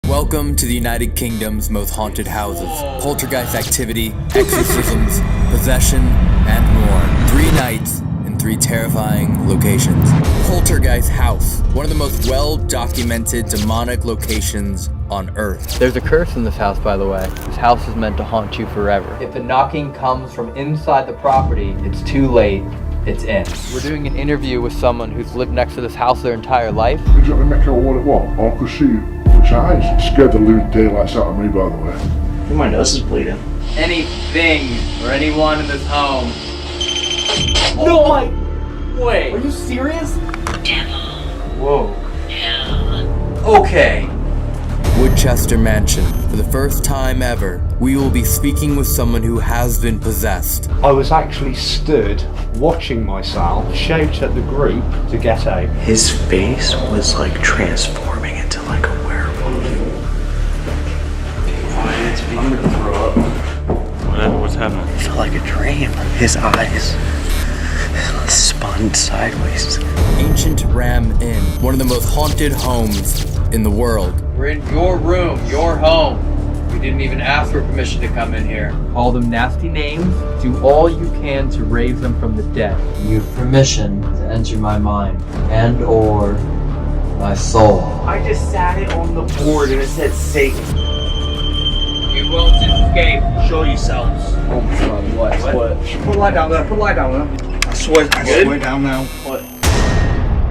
Welcome to the United Kingdom's most haunted houses. Poltergeist activity, exorcisms, possession, and more. 3 nights in 3 terrifying locations. Poltergeist House, one of the most well-documented demonic locations on Earth. There's a curse in this house, by the way. This house is meant to haunt you forever. If the knocking comes from inside the property, it's too late. It's in. We're doing an interview with someone who's lived next to this house their entire life. Did you want to make out what it was? I could see which eyes. It scared the living daylights out of me, by the way. I think my nose is bleeding. Anything or anyone in this home. No, wait. Are you serious? Devil. Whoa. Hell. Okay. Woodchester Mansion. For the first time ever, we will be speaking with someone who has been possessed. I was actually stood watching myself shout at the group to get out. His face was like transforming into like a werewolf. I'm gonna throw up. What's happening? It felt like a dream. His eyes spun sideways. Ancient Ram Inn, one of the most haunted homes in the world. We're in your room, your home. We didn't even ask for permission to come in here. Call them nasty names. Do all you can to raise them from the dead. You have permission to enter my mind and or my soul. I just sat it on the board and it said Satan. You won't escape. Show yourselves. Oh my god, what? Put a light down there. Put a light down there. I swear down now. What?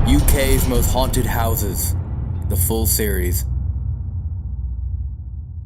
UK's most haunted houses. The full series.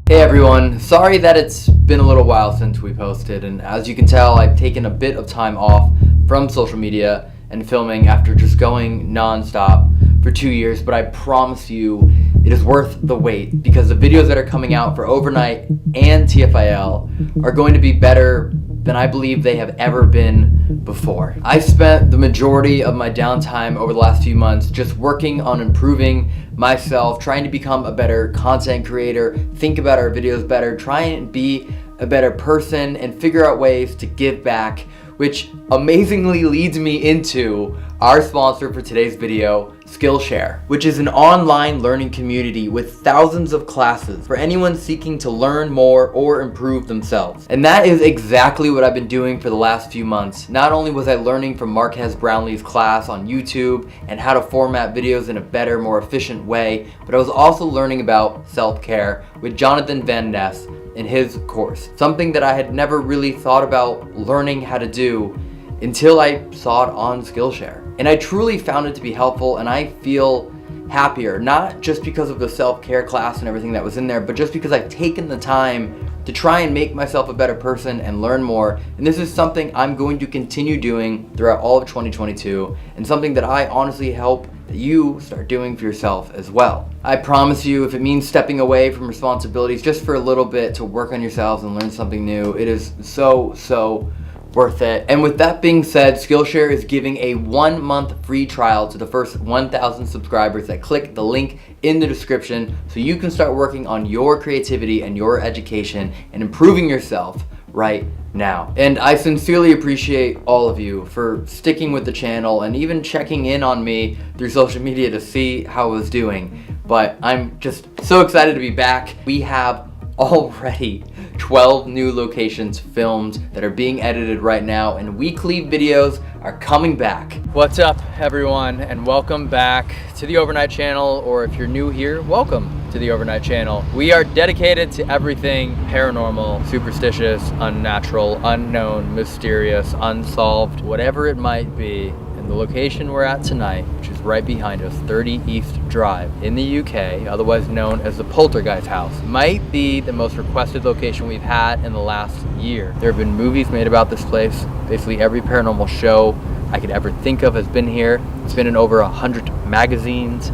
Hey everyone, sorry that it's been a little while since we posted, and as you can tell, I've taken a bit of time off from social media and filming after just going non-stop for 2 years, but I promise you it is worth the wait because the videos that are coming out for Overnight and TFIL are going to be better than I believe they have ever been before. I've spent the majority of my downtime over the last few months just working on improving myself, trying to become a better content creator, think about our videos better, try and be a better person, and figure out ways to give back, which amazingly leads me into our sponsor for today's video, Skillshare, which is an online learning community with thousands of classes for anyone seeking to learn more or improve themselves. And that is exactly what I've been doing for the last few months. Not only was I learning from Marquez Brownlee's class on YouTube and how to format videos in a better, more efficient way, but I was also learning about self-care with Jonathan Van Ness in his course. Something that I had never really thought about learning how to do until I saw it on Skillshare. And I truly found it to be helpful, and I feel happier, not just because of the self-care class and everything that was in there, but just because I've taken the time to try and make myself a better person and learn more. And this is something I'm going to continue doing throughout all of 2022, and something that I honestly hope that you start doing for yourself as well. I promise you, if it means stepping away from responsibilities just for a little bit to work on yourselves and learn something new, it is so worth it. And with that being said, Skillshare is giving a 1-month free trial to the first 1,000 subscribers that click the link in the description so you can start working on your creativity and your education and improving yourself right now. And I sincerely appreciate all of you for sticking with the channel and even checking in on me through social media to see how I was doing. But I'm just so excited to be back. We have already 12 new locations filmed that are being edited right now, and weekly videos are coming back. What's up everyone, and welcome back to the Overnight channel, or if you're new here, welcome to the Overnight channel. We are dedicated to everything paranormal, superstitious, unnatural, unknown, mysterious, unsolved, whatever it might be. And the location we're at tonight, which is right behind us, 30 East Drive in the UK, otherwise known as the Poltergeist House, might be the most requested location we've had in the last year. There have been movies made about this place. Basically every paranormal show I could ever think of has been here. It's been in over 100 magazines,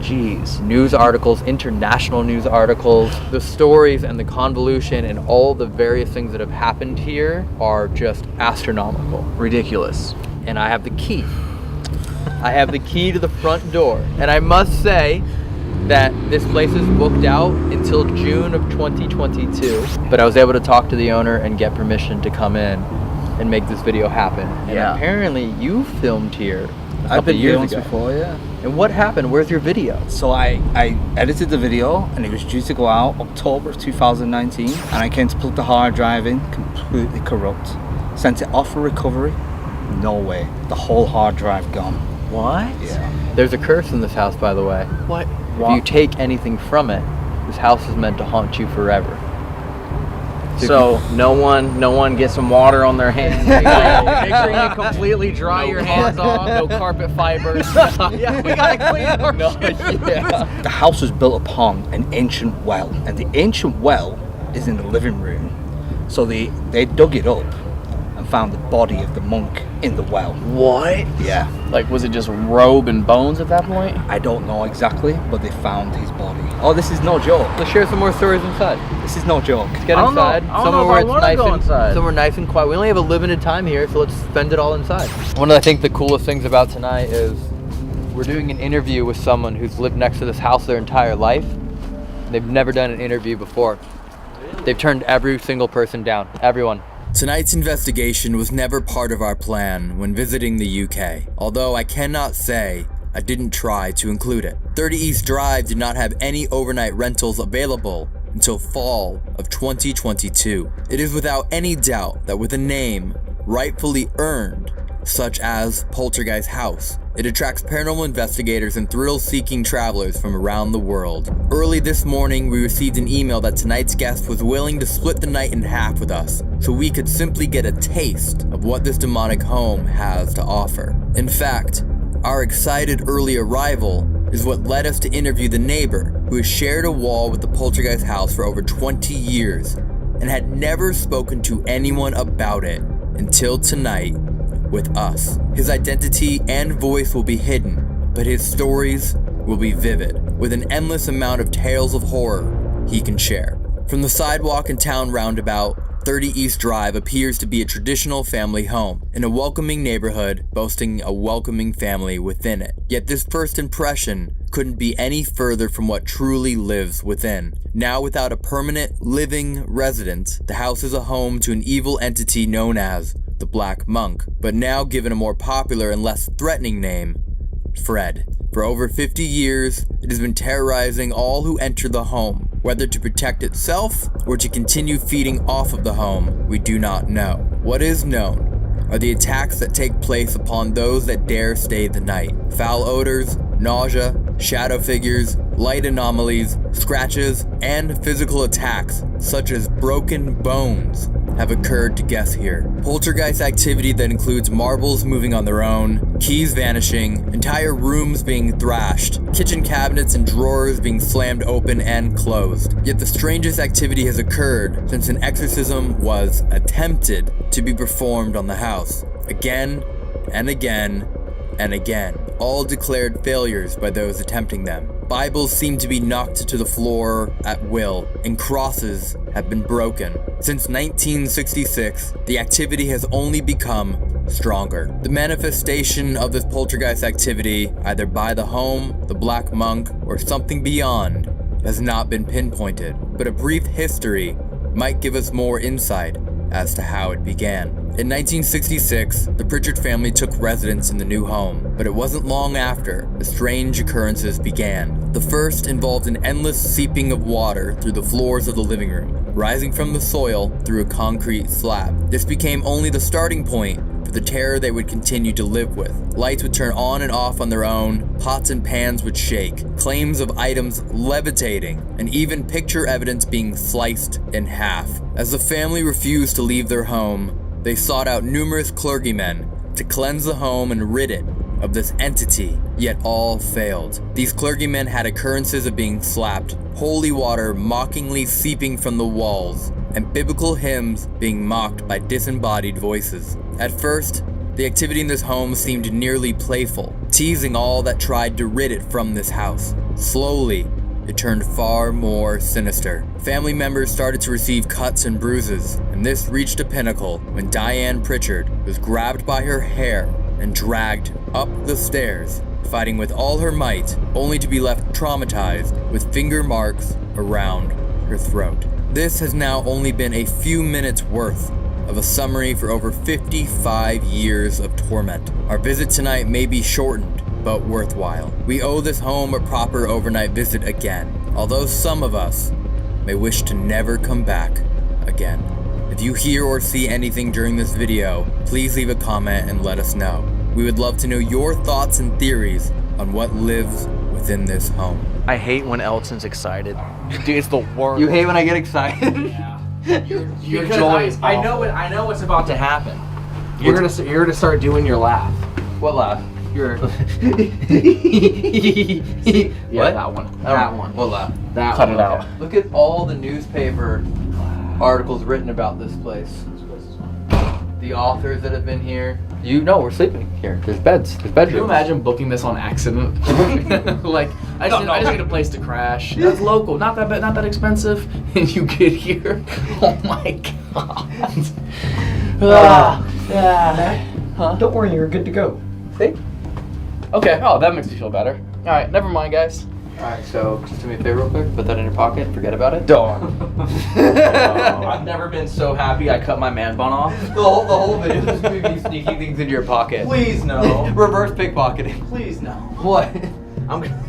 news articles, international news articles. The stories and the convolution and all the various things that have happened here are just astronomical. Ridiculous. And I have the key. I have the key to the front door, and I must say that this place is booked out until June of 2022, but I was able to talk to the owner and get permission to come in and make this video happen. And apparently you filmed here I've been here years once ago. before, yeah. And what happened? Where's your video? So I edited the video and it was due to go out October of 2019, and I came to plug the hard drive in, completely corrupt. Sent it off for recovery, no way. The whole hard drive gone. What? Yeah. There's a curse in this house, by the way. What? If you take anything from it, this house is meant to haunt you forever. So no one gets some water on their hands. Make sure you completely dry your hands off. No carpet fibers. Yeah, we gotta clean our Yeah. The house was built upon an ancient well, and the ancient well is in the living room. So they dug it up and found the body of the monk in the well. What? Yeah. Like, was it just robe and bones at that point? I don't know exactly, but they found his body. Oh, this is no joke. Let's share some more stories inside. This is no joke. Let's get I don't know- inside. I don't know Somewhere if where I it's wanna nice go and inside. somewhere nice and quiet. We only have a limited time here, so let's spend it all inside. One of I think the coolest things about tonight is we're doing an interview with someone who's lived next to this house their entire life. They've never done an interview before. They've turned every single person down. Everyone. Tonight's investigation was never part of our plan when visiting the UK, although I cannot say I didn't try to include it. 30 East Drive did not have any overnight rentals available until fall of 2022. It is without any doubt that with a name rightfully earned, such as Poltergeist House, it attracts paranormal investigators and thrill-seeking travelers from around the world. Early this morning, we received an email that tonight's guest was willing to split the night in half with us, so we could simply get a taste of what this demonic home has to offer. In fact, our excited early arrival is what led us to interview the neighbor who has shared a wall with the Poltergeist house for over 20 years and had never spoken to anyone about it until tonight with us. His identity and voice will be hidden, but his stories will be vivid, with an endless amount of tales of horror he can share. From the sidewalk and town roundabout, 30 East Drive appears to be a traditional family home, in a welcoming neighborhood boasting a welcoming family within it. Yet this first impression couldn't be any further from what truly lives within. Now without a permanent living resident, the house is a home to an evil entity known as the Black Monk, but now given a more popular and less threatening name, Fred. For over 50 years, it has been terrorizing all who enter the home. Whether to protect itself or to continue feeding off of the home, we do not know. What is known are the attacks that take place upon those that dare stay the night. Foul odors, nausea, shadow figures, light anomalies, scratches, and physical attacks, such as broken bones, have occurred to guests here. Poltergeist activity that includes marbles moving on their own, keys vanishing, entire rooms being thrashed, kitchen cabinets and drawers being slammed open and closed. Yet the strangest activity has occurred since an exorcism was attempted to be performed on the house. Again and again and again, all declared failures by those attempting them. Bibles seem to be knocked to the floor at will, and crosses have been broken. Since 1966, the activity has only become stronger. The manifestation of this poltergeist activity, either by the home, the Black Monk, or something beyond, has not been pinpointed, but a brief history might give us more insight as to how it began. In 1966, the Pritchard family took residence in the new home, but it wasn't long after the strange occurrences began. The first involved an endless seeping of water through the floors of the living room, rising from the soil through a concrete slab. This became only the starting point for the terror they would continue to live with. Lights would turn on and off on their own, pots and pans would shake, claims of items levitating, and even picture evidence being sliced in half. As the family refused to leave their home, they sought out numerous clergymen to cleanse the home and rid it of this entity, yet all failed. These clergymen had occurrences of being slapped, holy water mockingly seeping from the walls, and biblical hymns being mocked by disembodied voices. At first, the activity in this home seemed nearly playful, teasing all that tried to rid it from this house. Slowly, it turned far more sinister. Family members started to receive cuts and bruises, and this reached a pinnacle when Diane Pritchard was grabbed by her hair and dragged up the stairs, fighting with all her might, only to be left traumatized with finger marks around her throat. This has now only been a few minutes worth of a summary for over 55 years of torment. Our visit tonight may be shortened, but worthwhile. We owe this home a proper overnight visit again, although some of us may wish to never come back again. If you hear or see anything during this video, please leave a comment and let us know. We would love to know your thoughts and theories on what lives within this home. I hate when Elton's excited. Dude, it's the worst. You hate when I get excited? Your Because joy is I awful. I know what's about to happen. You're gonna start doing your laugh. What laugh? Your Yeah, what? that one. That one. What laugh? That Cut one. it out. Look at all the newspaper articles written about this place. The authors that have been here. You know we're sleeping here. There's beds. There's bedrooms. Can you imagine booking this on accident? Like, I just need a place to crash. That's local, not that expensive, and you get here. Oh my god. Don't worry, you're good to go. See? Okay. Oh, that makes me feel better. All right, never mind, guys. Alright, so just do me a favor real quick. Put that in your pocket and forget about it. Dog. I've never been so happy I cut my man bun off. The whole video is me sneaking things into your pocket. Please no. Reverse pickpocketing. Please no. What? I'm gonna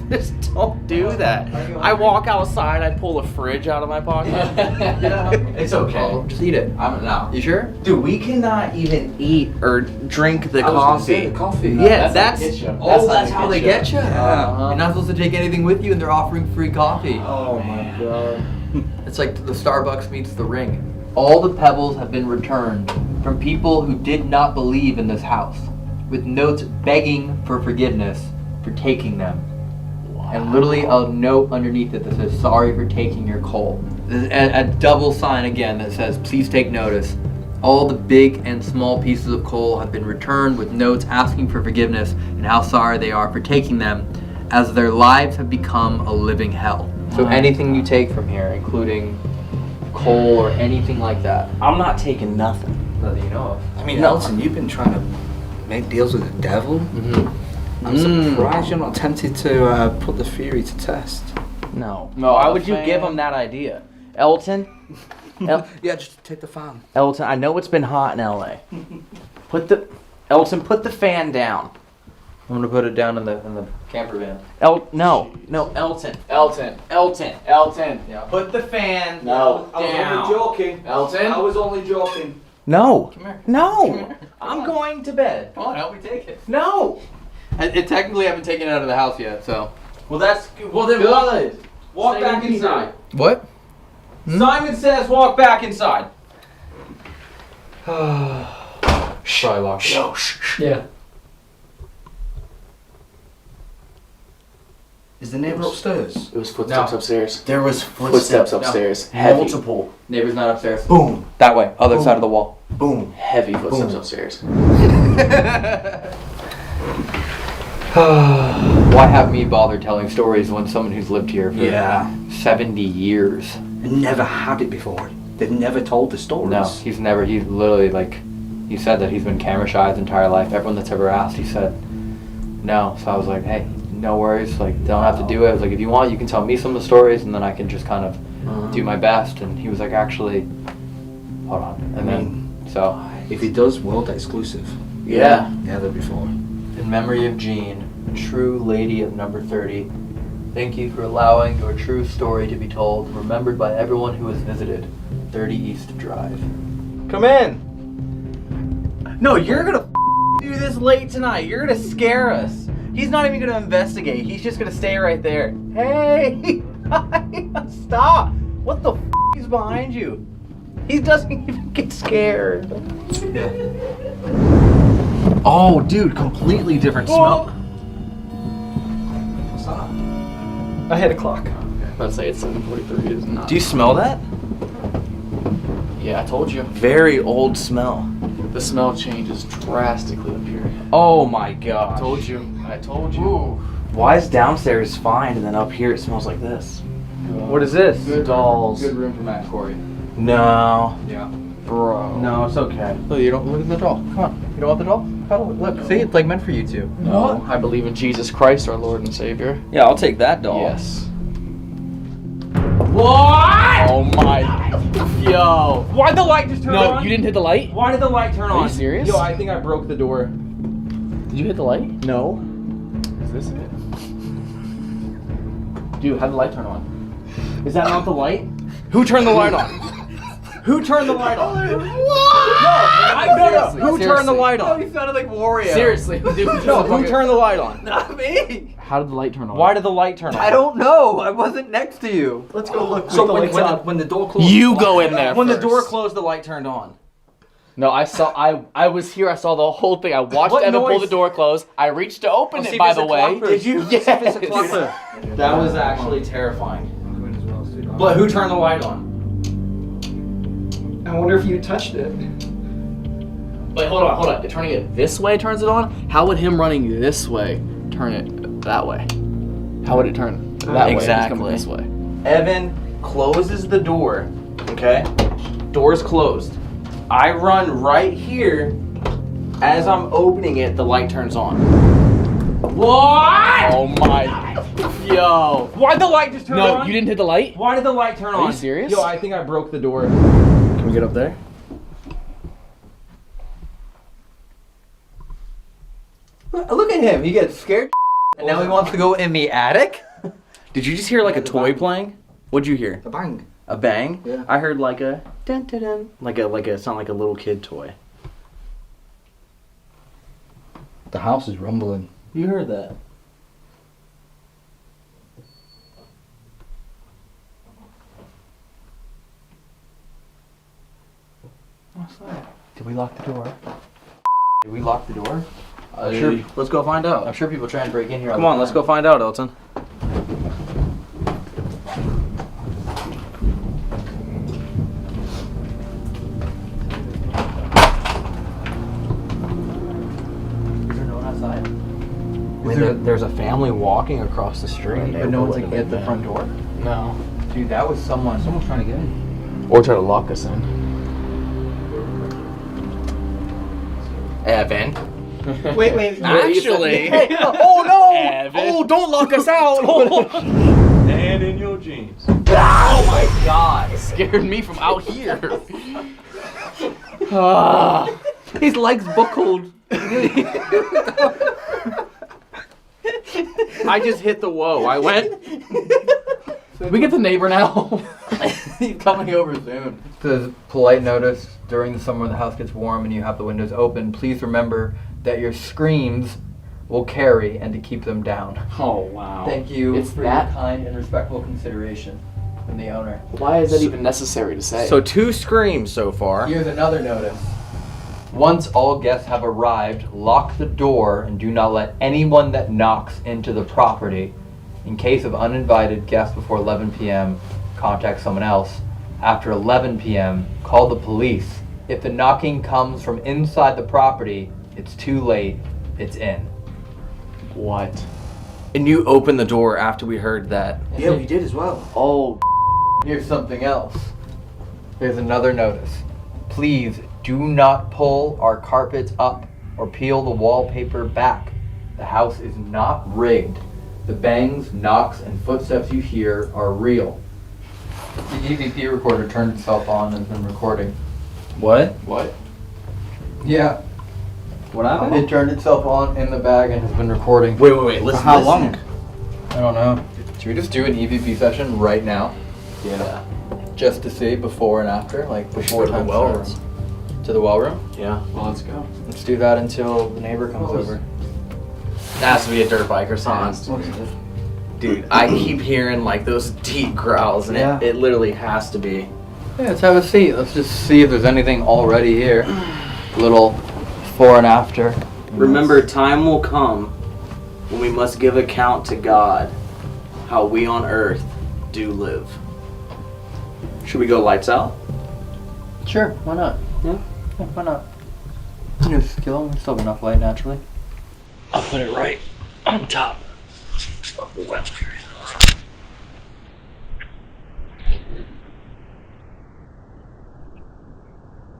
just don't do that. I walk outside, I pull a fridge out of my pocket. It's okay. Oh, just eat it. I'm no. You sure? Dude, we cannot even eat or drink the coffee. Coffee. Yeah, that's That's how they get you. Uh-huh. You're not supposed to take anything with you, and they're offering free coffee. Oh my god. It's like the Starbucks meets the Ring. All the pebbles have been returned from people who did not believe in this house, with notes begging for forgiveness for taking them. And literally a note underneath it that says, sorry for taking your coal. A double sign again that says, please take notice. All the big and small pieces of coal have been returned with notes asking for forgiveness and how sorry they are for taking them, as their lives have become a living hell. So anything you take from here, including coal or anything like that, I'm not taking nothing. that you know of. I mean, Elton, you've been trying to make deals with the devil. I'm surprised you're not tempted to put the theory to test. No. Why would you give him that idea? Elton? Yeah, just take the fan. Elton, I know it's been hot in LA. Put the fan down. I'm gonna put it down in the camper van. No, Elton. Yeah. Put the fan down. joking. Elton? was only joking. No. Come here. No. I'm going to bed. Come on, help me take it. No. I technically haven't taken it out of the house yet, so. Well, then walk back inside. What? Simon says walk back inside. Probably locked it. Yeah. Is the neighbor upstairs? It was footsteps upstairs. There was Footsteps upstairs. No. Heavy. Multiple. Neighbor's not upstairs. Boom. That way, other Boom. side of the wall. Boom. Heavy footsteps Boom. upstairs. Why have me bother telling stories when someone who's lived here for Yeah. 70 years? And never had it before. They've never told the stories. No, he's literally like, he said that he's been camera shy his entire life. Everyone that's ever asked, he said no. So I was like, hey, no worries, like, don't have to do it. I was like, if you want, you can tell me some of the stories, and then I can just kind of do my best. And he was like, actually, hold on. And then, so, If he does, world exclusive. yeah. Never before. In memory of Jean, a true lady of number 30, thank you for allowing your true story to be told, remembered by everyone who has visited 30 East Drive. Come in. No, you're gonna do this late tonight. You're gonna scare us. He's not even gonna investigate. He's just gonna stay right there. Hey, stop. What the is behind you? He doesn't even get scared. Yeah. Oh, dude, completely different smell. What's that? I had a clock. Let's say it's 7:43. It's not. Do you smell that? Yeah, I told you. Very old smell. The smell changes drastically up here. Oh my god. I told you. Why is downstairs fine and then up here it smells like this? What is this? Good Dolls. Good room for Matt Corey. No. Yeah. Bro. No, it's okay. Look, you don't look at the doll. Come on. You don't want the doll? Cuddle it. Look, see, it's like meant for you two. No, I believe in Jesus Christ, our Lord and Savior. Yeah, I'll take that doll. Yes. What? Oh my. Yo. Why'd the light just turn on? No, you didn't hit the light? Why did the light turn on? Are you serious? Yo, I think I broke the door. Did you hit the light? No. Is this it? Dude, how'd the light turn on? Is that not the light? Who turned the light on? Who turned the light on? What? No. Who turned the light on? You sounded like Wario. Seriously, dude. No, who turned the light on? Not me. How did the light turn on? Why did the light turn on? I don't know. I wasn't next to you. Let's go look. So when the door closed. You go in there When the first. door closed, the light turned on. No, I saw. I was here. I saw the whole thing. I watched What Evan pull noise? the door close. I reached to open See it. if By it's the a way, clock. Did you? Yes. See if it's a clock. That was actually terrifying. But who turned the light on? I wonder if you touched it. Wait, hold on. Turning it this way turns it on. How would him running this way turn it that way? How would it turn that way? If he's coming Exactly. this way. Evan closes the door. Okay? Door's closed. I run right here. As I'm opening it, the light turns on. What? Oh my. Yo. Why'd the light just turn on? No, you didn't hit the light? Why did the light turn on? Are you serious? Yo, I think I broke the door. Can we get up there? Look at him. He gets scared, and now he wants to go in the attic. Did you just hear like a toy playing? What'd you hear? A bang. A bang? Yeah. I heard like a dun dun dun. Like a sound like a little kid toy. The house is rumbling. You heard that? What's that? Did we lock the door? Did we lock the door? Sure. Let's go find out. I'm sure people try and break in here. Come on, let's go find out, Elton. Is there no one outside? I mean, there's a family walking across the street. But no one's like at the front door. No. Dude, that was someone. Someone's trying to get in. Or try to lock us in. Evan. Wait. Actually. Oh no! Evan. Oh, don't lock us out! And in your jeans. Oh my god! Scared me from out here. Ah. His legs buckled. I just hit the whoa. I went. Can we get the neighbor now? He's coming over soon. Says polite notice: during the summer when the house gets warm and you have the windows open, please remember that your screams will carry and to keep them down. Oh wow. Thank you It's for that- your kind and respectful consideration from the owner. Why is that even necessary to say? So 2 screams so far. Here's another notice. Once all guests have arrived, lock the door and do not let anyone that knocks into the property. In case of uninvited guests before 11 p.m., contact someone else. After 11 p.m., call the police. If the knocking comes from inside the property, it's too late. It's in. what? And you opened the door after we heard that. Yeah, we did as well. Oh, here's something else. Here's another notice. Please do not pull our carpets up or peel the wallpaper back. The house is not rigged. The bangs, knocks, and footsteps you hear are real. The EVP recorder turned itself on and has been recording. What? What? Yeah, What it happened? turned itself on in the bag and has been recording. Wait. Listen. How long? I don't know. Should we just do an EVP session right now? Yeah. Just to see before and after? Like before go to the time well starts? To the well room? Yeah. Well, let's go. Let's do that until the neighbor comes over. That has to be a dirt bike or something. Dude, I keep hearing like those deep growls, and Yeah. it literally has to be. Yeah, let's have a seat. Let's just see if there's anything already here. Little before and after. Remember, time will come when we must give account to God how we on earth do live. Should we go lights out? Sure, why not? Yeah. Why not? New skill, we still have enough light naturally. I'll put it right on top of the well area.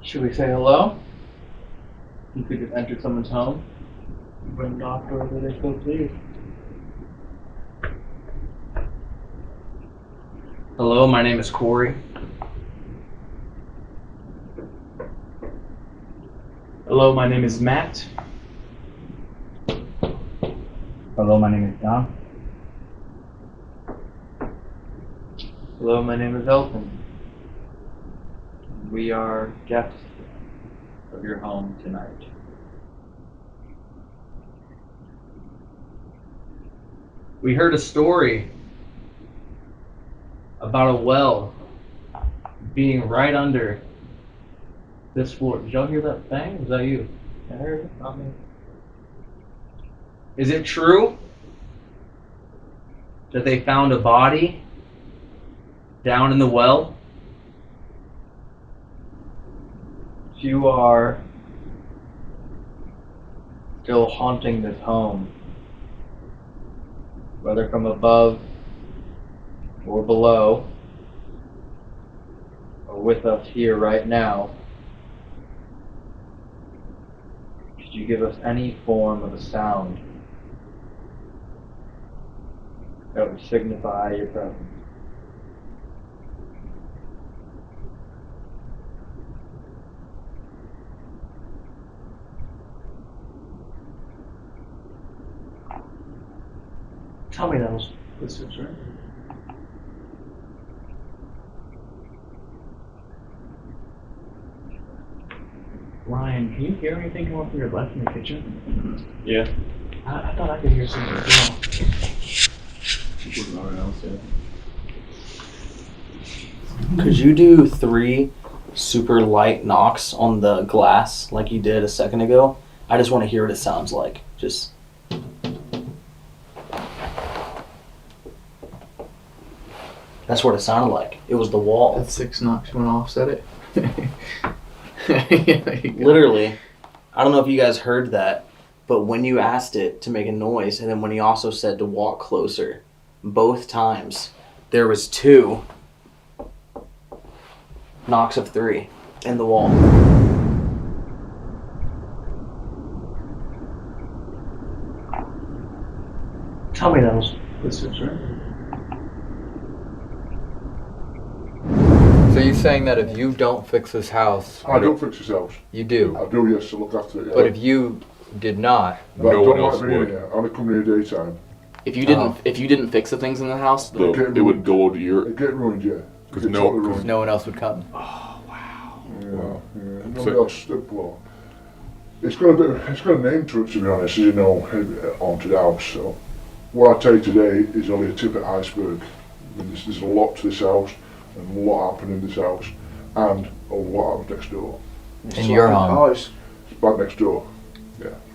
Should we say hello? You could just enter someone's home. Bring knocked or whatever they so please. Hello, my name is Corey. Hello, my name is Matt. Hello, my name is Don. Hello, my name is Elton. We are guests of your home tonight. We heard a story about a well being right under this floor. Did y'all hear that bang? Was that you? I heard it. Not me. Is it true that they found a body down in the well? You are still haunting this home, whether from above or below, or with us here right now. Could you give us any form of a sound that would signify your presence? Tell me that was footsteps, right? Ryan, can you hear anything come up from your left in the kitchen? Yeah. I thought I could hear something as well. Could you do 3 super light knocks on the glass like you did a second ago? I just want to hear what it sounds like. Just. That's what it sounded like. It was the wall. That's 6 knocks. You want to offset it? Literally. I don't know if you guys heard that, but when you asked it to make a noise, and then when he also said to walk closer, both times, there was 2 knocks of 3 in the wall. Tell me that was footsteps, right? So you're saying that if you don't fix this house, I don't fix this house. you do, I do, yes, to look after it. Yeah. but if you did not, But No I one don't else like being would. here. I only come here daytime. If you didn't fix the things in the house, It would go to your. It get ruined, yeah. Because It get no- totally because ruined. no one else would come. Yeah. So- Nobody else, well, it's got a name to it, to be honest, as you know, haunted house. So what I tell you today is only a tip of the iceberg. I mean, there's a lot to this house, and a lot happened in this house, and a lot happens next door. In your home. It's back next door.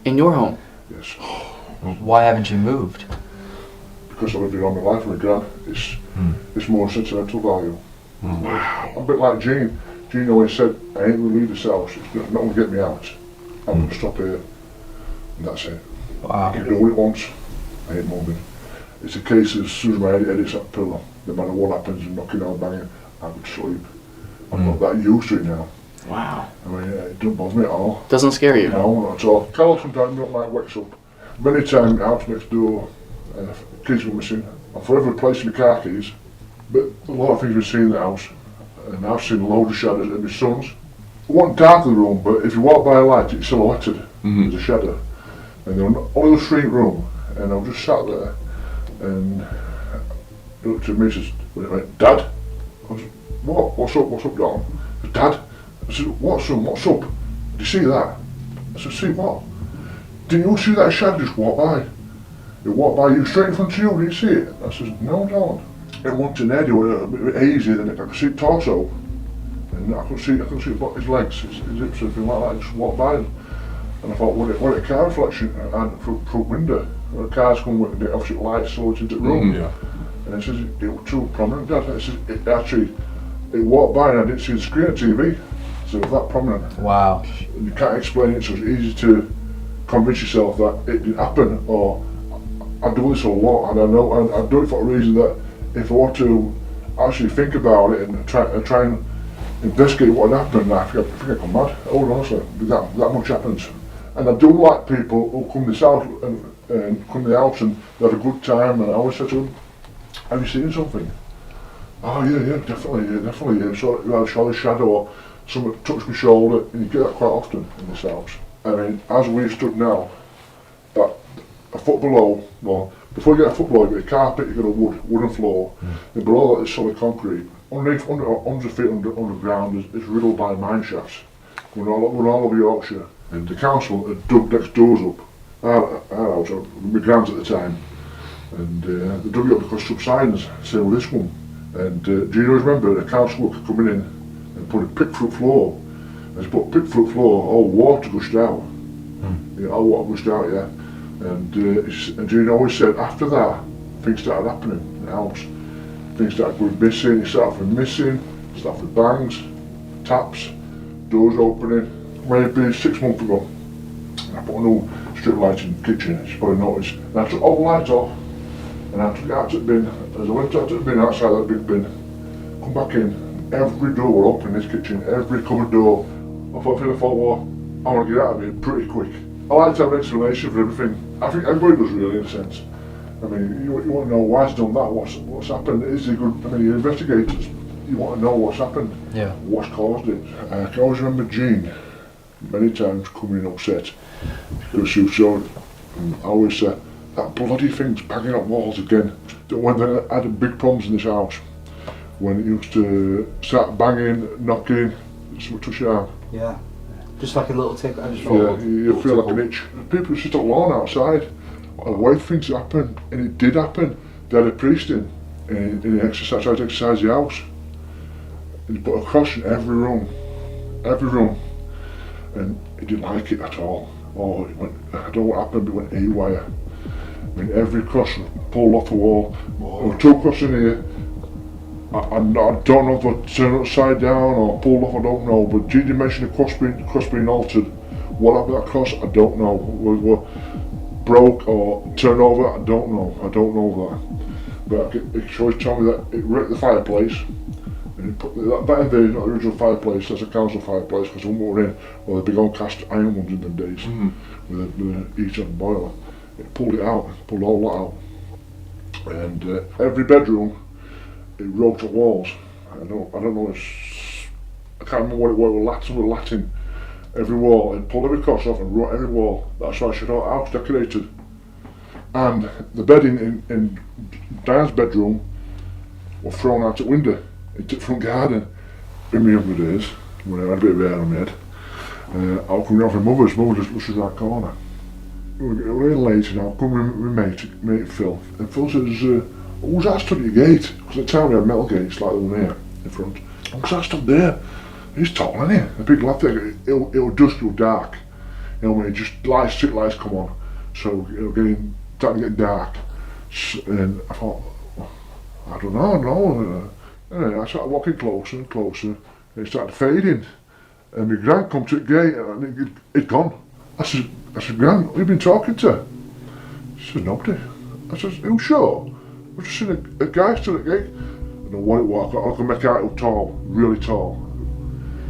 in your home. Yes. Why haven't you moved? Because I've been on my life with my gran, it's more sentimental value. I'm a bit like Gene. Gene always said, I ain't gonna leave this house, it's not gonna get me out. I'm gonna stop here. And that's it. Wow. I can do what it wants, I ain't moving. It's a case of as soon as my head hits that pillow, no matter what happens, and knocking or banging, I could sleep. I'm not that used to it now. Wow. I mean, it don't bother me at all. Doesn't scare you. No, not at all. Carl sometimes don't like wakes up. Many times the house next door, keys were missing. I'm forever replacing the car keys, but a lot of things we've seen in the house, and I've seen loads of shadows in my son's. It wasn't dark in the room, but if you walk by a light, it's silhouetted. There's a shadow. And there was only a street room, and I was just sat there, and he looked at me and says, Dad? I was, what? What's up, Don? He said, Dad? I said, what's up? Did you see that? I said, see what? Didn't you see that shadow just walk by? It walked by you straight in front of you, did you see it? I said, no, don't. It wasn't an head, it was a bit hazy, then I could see torso. And I could see his legs, his hips, everything like that, just walked by. And I thought, what a car reflection, and front window. The cars come with the opposite light so into the room. Yeah. And it says, it was too prominent, Dad. It says, it walked by and I didn't see the screen of TV. So it was that prominent. Wow. And you can't explain it, so it's easy to convince yourself that it didn't happen, or I do this a lot, and I know, and I do it for a reason that if I want to actually think about it and try and investigate what had happened, I think I come mad. Oh, honestly, that much happens. And I do like people who come to this house and come to the house and they have a good time, and I always say to them, have you seen something? Oh yeah, definitely. Saw a shadow or someone touched my shoulder, and you get that quite often in this house. I mean, as we stood now, that a foot below, well, before you get a foot below, you get a carpet, you got a wooden floor, and below that is solid concrete. Underneath, 100 feet underground is riddled by mine shafts. We're all over Yorkshire, and the council had dug next doors up. Our house, my grand's at the time, and they dug it up because subsidence, same with this one. And do you remember the council worker coming in and put a pickfruit floor? As put pickfruit floor, all water gushed out. Yeah, all water gushed out, yeah. And Gino always said after that, things started happening in the house. Things started going missing, it started from missing, started with bangs, taps, doors opening. Maybe 6 months ago, I put a new strip light in the kitchen, you probably noticed. And I took all the lights off, and I took it out to the bin. As I went out to the bin, outside that big bin, come back in, every door were open in this kitchen, every cupboard door. I thought, well, I want to get out of here pretty quick. I like to have an explanation for everything. I think everybody does really, in a sense. I mean, you want to know why it's done that, what's happened. Is it good? I mean, you're investigators, you want to know what's happened, what's caused it. I can always remember Jean many times coming in upset because she was so, I always said, that bloody thing's banging up walls again. When they had big problems in this house, when it used to start banging, knocking, something touch your arm. Yeah. Just like a little tick. I just Yeah, you feel like an itch. People sit on lawn outside, wait for things to happen, and it did happen. They had a priest in he tried to exercise the house. And he put a cross in every room, and he didn't like it at all. Oh, it went, I don't know what happened, but it went haywire. I mean, every cross pulled off the wall. There were 2 crosses in here. I don't know if they turned upside down or pulled off, I don't know, but Gigi mentioned the cross being altered. What happened to that cross, I don't know. Were broke or turned over, I don't know that. But it always told me that it wrecked the fireplace, and it put that in the original fireplace, that's a council fireplace, because the one we were in, well, the big old cast iron ones in them days, with the heater and boiler. It pulled it out, pulled all that out. And every bedroom, it wrote the walls. I don't know. I can't remember what it was. Latin. Every wall. It pulled every cross off and wrote every wall. That's why she had our house decorated. And the bed in Diane's bedroom was thrown out the window into the front garden. In my younger days, when I had a bit of hair on my head, I was coming off with mother's. Mother just looks at that corner. We were getting really late, and I'll come with my mate Phil. And Phil says, who's that stood at your gate? Because at the time we had metal gates like the one here in front. Who's that stood there? He's tall, isn't he? A big lad there. It'll just go dark. You know, when it just street lights come on. So it'll starting to get dark. And I thought, I don't know. Anyway, I started walking closer and closer. And it started fading. And my gran come to the gate and it'd gone. I said, Gran, who you been talking to? She said, nobody. I said, who sure? I just seen a guy stood at the gate. I don't know what it was. I can make out it was tall, really tall.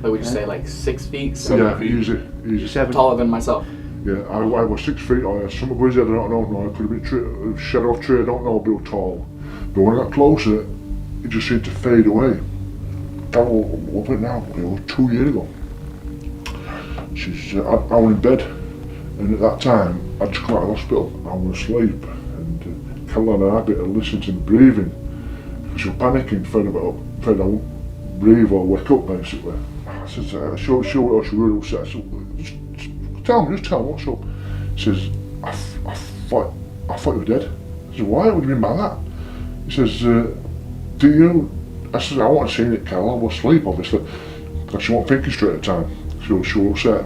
Like, would you say like 6 feet? 7 feet? Easy. 7. Taller than myself. Yeah, I was 6 feet. Or some of his head, I don't know. It could have been a shadow of a tree, I don't know, but it was tall. But when I got closer, it just seemed to fade away. That was it now? It was 2 years ago. I was in bed, and at that time, I'd just come out of hospital. I was asleep, and Caroline and Abby had listened to me breathing. She was panicking, afraid I wouldn't breathe or wake up, basically. I said, she was really upset. I said, just tell me, what's up? She says, I thought you were dead. I said, why? What do you mean by that? He says, do you? I said, I wasn't seeing it, Carol. I was asleep, obviously. Because she wasn't thinking straight at the time. She was upset.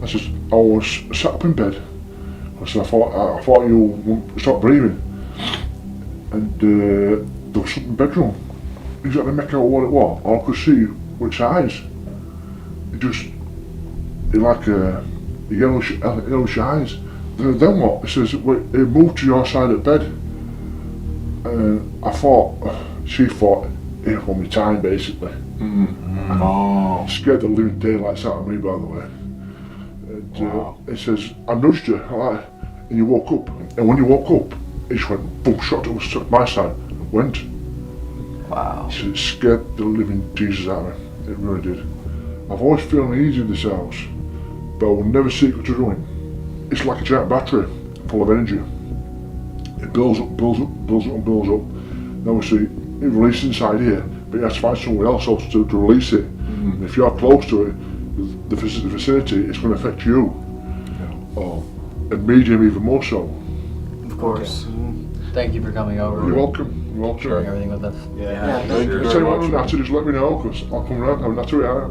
I said, I was sat up in bed. I said, I thought you stopped breathing. And there was something in the bedroom. Exactly make out what it was. All I could see were its eyes. It like yellowish eyes. Then what? It says, it moved to your side of the bed. And she thought it was my time, basically. Oh. Scared the living daylights out of me, by the way. And, it says, I nudged you, and you woke up. And when you woke up, it just went boom, shot to my side, and went. Wow. So it scared the living Jesus out of me. It really did. I've always felt uneasy in this house, but I will never seek to ruin. It's like a giant battery, full of energy. It builds up, builds up, builds up and builds up. Now we see it releases inside here, but you have to find someone else also to release it. And if you're close to it, the vicinity, it's going to affect you. And medium even more so. Of course. Thank you for coming over. You're welcome. You're welcome. Sharing everything with us. I'll tell you what, Natty, just let me know, because I'll come around. I'm Natty, I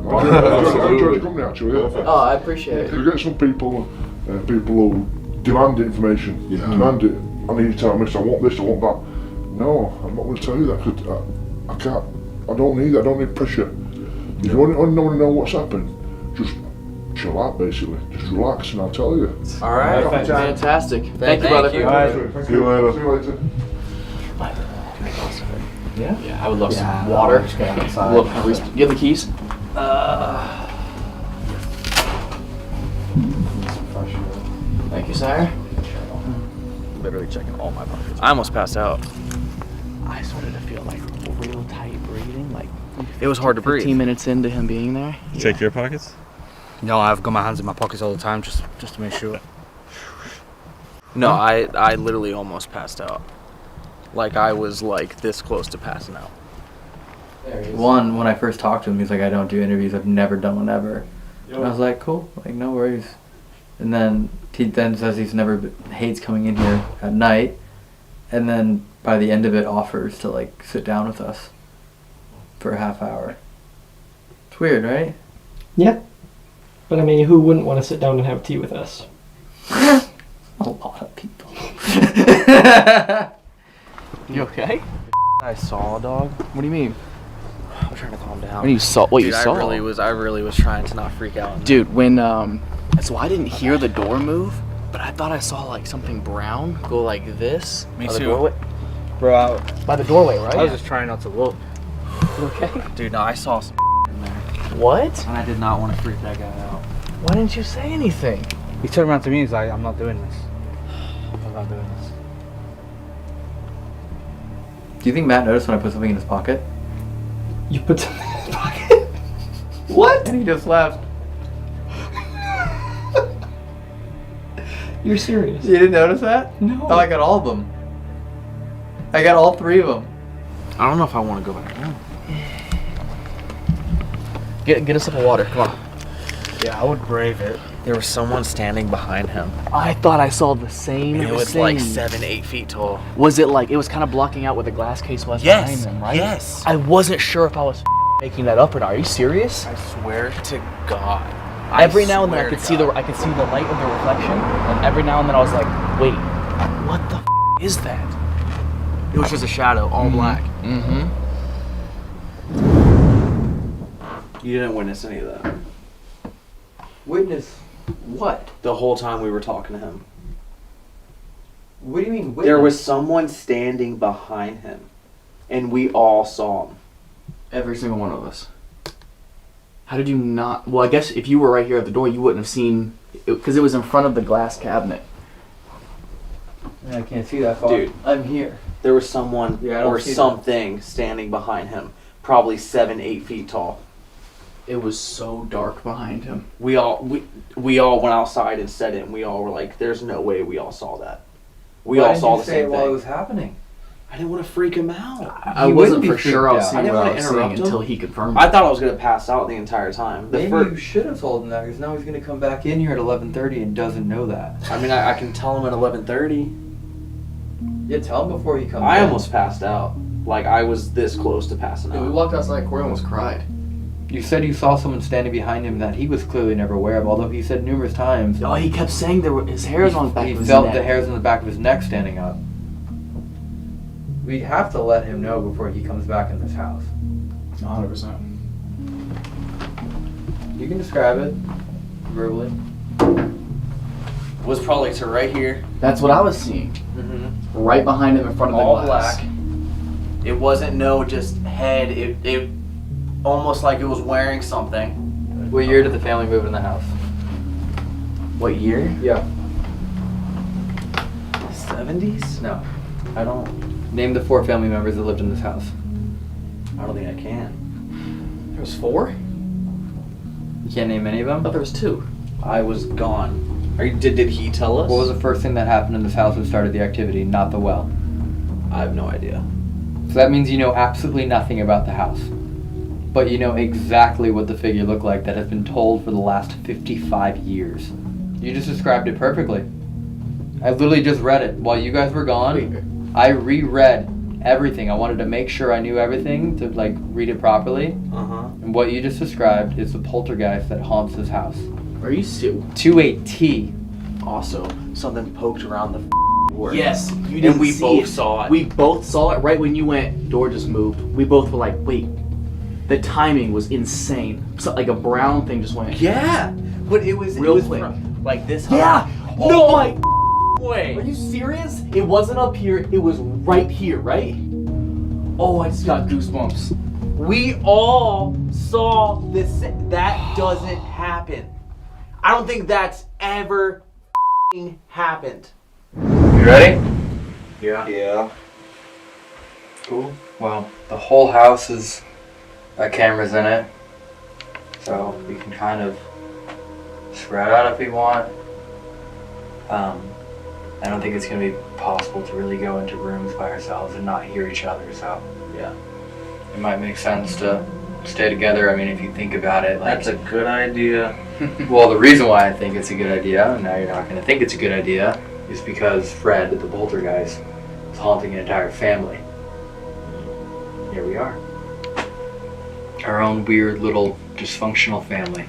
enjoy the company actually. Yeah. Oh, I appreciate it. You get some people who demand information. Demand it. I need to tell them this, I want this, I want that. No, I'm not going to tell you that, because I can't. I don't need that, I don't need pressure. If you want to know what's happened, just chill out basically. Just relax and I'll tell you. All right, fantastic. Thank you, brother. See you later. See you later. Yeah, I would love some water. Look, at least, you have the keys? Thank you, sire. Literally checking all my pockets. I almost passed out. I started to feel like real tight breathing, like It was hard to breathe. 15 minutes into him being there. Check your pockets? No, I've got my hands in my pockets all the time just to make sure. No, I literally almost passed out. Like I was like this close to passing out. One, when I first talked to him, he's like, I don't do interviews. I've never done one ever. And I was like, cool, like no worries. And then he then says hates coming in here at night. And then by the end of it offers to like sit down with us for a half hour. It's weird, right? Yeah. But I mean, who wouldn't want to sit down and have tea with us? A lot of people. You okay? I saw a dog. What do you mean? I'm trying to calm down. When you saw what Dude, you saw? I really was trying to not freak out. Dude, when so I didn't hear the door move, but I thought I saw like something brown go like this. Me by the too. doorway. Bro, By the doorway, right? I was just trying not to look. You okay? Dude, no, I saw some in there. What? And I did not want to freak that guy out. Why didn't you say anything? He turned around to me and he's like, I'm not doing this. I'm not doing this. Do you think Matt noticed when I put something in his pocket? You put something in his pocket? What? And he just left. You're serious? You didn't notice that? No. Oh, I got all of them. I got all 3 of them. I don't know if I want to go back down. Get us some water. Come on. Yeah, I would brave it. There was someone standing behind him. I thought I saw the same And it was thing. like 7-8 feet tall. Was it like it was kind of blocking out where the glass case was behind him, right? Yes. I wasn't sure if I was making that up or not. Are you serious? I swear to God. Every now and then swear I could to see God. I could see the light of the reflection, and every now and then I was like, wait, what the is that? It was just a shadow, all black. Mm-hmm. You didn't witness any of that. Witness what? The whole time we were talking to him. What do you mean witness? There was someone standing behind him. And we all saw him. Every single one of us. How did you not? Well, I guess if you were right here at the door, you wouldn't have seen, because it was in front of the glass cabinet. I can't see that far. Dude. I'm here. There was someone Yeah, I don't or see that. something standing behind him. Probably 7-8 feet tall. It was so dark behind him. We all went outside and said it, and we all were like, "There's no way we all saw that." We Why all didn't saw you the say same it while it thing. was happening? I didn't want to freak him out. I He wasn't wouldn't be for sure I was freaked out. seeing I what I didn't was wanna seeing interrupt him. until he confirmed I it. thought I was gonna pass out the entire time. Maybe you should have told him that, because now he's going to come back in here at 11:30 and doesn't know that. I mean, I can tell him at 11:30. Yeah, tell him before he comes I in. almost passed out. Like I was this close to passing Yeah, we out. walked outside, Corey almost cried. You said you saw someone standing behind him that he was clearly never aware of, although he said numerous times Oh, he kept saying his hairs on the back he of his felt neck. the hairs on the back of his neck standing up. We have to let him know before he comes back in this house. 100%. You can describe it verbally. Was probably to right here. That's what I was seeing. Mm-hmm. Right behind him in front of the All glass. black. It wasn't no just head. It almost like it was wearing something. What year did the family move in the house? What year? Yeah. 70s? No. I don't Name the 4 family members that lived in this house. think I can. There was 4? You can't name any of I thought them? there was 2. I was gone. Did he tell us? What was the first thing that happened in this house that started the activity, not the well? I have no idea. So that means you know absolutely nothing about the house. But you know exactly what the figure looked like that has been told for the last 55 years. You just described it perfectly. I literally just read it. While you guys were gone, I reread everything. I wanted to make sure I knew everything to like read it properly. Uh-huh. And what you just described is the poltergeist that haunts this house. Are you serious? To a T. Also, something poked around the door. Yes, you And didn't we see both it. saw it. We both saw it right when you went. Door just moved. We both were like, wait. The timing was insane. So like a brown thing just went. Yeah, but it was Real quick. from, like this. Yeah. Oh No. my way. Are you serious? It wasn't up here. It was right here, right? Oh, I just got goosebumps. We all saw this. That doesn't happen. I don't think that's ever happened. You ready? Yeah. Cool. Well, the whole house has got cameras in it. So we can kind of spread out if we want. I don't think it's going to be possible to really go into rooms by ourselves and not hear each other, so Yeah. it might make sense to stay together. I mean, if you think about it, like, That's a good idea. well, the reason why I think it's a good idea, and now you're not going to think it's a good idea, is because Fred, the poltergeist, is haunting an entire family. Here we are. Our own weird little dysfunctional family.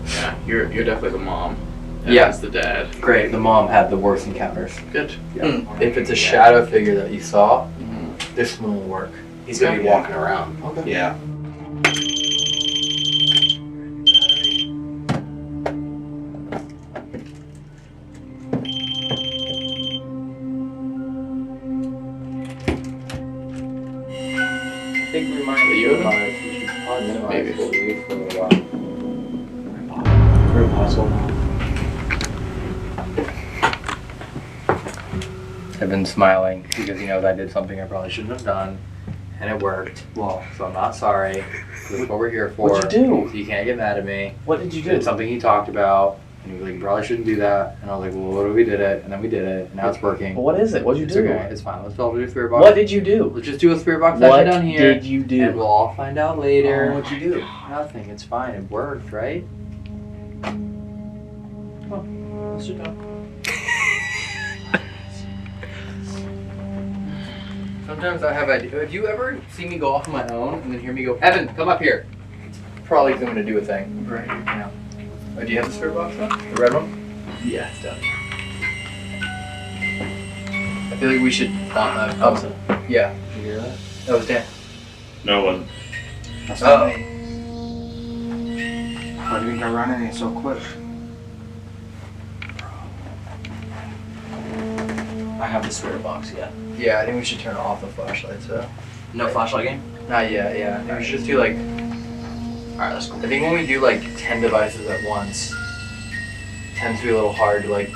Yeah, you're definitely the mom. Yeah. That's the dad. Great, the mom had the worst encounters. Good. Yeah. If it's a shadow figure that you saw, this one will work. He's gonna be walking around. Okay. Yeah. I think we might be should probably minimize Maybe. what we leave for a little while. Very possible. I've been smiling because he knows I did something I probably shouldn't have done, and it worked. Well, so I'm not sorry. This is what we're here for. What'd you do? So you can't get mad at me. What did you Did do? something he talked about, and he was like, "You probably shouldn't do that." And I was like, "Well, what if we did it?" And then we did it, and now it's working. Well, what is it? What'd you It's do? okay. It's fine. Let's all do a spirit box. What did you do? Let's just do a spirit box What session down here. did you do? And we'll all find out later. Oh, what'd you do? Nothing. It's fine. It worked, right? Let's sit down. Sometimes I have ideas. Have you ever seen me go off on my own and then hear me go, "Evan, come up here"? It's probably going to do a thing. Right. Yeah. Oh, do you have the spirit box though? The red one? Yeah, it's done. I feel like we should. Yeah. Did you hear that? That was Dan. No one. That's Oh. not me. Why do you think I run in so quick? I have the spirit box, yeah. Yeah, I think we should turn off the flashlights. No flashlight game? Not yet. Yeah. I think we should just do like. Alright, let's go. I think when we do like 10 devices at once, it tends to be a little hard to like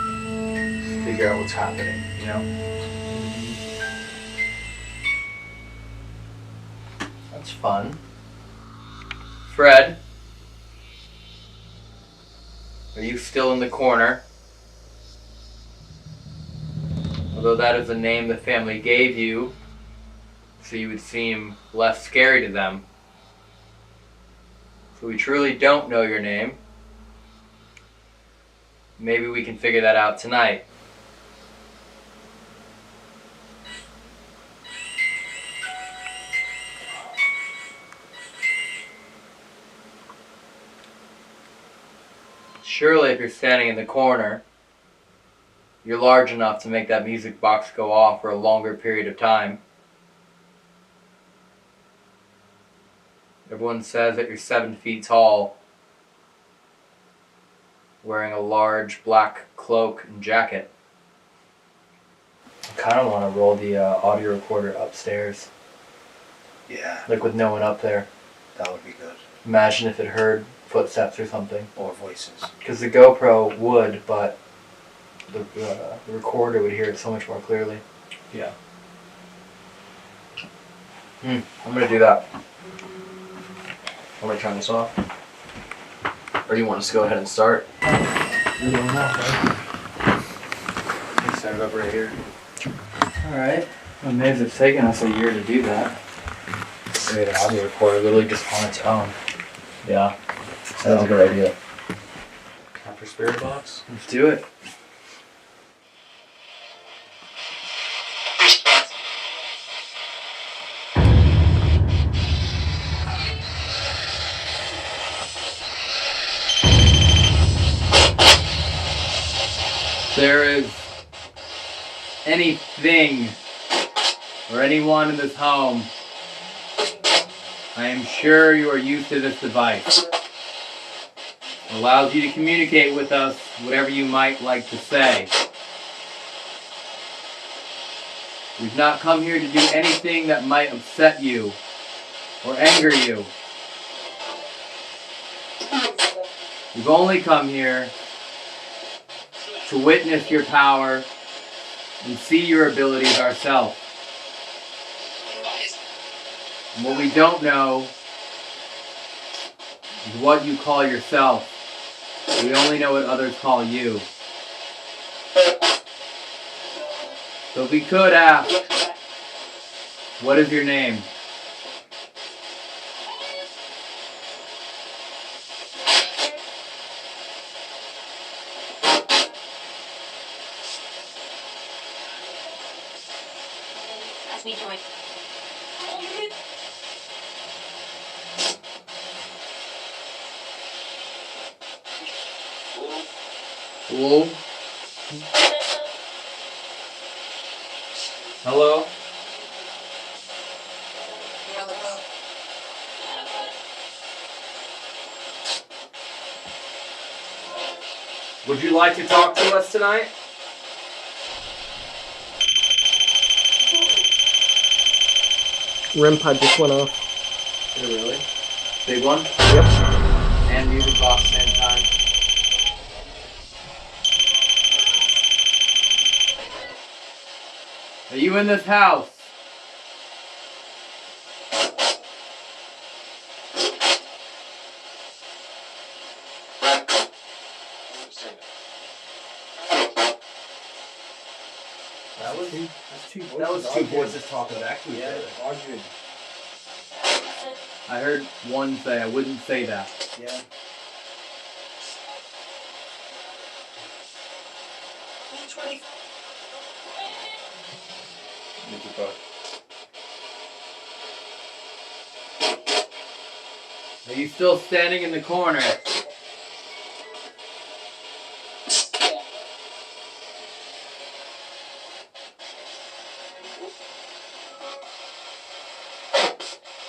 figure out what's happening, you know? That's fun. Fred, are you still in the corner? Although that is the name the family gave you, so you would seem less scary to them. So we truly don't know your name. Maybe we can figure that out tonight. Surely if you're standing in the corner, you're large enough to make that music box go off for a longer period of time. Everyone says that you're 7 feet tall, wearing a large black cloak and jacket. I kind of want to roll the audio recorder upstairs, Yeah, like with no one up there. that would be good. Imagine if it heard footsteps or something. Or voices. Because the GoPro would, but the recorder would hear it so much more clearly. Yeah. I'm gonna do that. Want me to turn this off? Or do you want us to go ahead and start? Set it up right here. Alright. Well, maybe it's taken us a year to do that. We made an audio recorder literally just on its own. Yeah. That's a good idea. Time for spirit box? Let's do it. There is anything or anyone in this home, I am sure you are used to this device. It allows you to communicate with us whatever you might like to say. We've not come here to do anything that might upset you or anger you. We've only come here to witness your power and see your abilities ourselves. And what we don't know is what you call yourself. We only know what others call you. So if we could ask, what is your name? As we join. Hello? Hello? Would you like to talk to us tonight? REM pod just went off. Oh, really? Big one? Yep. And music box same time. Are you in this house? That was two voices talking back to each other. Arguing. I heard one say, I wouldn't say that. Yeah. Are you still standing in the corner?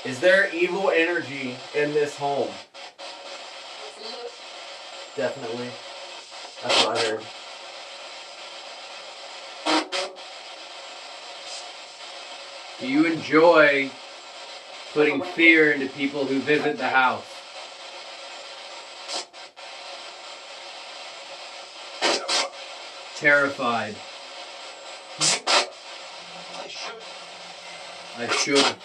Is there evil energy in this home? Definitely. That's what I heard. Do you enjoy putting fear into people who visit the house? Terrified. I should.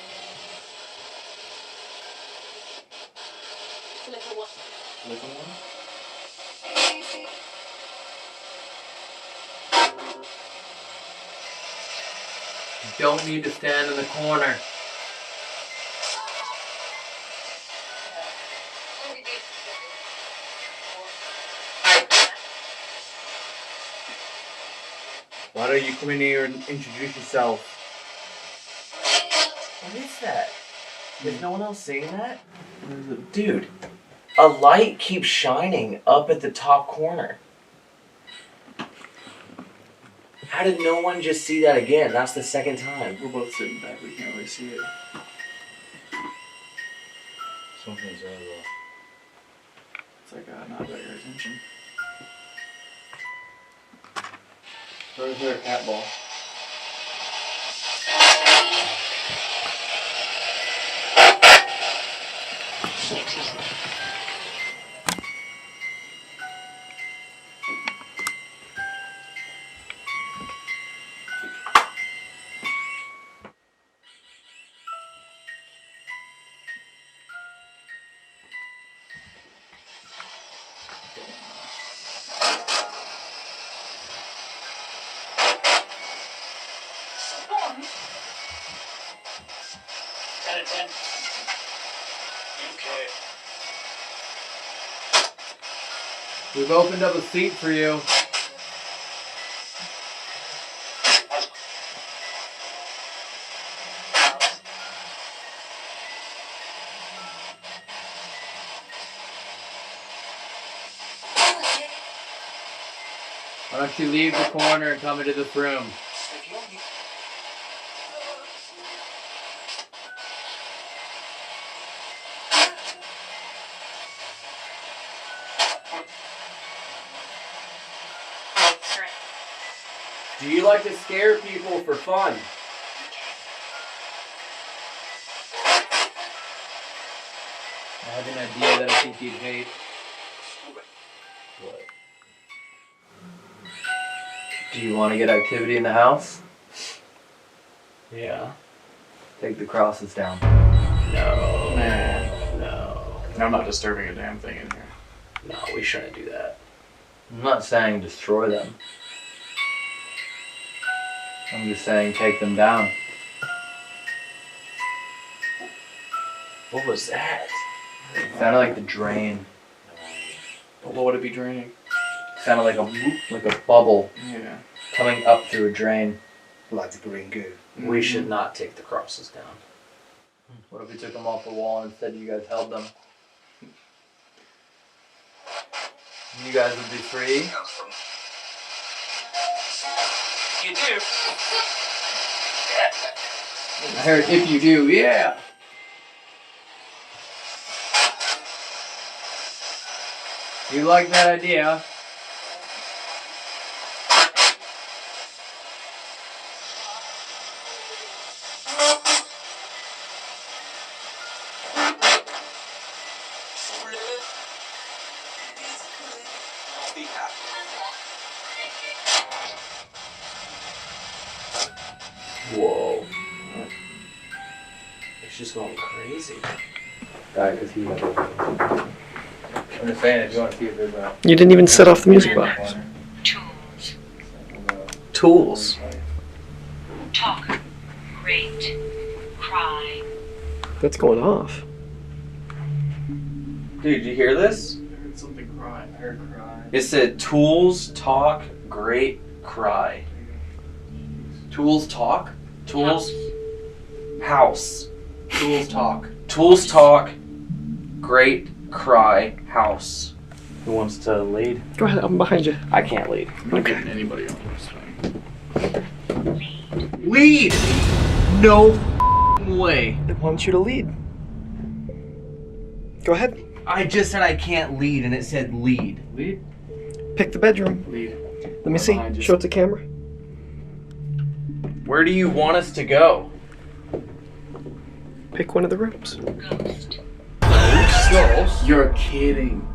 Little one? You don't need to stand in the corner. Why don't you come in here and introduce yourself? What is that? Is no one else seeing that? Dude, a light keeps shining up at the top corner. How did no one just see that again? That's the second time. We're both sitting back. We can't really see it. Something's there though. It's like not got your attention. Where's their cat ball? We've opened up a seat for you. Why don't you leave the corner and come into this room? Do you like to scare people for fun? I have an idea that I think you'd hate. What? Do you want to get activity in the house? Yeah. Take the crosses down. No. Man. No. I'm not disturbing a damn thing in here. No, we shouldn't do that. I'm not saying destroy them. I'm just saying take them down. What was that? It sounded like the drain. But what would it be draining? It sounded like a bubble Yeah. coming up through a drain. Like the green goo. We should not take the crosses down. What if we took them off the wall and instead you guys held them? You guys would be free. You do. I heard if you do, yeah. You like that idea? Whoa. It's just going crazy. Because he I'm just saying, if you want to see a big one. You didn't even set off the music box. Tools. Talk, rate, cry. That's going off. Dude, did you hear this? I heard something cry. I heard cry. It said tools, talk, great, cry. Tools talk? Tools, house. Tools talk. Tools, talk, great, cry, house. Who wants to lead? Go ahead, I'm behind you. I can't lead. I'm not getting anybody on this thing. Lead! No way. I want you to lead. Go ahead. I just said I can't lead and it said lead. Lead? Pick the bedroom. Lead. Let me I'm see. behind you. Show it to camera. Where do you want us to go? Pick one of the rooms. Ghost. Ghost? You're kidding.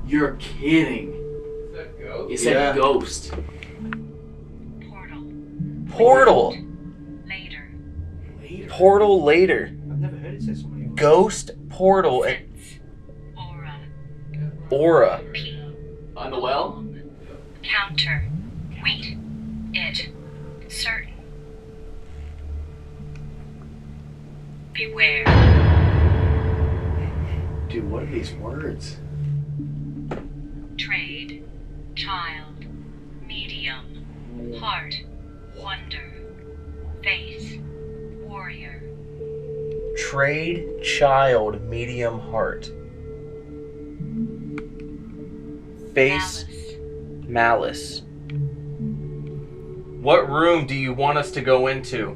You're kidding. It said ghost. Portal. Portal. Later. Portal later. I've never heard it say so many. Ghost portal and Sense. Aura. aura. P. On the well? Counter. Wait. It. Certain. Beware. Dude, what are these words? Trade. Child. Medium. Heart. Wonder. Face. Warrior. Trade, child, medium, heart. Face, Malice. malice. What room do you want us to go into?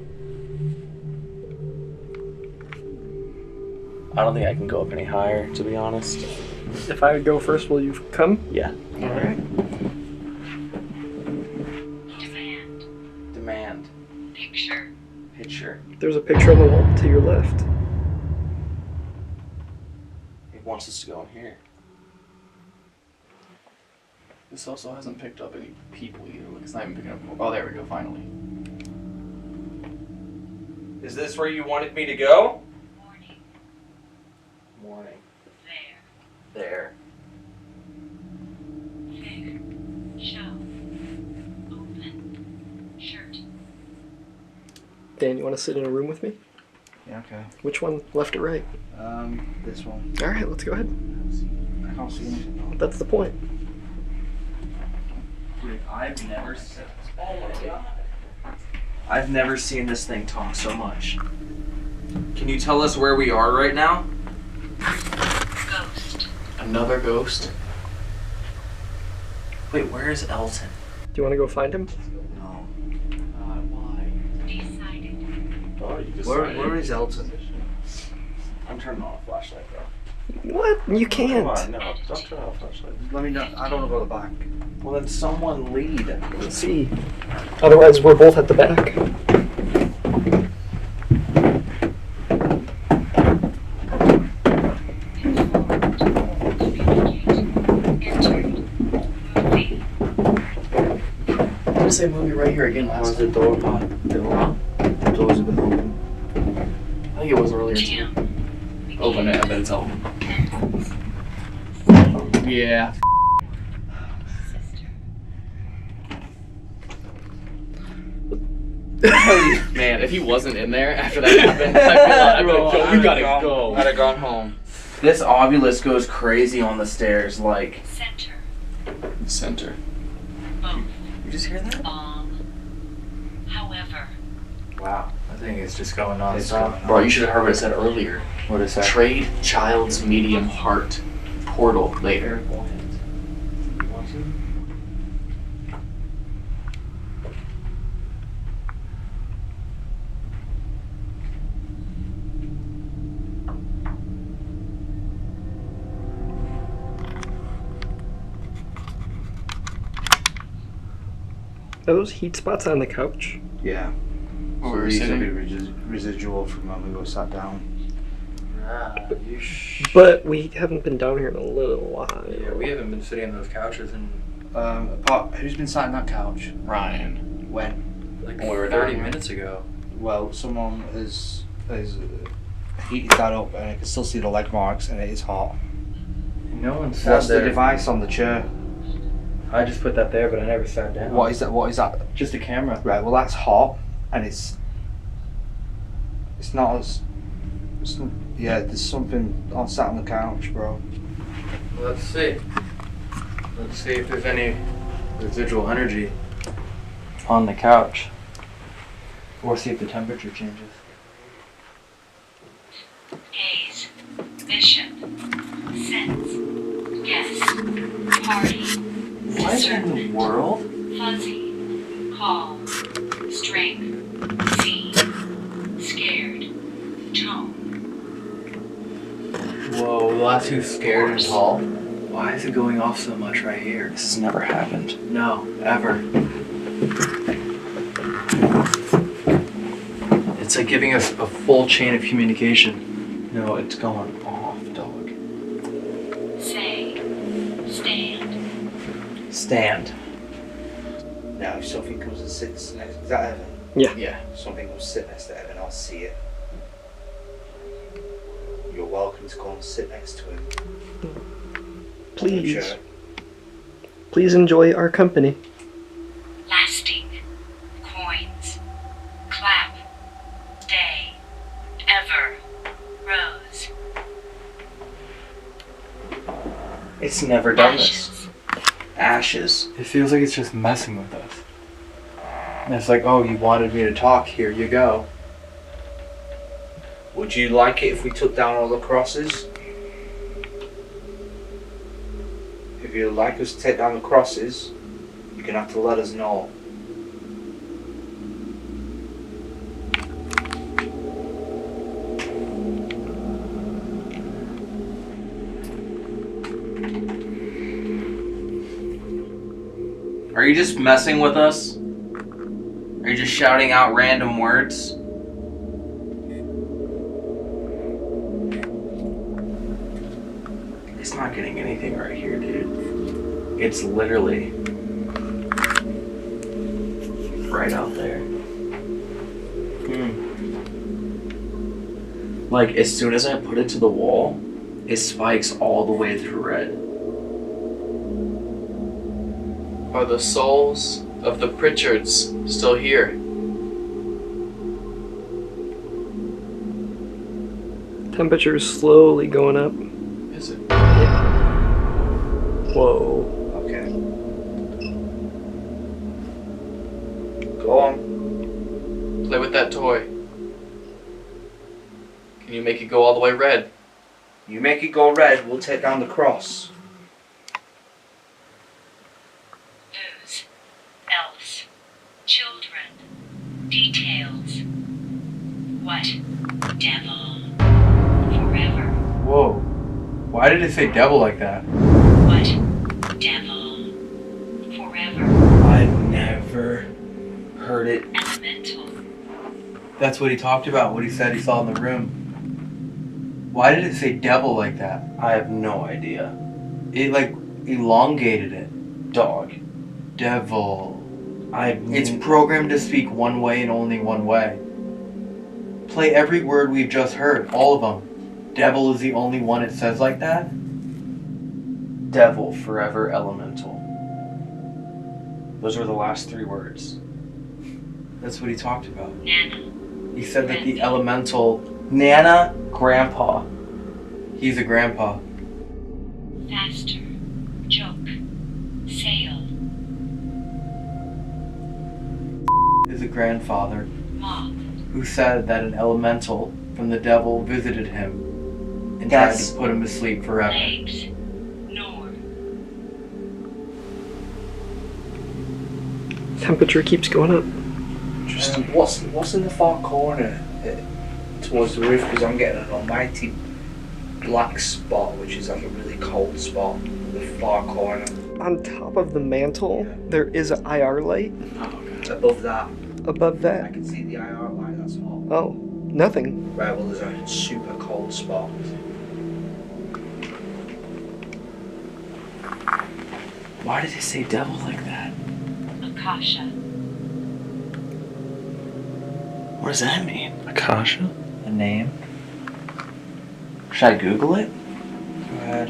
I don't think I can go up any higher, to be honest. If I go first, will you come? Yeah. Alright. Demand. Demand. Picture. Picture. There's a picture on the wall to your left. It wants us to go in here. This also hasn't picked up any people either. Like, it's not even picking up. Oh, there we go, finally. Is this where you wanted me to go? Morning. Morning. There. There. Fig. Show. Open. Shirt. Dan, you want to sit in a room with me? Yeah, okay. Which one? Left or right? This one. All right, let's go ahead. I can't see anything though. That's the point. Dude, I've never seen this thing talk so much. Can you tell us where we are right now? Ghost. Another ghost? Wait, where is Elton? Do you want to go find him? No. Why? Decided. Oh, you Where is Elton? I'm turning on a flashlight, bro. What? You can't. Come on, no, don't turn off flashlight. Let me know. I don't know about the back. Well, then someone lead. Let's see. Otherwise, we're both at the back. I'm gonna say movie right here again last Where's the door? The doors have been open. I think it was earlier. Jim. Open it and then it's open. Yeah. Man, if he wasn't in there after that happened, I'd be like, we gotta go. I'd have gone home. This obelisk goes crazy on the stairs, like. Center. Center. Both. You just hear that? However. Wow. I think it's just going on. Bro, you should have heard what it said earlier. What is that? Trade child's medium heart. Portal later. Are those heat spots on the couch? Yeah. What were we These are sitting? residual from when we were sat down. But we haven't been down here in a little while. Yeah, we haven't been sitting on those couches in Who's been sat on that couch? Ryan. When? like When we were down 30 here. minutes ago. Well, someone has heated that up, and I can still see the leg marks, and it is hot. No one sat What's the there. device on the chair? I just put that there, but I never sat down. What is that? What is that? Just a camera. Right. Well, that's hot, and it's not as. Yeah, there's something on sat on the couch, bro. Let's see. Let's see if there's any residual energy on the couch. Or see if the temperature changes. Gaze. Bishop. Sense. Guess. Party. What in the world? Fuzzy. Call. Strength. Scene. Scared. Tone. Whoa, the last two scared and tall. Why is it going off so much right here? This has never happened. No, ever. It's like giving us a full chain of communication. No, it's going off, dog. Say. Stand. Stand. Now, if something comes and sits next, is that Evan? Yeah. Yeah. If something comes sit next to Evan, I'll see it. You're welcome to go and sit next to him. Please. Sure. Please enjoy our company. Lasting. Coins. Clap. Day. Ever. Rose. It's never done this. Ashes. It feels like it's just messing with us. And it's like, oh, you wanted me to talk, here you go. Would you like it if we took down all the crosses? If you'd like us to take down the crosses, you're gonna have to let us know. Are you just messing with us? Are you just shouting out random words? It's not getting anything right here, dude. It's literally right out there. Like, as soon as I put it to the wall, it spikes all the way through red. Are the souls of the Pritchards still here? Temperature is slowly going up. Is it? Whoa. Okay. Go on. Play with that toy. Can you make it go all the way red? You make it go red, we'll take down the cross. Whose, else, children, details. What, devil, forever. Whoa. Why did it say devil like that? What, devil, forever. I've never heard it. Elemental. That's what he talked about, what he said he saw in the room. Why did it say devil like that? I have no idea. It like elongated it. Dog. Devil. I've It's programmed to speak one way and only one way. Play every word we've just heard, all of them. Devil is the only one it says like that? devil, forever, elemental. Those were the last 3 words. That's what he talked about. Nana. He said that the elemental, Nana, grandpa. he's a grandpa. Faster. Joke. Sail. Is a grandfather Moth. who said that an elemental from the devil visited him and tried to put him to sleep forever. Legs. Nor. Temperature keeps going up. What's in the far corner towards the roof? Because I'm getting an almighty black spot, which is like a really cold spot in the far corner. On top of the mantle, there is an IR light. Above that, Above I that, can see the IR light. That's hot. oh, nothing. Right, well, there's a super cold spot. Why did it say devil like that? Akasha. What does that mean? Akasha? A name? Should I Google it? Go ahead.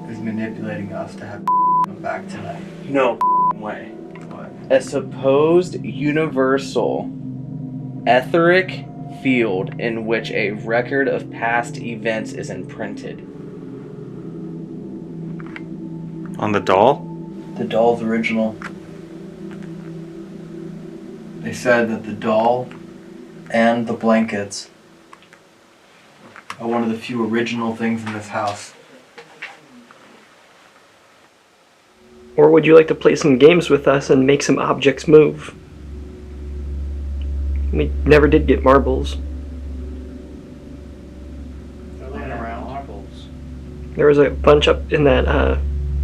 He's manipulating us to have come back tonight. No way. What? A supposed universal etheric field in which a record of past events is imprinted. On the doll? The doll's original. They said that the doll and the blankets are one of the few original things in this house. Or would you like to play some games with us and make some objects move? We never did get marbles. They're laying around. Marbles. There was a bunch up in that,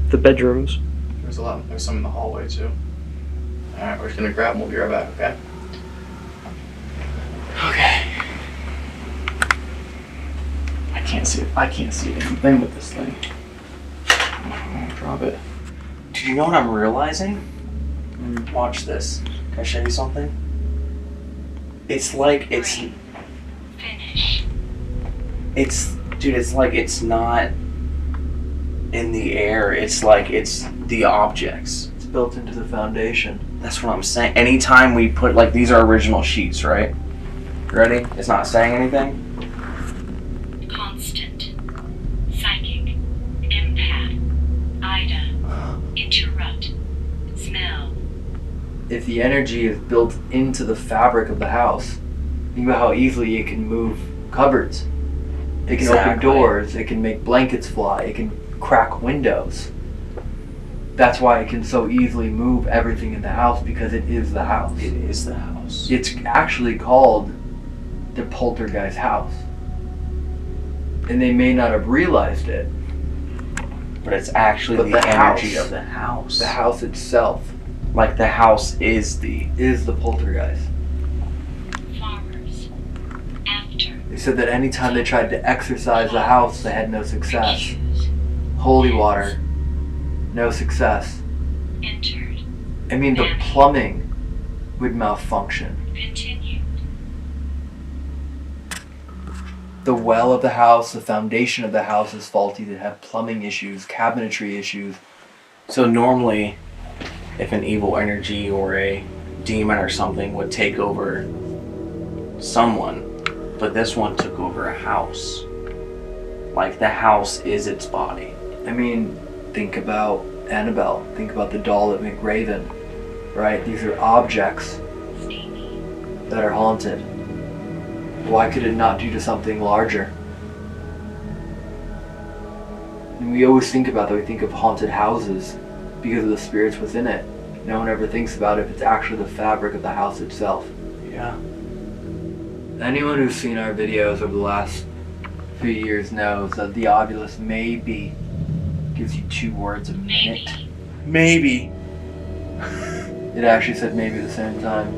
the bedrooms. There's a lot. There's some in the hallway too. All right, we're just gonna grab them. We'll be right back. Okay. Okay. I can't see anything with this thing. I'm gonna drop it. Do you know what I'm realizing? Watch this. Can I show you something? It's like it's Finish. dude, it's like it's not in the air. It's like it's the objects. It's built into the foundation. That's what I'm saying. Anytime we put, like, these are original sheets, right? Ready? It's not saying anything. Constant. Psychic. Empath. Ida. Interrupt. Smell. If the energy is built into the fabric of the house, think about how easily it can move cupboards. It can open Exactly. doors, it can make blankets fly, it can crack windows. That's why it can so easily move everything in the house, because it is the house. It is the house. It's actually called the poltergeist house. And they may not have realized it, But it's actually But the the energy house. of the house. the house itself Like the house is the. is the poltergeist. Farmers. After. They said that anytime they tried to exorcise the house, they had no success. Recuse. Holy water, no success. Entered. I mean, the plumbing would malfunction. Continued. The well of the house, the foundation of the house is faulty. They have plumbing issues, cabinetry issues. So normally, if an evil energy or a demon or something would take over someone, But this one took over a house. Like the house is its body. I mean, think about Annabelle. Think about the doll at McRaven, right? These are objects that are haunted. Why could it not do to something larger? And we always think about that. We think of haunted houses because of the spirits within it. No one ever thinks about if it's actually the fabric of the house itself. Yeah. Anyone who's seen our videos over the last few years knows that the Ovilus maybe gives you 2 words a minute. Maybe. It actually said maybe at the same time.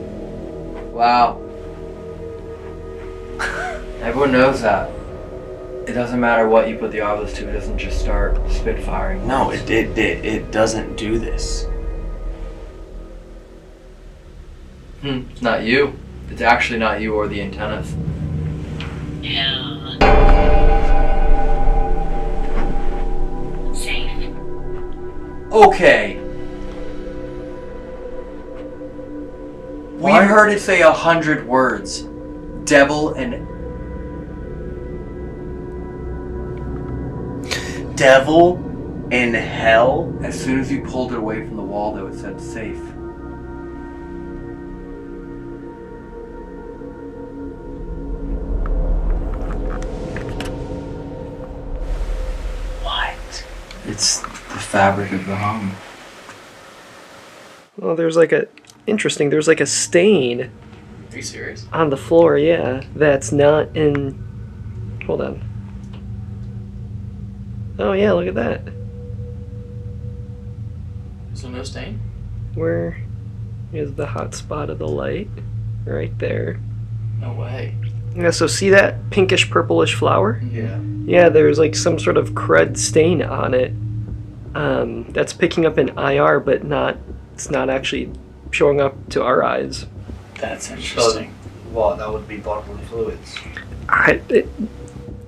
Wow. Everyone knows that. It doesn't matter what you put the Ovilus to, it doesn't just start spitfiring. No, it doesn't do this. It's not you. It's actually not you or the antennas. Hell. Safe. Okay. We heard it say 100 words. Devil and... Devil in hell? As soon as you pulled it away from the wall, though, it said safe. What? It's the fabric of the home. Well, there's like a... Interesting, there's like a stain Are you serious? on the floor, yeah, that's not in... Hold on. Oh yeah, look at that. So no stain? Where is the hot spot of the light? Right there. No way. Yeah, so see that pinkish purplish flower? Yeah. Yeah, there's like some sort of crud stain on it. That's picking up an IR, but it's not actually showing up to our eyes. That's interesting. What? That would be bodily fluids.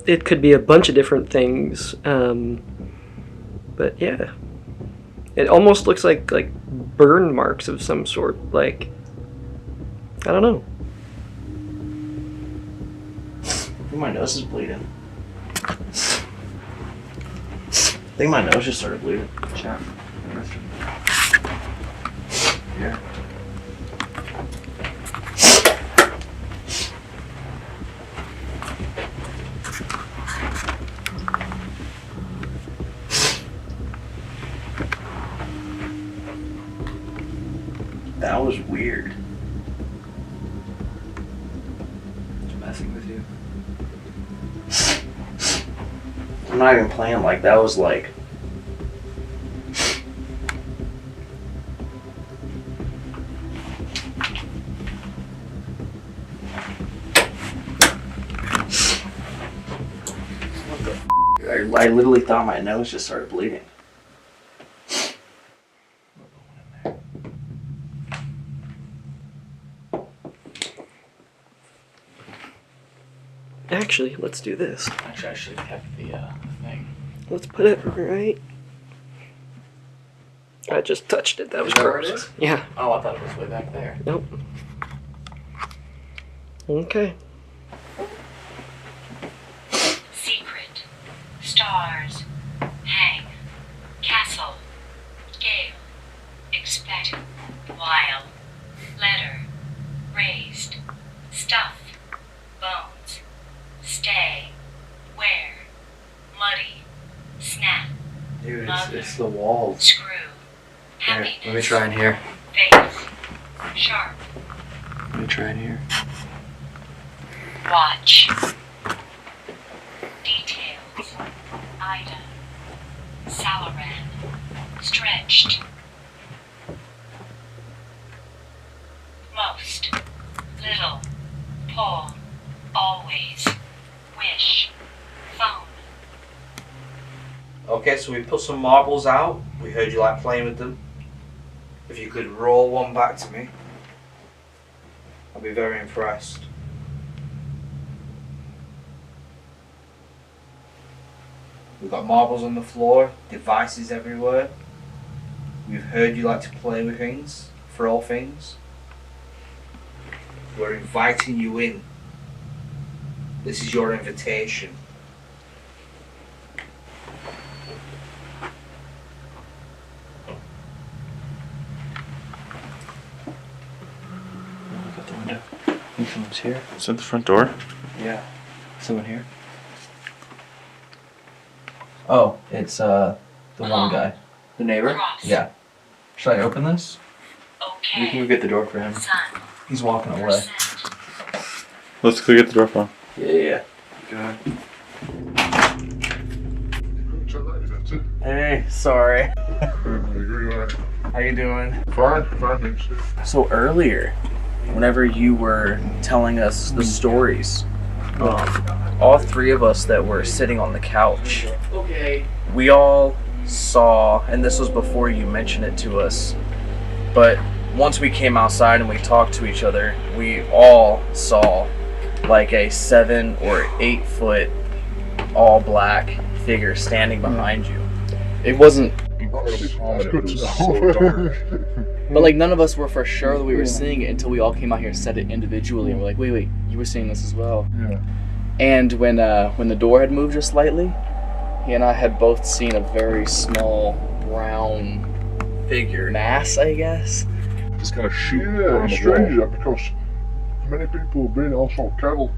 It could be a bunch of different things, but yeah, it almost looks like burn marks of some sort. Like, I don't know. I think my nose is bleeding. I think my nose just started bleeding. Check. Here. That was weird. Just messing with you. I'm not even playing, like that was like... What the f***? I literally thought my nose just started bleeding. Actually, let's do this. Actually, I should have the thing. Let's put it right. I just touched it. That was Is that where it gross. is? Yeah. Oh, I thought it was way back there. Nope. Okay. Secret. Stars. Hang. Castle. Gale. Expect. While. Letter. Raised. Stuff. Bones. Stay. Where. Muddy. Snap. Dude, Mother. it's the walls. Screw. Here, Happiness. let me try in here. Face. Sharp. Let me try in here. Watch. Details. Ida. Salaran. Stretched. Most. Little. Pull. Always. Wish. Phone. Okay, so we put some marbles out. We heard you like playing with them. If you could roll one back to me, I'd be very impressed. We've got marbles on the floor, devices everywhere. We've heard you like to play with things, throw things. We're inviting you in. This is your invitation. Look out the window. I think someone's here. It's at the front door. Yeah. Someone here? Oh, it's the one guy. The neighbor? Yeah. Should I open this? We can go get the door for him. He's walking away. Let's go get the door for him. Yeah. Go ahead. Hey, sorry. How you doing? Fine, thanks. So earlier, whenever you were telling us the stories, all three of us that were sitting on the couch, we all saw, and this was before you mentioned it to us, but once we came outside and we talked to each other, we all saw like a 7 or 8 foot all black figure standing behind you. It wasn't incredibly common, it was so dark. But like none of us were for sure that we were seeing it until we all came out here and said it individually, and we're like, wait, you were seeing this as well. Yeah. And when the door had moved just slightly, he and I had both seen a very small brown figure, mass, I guess. Just kind of shoot. Yeah, it's strange that because many people have been, also cattle,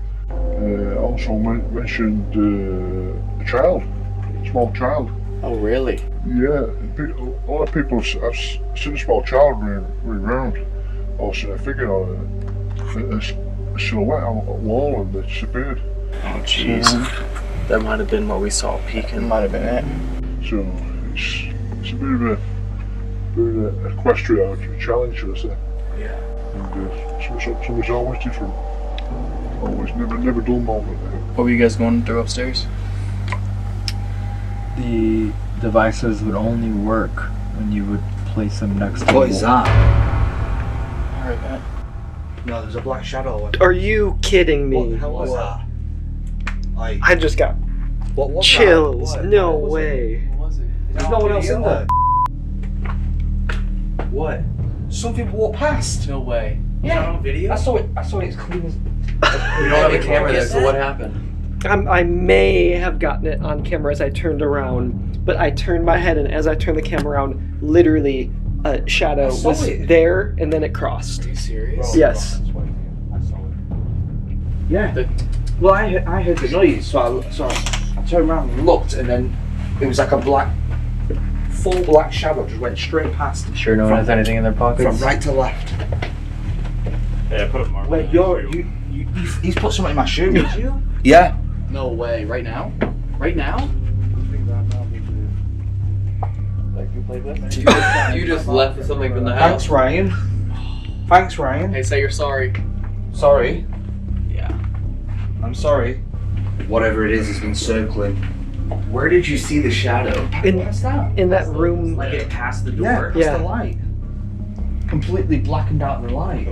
also mentioned a child, a small child. Oh, really? Yeah, a lot of people have seen a small child running around, or seen a figure on a silhouette on a wall and they disappeared. Oh, jeez. That might have been what we saw peeking. Might have been it. So it's a bit of a equestrian challenge, should I say? Yeah. And something's always different. Always, never dull moment. What were you guys going through upstairs? The devices would only work when you would place them next to What the is wall. that? Alright, Matt. No, there's a black shadow. Are you kidding me? What the hell was that? I just got What was chills. that? No way. There's no one else in there. What? Something walked past. No way. Yeah. On video? I saw it as clean as. We don't have a camera there, so what happened? I may have gotten it on camera as I turned around, but I turned my head, and as I turned the camera around, literally a shadow saw was it. there, and then it crossed. Are you serious? Yes. I saw it. Yeah. Well, I heard the noise, so I turned around and looked, and then it was like a full black shadow just went straight past. Sure no one has anything in their pockets? From right to left. Yeah, put a mark. Wait, he's put something in my shoe. Did you? Yeah. No way. Right now? Right now? You just left something from the house. Thanks, Ryan. Thanks, Ryan. Hey, say you're sorry. Sorry. Yeah. I'm sorry. Whatever it is has been circling. Where did you see the shadow? What's that? In that room. Like it passed the Yeah, door? past Yeah. the light. Completely blackened out the light.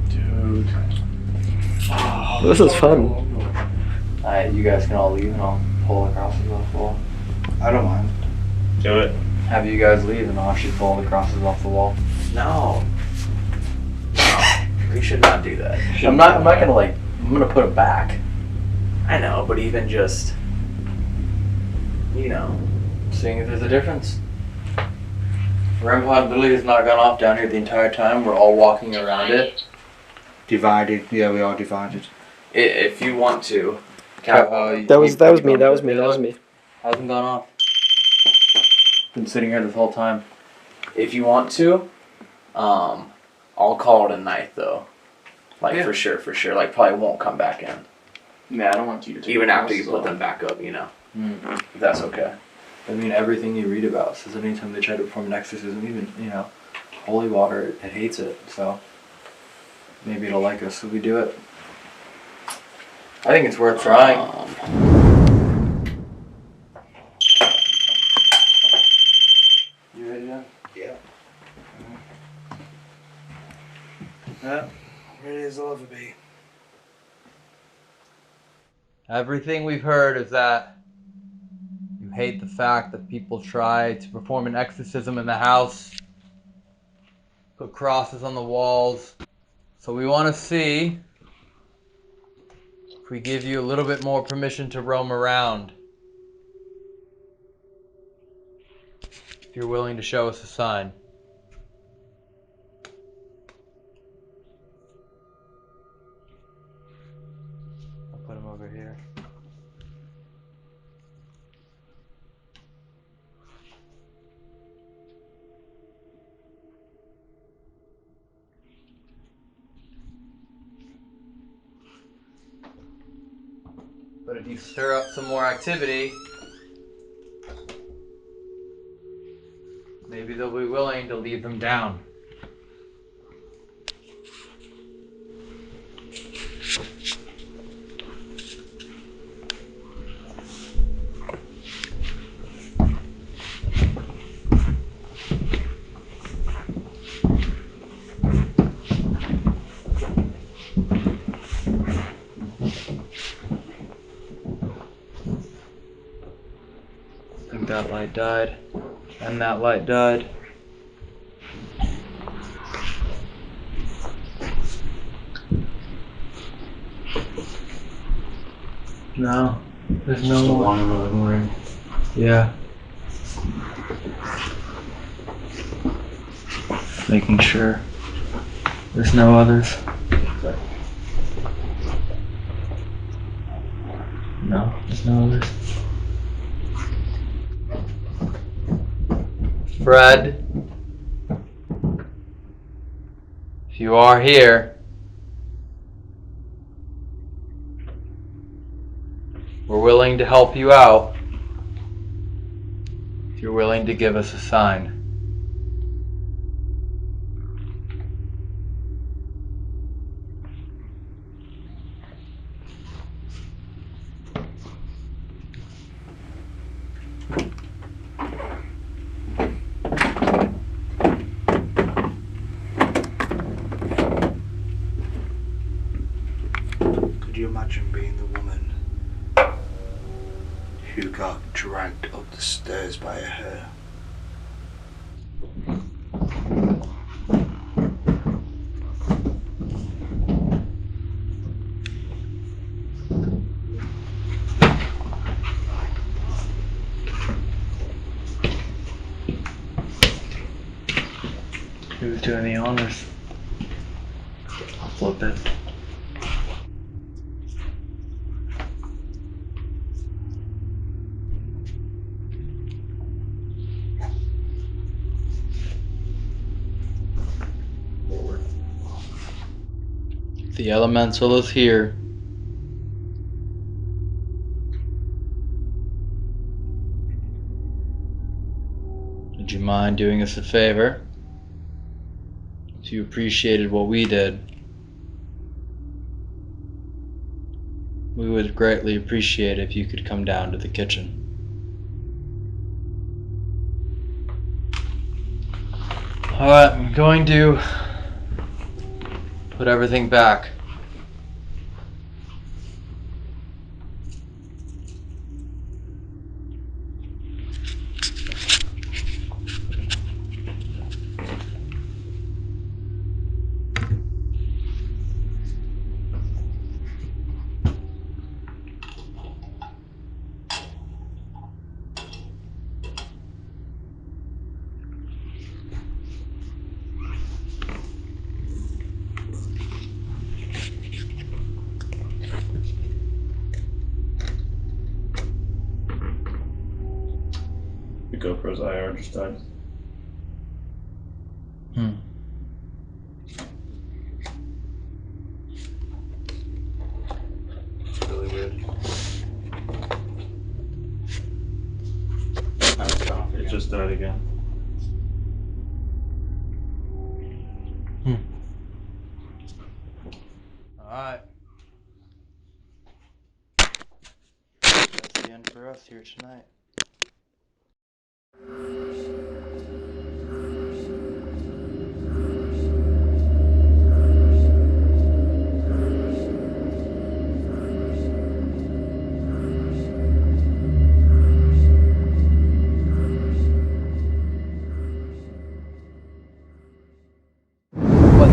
Dude. This is fun. Alright, you guys can all leave and I'll pull across the wall. I don't mind. Do it. Have you guys leave and I'll actually pull the crosses off the wall. No. We should not do that. I'm not gonna I'm gonna put it back. I know, but even just, Seeing if there's a difference. REM pod literally has not gone off down here the entire time. We're all walking around it. Divided. Yeah, we are divided. if you want to. That was me. Hasn't gone off. Been sitting here this whole time. If you want to, I'll call it a night though. Yeah. For sure. Like probably won't come back in. Yeah, I don't want you to take Even the after you crosses put them off. back up, If that's okay. I mean, everything you read about says anytime they try to perform an exorcism, even, holy water, it hates it. So maybe it'll like us if we do it. I think it's worth trying. You ready, John? Yeah. Yeah. Ready as I'll ever be. Everything we've heard is that you hate the fact that people try to perform an exorcism in the house, put crosses on the walls. So we want to see if we give you a little bit more permission to roam around, if you're willing to show us a sign. I'll put him over here. But if you stir up some more activity, maybe they'll be willing to leave them down. I think that light died, and that light died. No, there's no one in the living room. Yeah. Making sure there's no others. No, there's no others. Fred, if you are here, we're willing to help you out. If you're willing to give us a sign. Could you imagine being the woman who got dragged up the stairs by her hair? Who's doing the honors? I'll flip it. The elemental is here. Would you mind doing us a favor? If you appreciated what we did, we would greatly appreciate if you could come down to the kitchen. Alright, I'm going to put everything back. The GoPro's IR just died. It's really weird. It just died again. Alright. That's the end for us here tonight.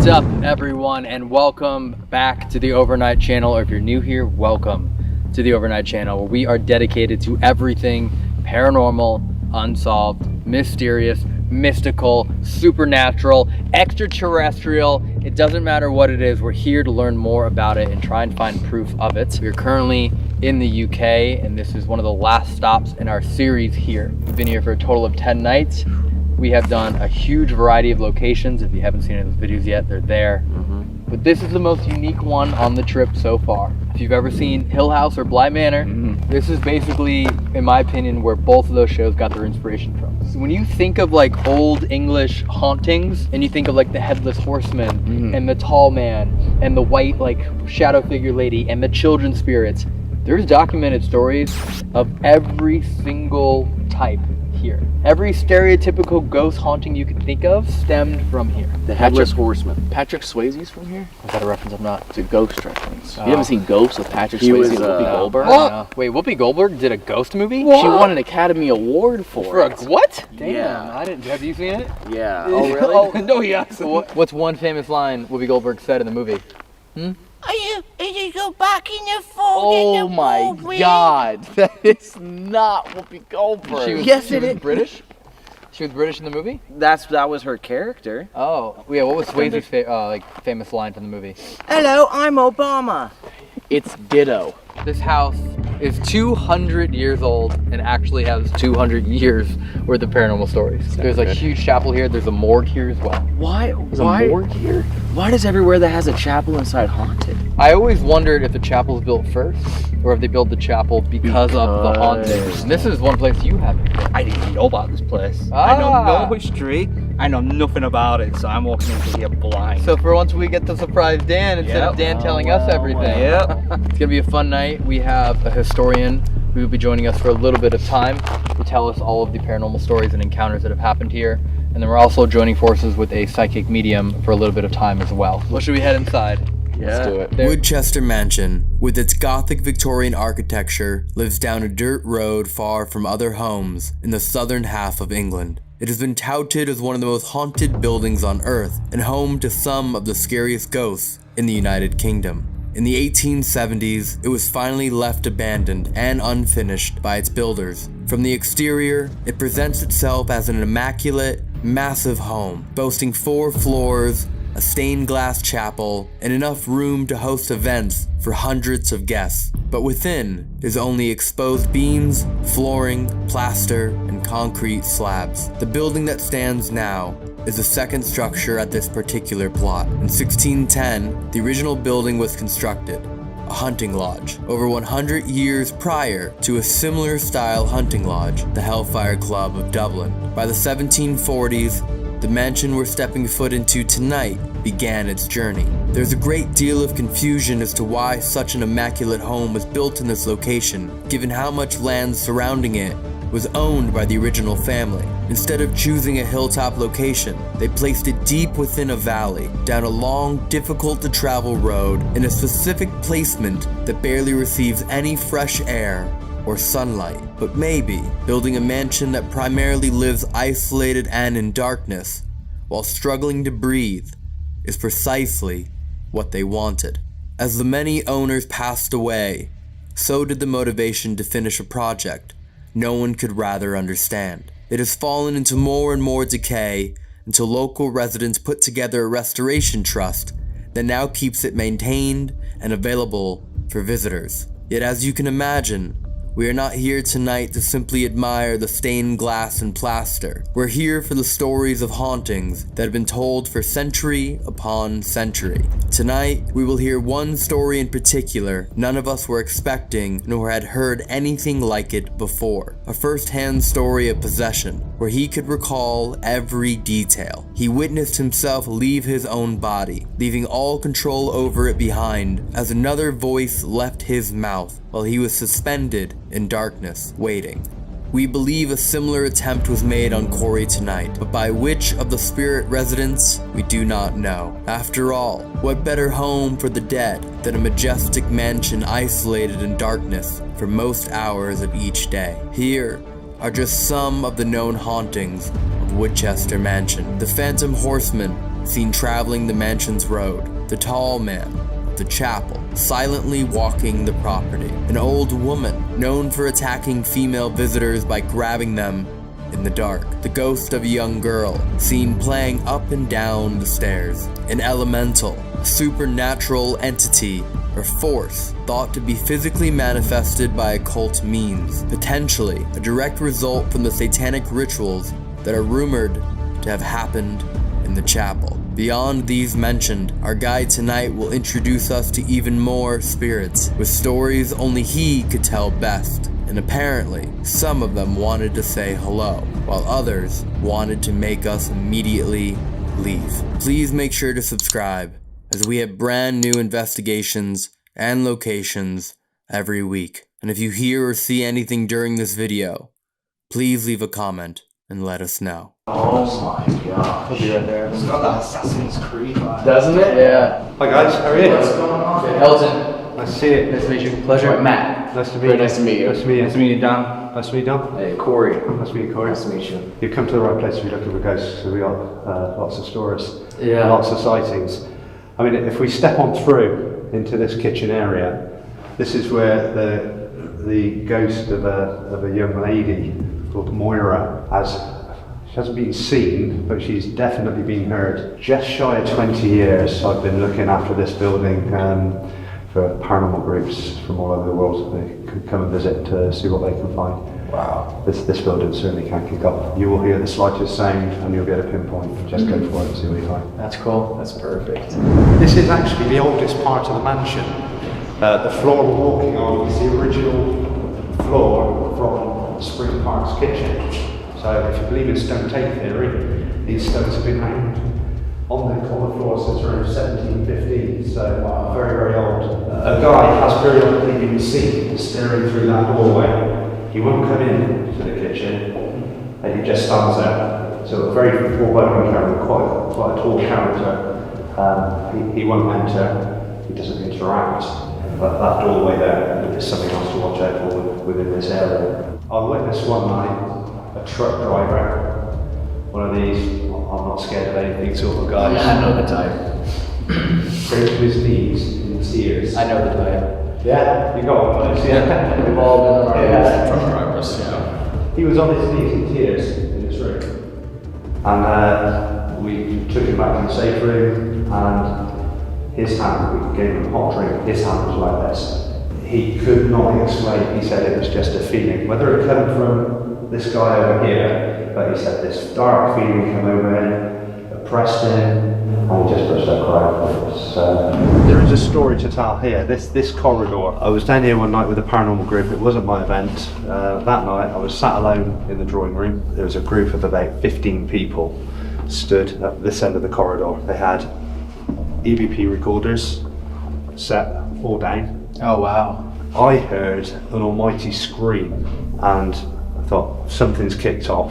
What's up, everyone, and welcome back to the Overnight Channel. Or if you're new here, welcome to the Overnight Channel, where we are dedicated to everything paranormal, unsolved, mysterious, mystical, supernatural, extraterrestrial. It doesn't matter what it is. We're here to learn more about it and try and find proof of it. We're currently in the UK, and this is one of the last stops in our series here. We've been here for a total of 10 nights. We have done a huge variety of locations. If you haven't seen any of those videos yet, they're there. But this is the most unique one on the trip so far. If you've ever seen Hill House or Bly Manor, this is basically, in my opinion, where both of those shows got their inspiration from. So when you think of like old English hauntings, and you think of like the Headless Horseman, and the Tall Man, and the white like shadow figure lady, and the children spirits, there's documented stories of every single type here. Every stereotypical ghost haunting you can think of stemmed from here. The Headless Horseman. Patrick Swayze's from here? Is that a reference? I'm not. It's a Ghost reference. You haven't seen Ghost with Patrick He Swayze was, and Whoopi Goldberg? What? Wait, Whoopi Goldberg did a ghost movie? She won an Academy Award for it. What? Damn, Yeah. I didn't. Have you seen it? Yeah. Oh, really? No, yeah. So what's one famous line Whoopi Goldberg said in the movie? Are you go back in your phone? Oh my God. That is not Whoopi Goldberg. She was British? She was British in the movie? That was her character. Oh, yeah. What was Swayze's famous line from the movie? Hello, I'm Obama. It's ditto. This house is 200 years old and actually has 200 years worth of paranormal stories. There's a huge chapel here. There's a morgue here as well. Why? A morgue here? Why does everywhere that has a chapel inside haunted? I always wondered if the chapel was built first or if they built the chapel because of the hauntings. And this is one place you haven't been. I didn't know about this place. I know no history. I know nothing about it, so I'm walking into here blind. So for once we get to surprise Dan instead of Dan telling us everything. Yep. It's gonna be a fun night. We have a historian who will be joining us for a little bit of time to tell us all of the paranormal stories and encounters that have happened here. And then we're also joining forces with a psychic medium for a little bit of time as well. Well, should we head inside? Let's do it. Woodchester Mansion, with its Gothic Victorian architecture, lives down a dirt road far from other homes in the southern half of England. It has been touted as one of the most haunted buildings on Earth and home to some of the scariest ghosts in the United Kingdom. In the 1870s, it was finally left abandoned and unfinished by its builders. From the exterior, it presents itself as an immaculate, massive home, boasting 4 floors, a stained glass chapel, and enough room to host events for hundreds of guests. But within is only exposed beams, flooring, plaster, and concrete slabs. The building that stands now is the second structure at this particular plot. In 1610, the original building was constructed, a hunting lodge, over 100 years prior to a similar style hunting lodge, the Hellfire Club of Dublin. By the 1740s, the mansion we're stepping foot into tonight began its journey. There's a great deal of confusion as to why such an immaculate home was built in this location, given how much land surrounding it was owned by the original family. Instead of choosing a hilltop location, they placed it deep within a valley, down a long, difficult to travel road in a specific placement that barely receives any fresh air or sunlight. But maybe building a mansion that primarily lives isolated and in darkness while struggling to breathe is precisely what they wanted. As the many owners passed away, so did the motivation to finish a project no one could rather understand. It has fallen into more and more decay until local residents put together a restoration trust that now keeps it maintained and available for visitors. Yet as you can imagine, we are not here tonight to simply admire the stained glass and plaster. We're here for the stories of hauntings that have been told for century upon century. Tonight, we will hear one story in particular none of us were expecting nor had heard anything like it before. A first-hand story of possession, where he could recall every detail. He witnessed himself leave his own body, leaving all control over it behind as another voice left his mouth while he was suspended in darkness, waiting. We believe a similar attempt was made on Corey tonight, but by which of the spirit residents, we do not know. After all, what better home for the dead than a majestic mansion isolated in darkness for most hours of each day? Here are just some of the known hauntings of Woodchester Mansion. The Phantom Horseman seen traveling the mansion's road. The tall man, the chapel, silently walking the property. An old woman, known for attacking female visitors by grabbing them in the dark. The ghost of a young girl, seen playing up and down the stairs. An elemental, a supernatural entity or force thought to be physically manifested by occult means, potentially a direct result from the satanic rituals that are rumored to have happened in the chapel. Beyond these mentioned, our guide tonight will introduce us to even more spirits, with stories only he could tell best. And apparently, some of them wanted to say hello, while others wanted to make us immediately leave. Please make sure to subscribe, as we have brand new investigations and locations every week. And if you hear or see anything during this video, please leave a comment and let us know. Oh my god. He'll be right there. It's got that Assassin's Creed vibe. Doesn't it? Yeah. Hi guys, how are you? What's going on? Elton. Nice to see you. Nice to meet you. Pleasure. Matt. Nice to meet Very you. nice to meet you. Nice to meet you. Nice to meet you, Dan. Nice to meet you, Don. Hey, Corey. Nice to meet you, Corey. Nice to meet you. You've come to the right place if you're looking for ghosts, so we got lots of stories, Yeah. lots of sightings. I mean, if we step on through into this kitchen area, this is where the ghost of a young lady called Moira she hasn't been seen, but she's definitely been heard. Just shy of 20 years I've been looking after this building for paranormal groups from all over the world. They could come and visit to see what they can find. Wow. This building certainly can't kick off. You will hear the slightest sound and you'll get a pinpoint. Just go for it and see what you find. That's cool. That's perfect. This is actually the oldest part of the mansion. The floor we're walking on is the original floor from Spring Park's kitchen. So if you believe in stone tape theory, these stones have been hanged on the floor since around 1715, so very, very old. A guy has periodically been seen staring through that doorway. He won't come in to the kitchen, and he just stands there. So a very foreboding character, quite a tall character. He won't enter, he doesn't interact. But that doorway there is something else to watch out for within this area. I witnessed one night a truck driver, one of these, I'm not scared of anything sort of guys. I know the type. Straight to his knees in tears. I know the type. Yeah, you got one of those, yeah. We've all been around. Truck drivers, yeah. He was on his knees in tears in this room. And we took him back to the safe room, and his hand, we gave him a hot drink, his hand was like this. He could not explain, he said it was just a feeling. Whether it came from this guy over here, but he said this dark feeling came over him, oppressed him, and he just burst out crying. There is a story to tell here, this corridor. I was down here one night with a paranormal group, it wasn't my event. That night I was sat alone in the drawing room. There was a group of about 15 people stood at this end of the corridor. They had EVP recorders set all down. Oh wow. I heard an almighty scream and I thought something's kicked off,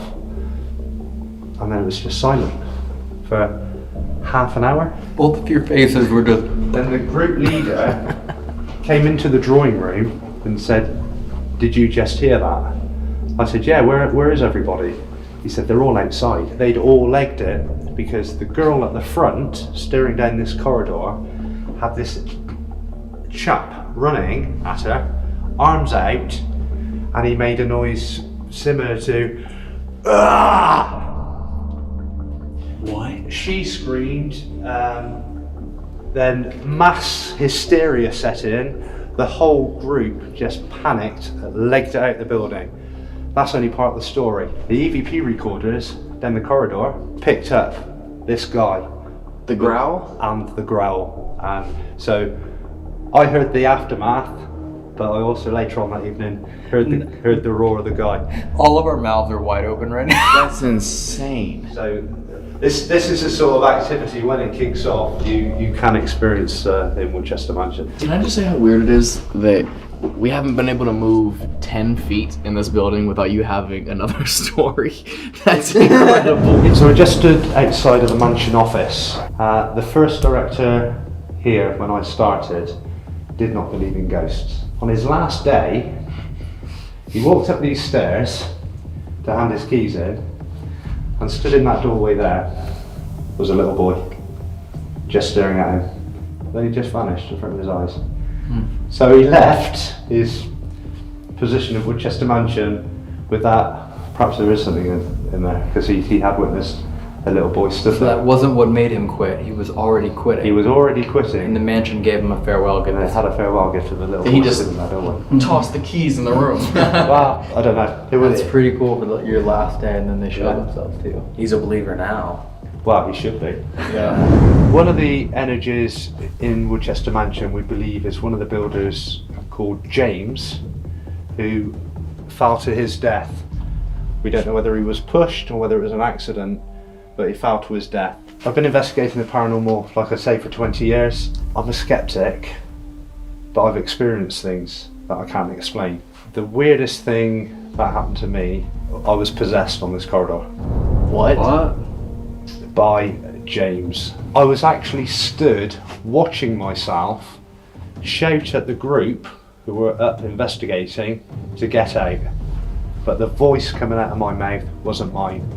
and then it was just silent for half an hour. Both of your faces were just... Then the group leader came into the drawing room and said, "Did you just hear that?" I said, "Yeah, where is everybody?" He said, "They're all outside." They'd all legged it because the girl at the front, staring down this corridor, had this chap running at her, arms out, and he made a noise similar to "Ah!" What? She screamed, then mass hysteria set in. The whole group just panicked, legged it out the building. That's only part of the story. The EVP recorders down the corridor picked up this guy. The growl? And the growl. And so I heard the aftermath, but I also later on that evening heard the roar of the guy. All of our mouths are wide open right now. That's insane. So this is a sort of activity, when it kicks off, you can experience in Winchester Mansion. Can I just say how weird it is that we haven't been able to move 10 feet in this building without you having another story? That's incredible. So I just stood outside of the mansion office. The first director here, when I started, did not believe in ghosts. On his last day, he walked up these stairs to hand his keys in, and stood in that doorway there was a little boy. just staring at him. Then he just vanished in front of his eyes. So he left his position of Woodchester Mansion with that. Perhaps there is something in there, because he had witnessed a little boy stood So there. that wasn't what made him quit. He was already quitting. He was already quitting. And the mansion gave him a farewell gift. They had a farewell gift to the little He boy just sitting there, don't we? tossed the keys in the room. Well, I don't know. It's pretty cool for your last day, and then they show themselves to you. He's a believer now. Well, he should be. Yeah. One of the energies in Woodchester Mansion, we believe, is one of the builders called James, who fell to his death. We don't know whether he was pushed or whether it was an accident, but he fell to his death. I've been investigating the paranormal, like I say, for 20 years. I'm a skeptic, but I've experienced things that I can't explain. The weirdest thing that happened to me, I was possessed on this corridor. What? By James. I was actually stood watching myself shout at the group who were up investigating to get out, but the voice coming out of my mouth wasn't mine.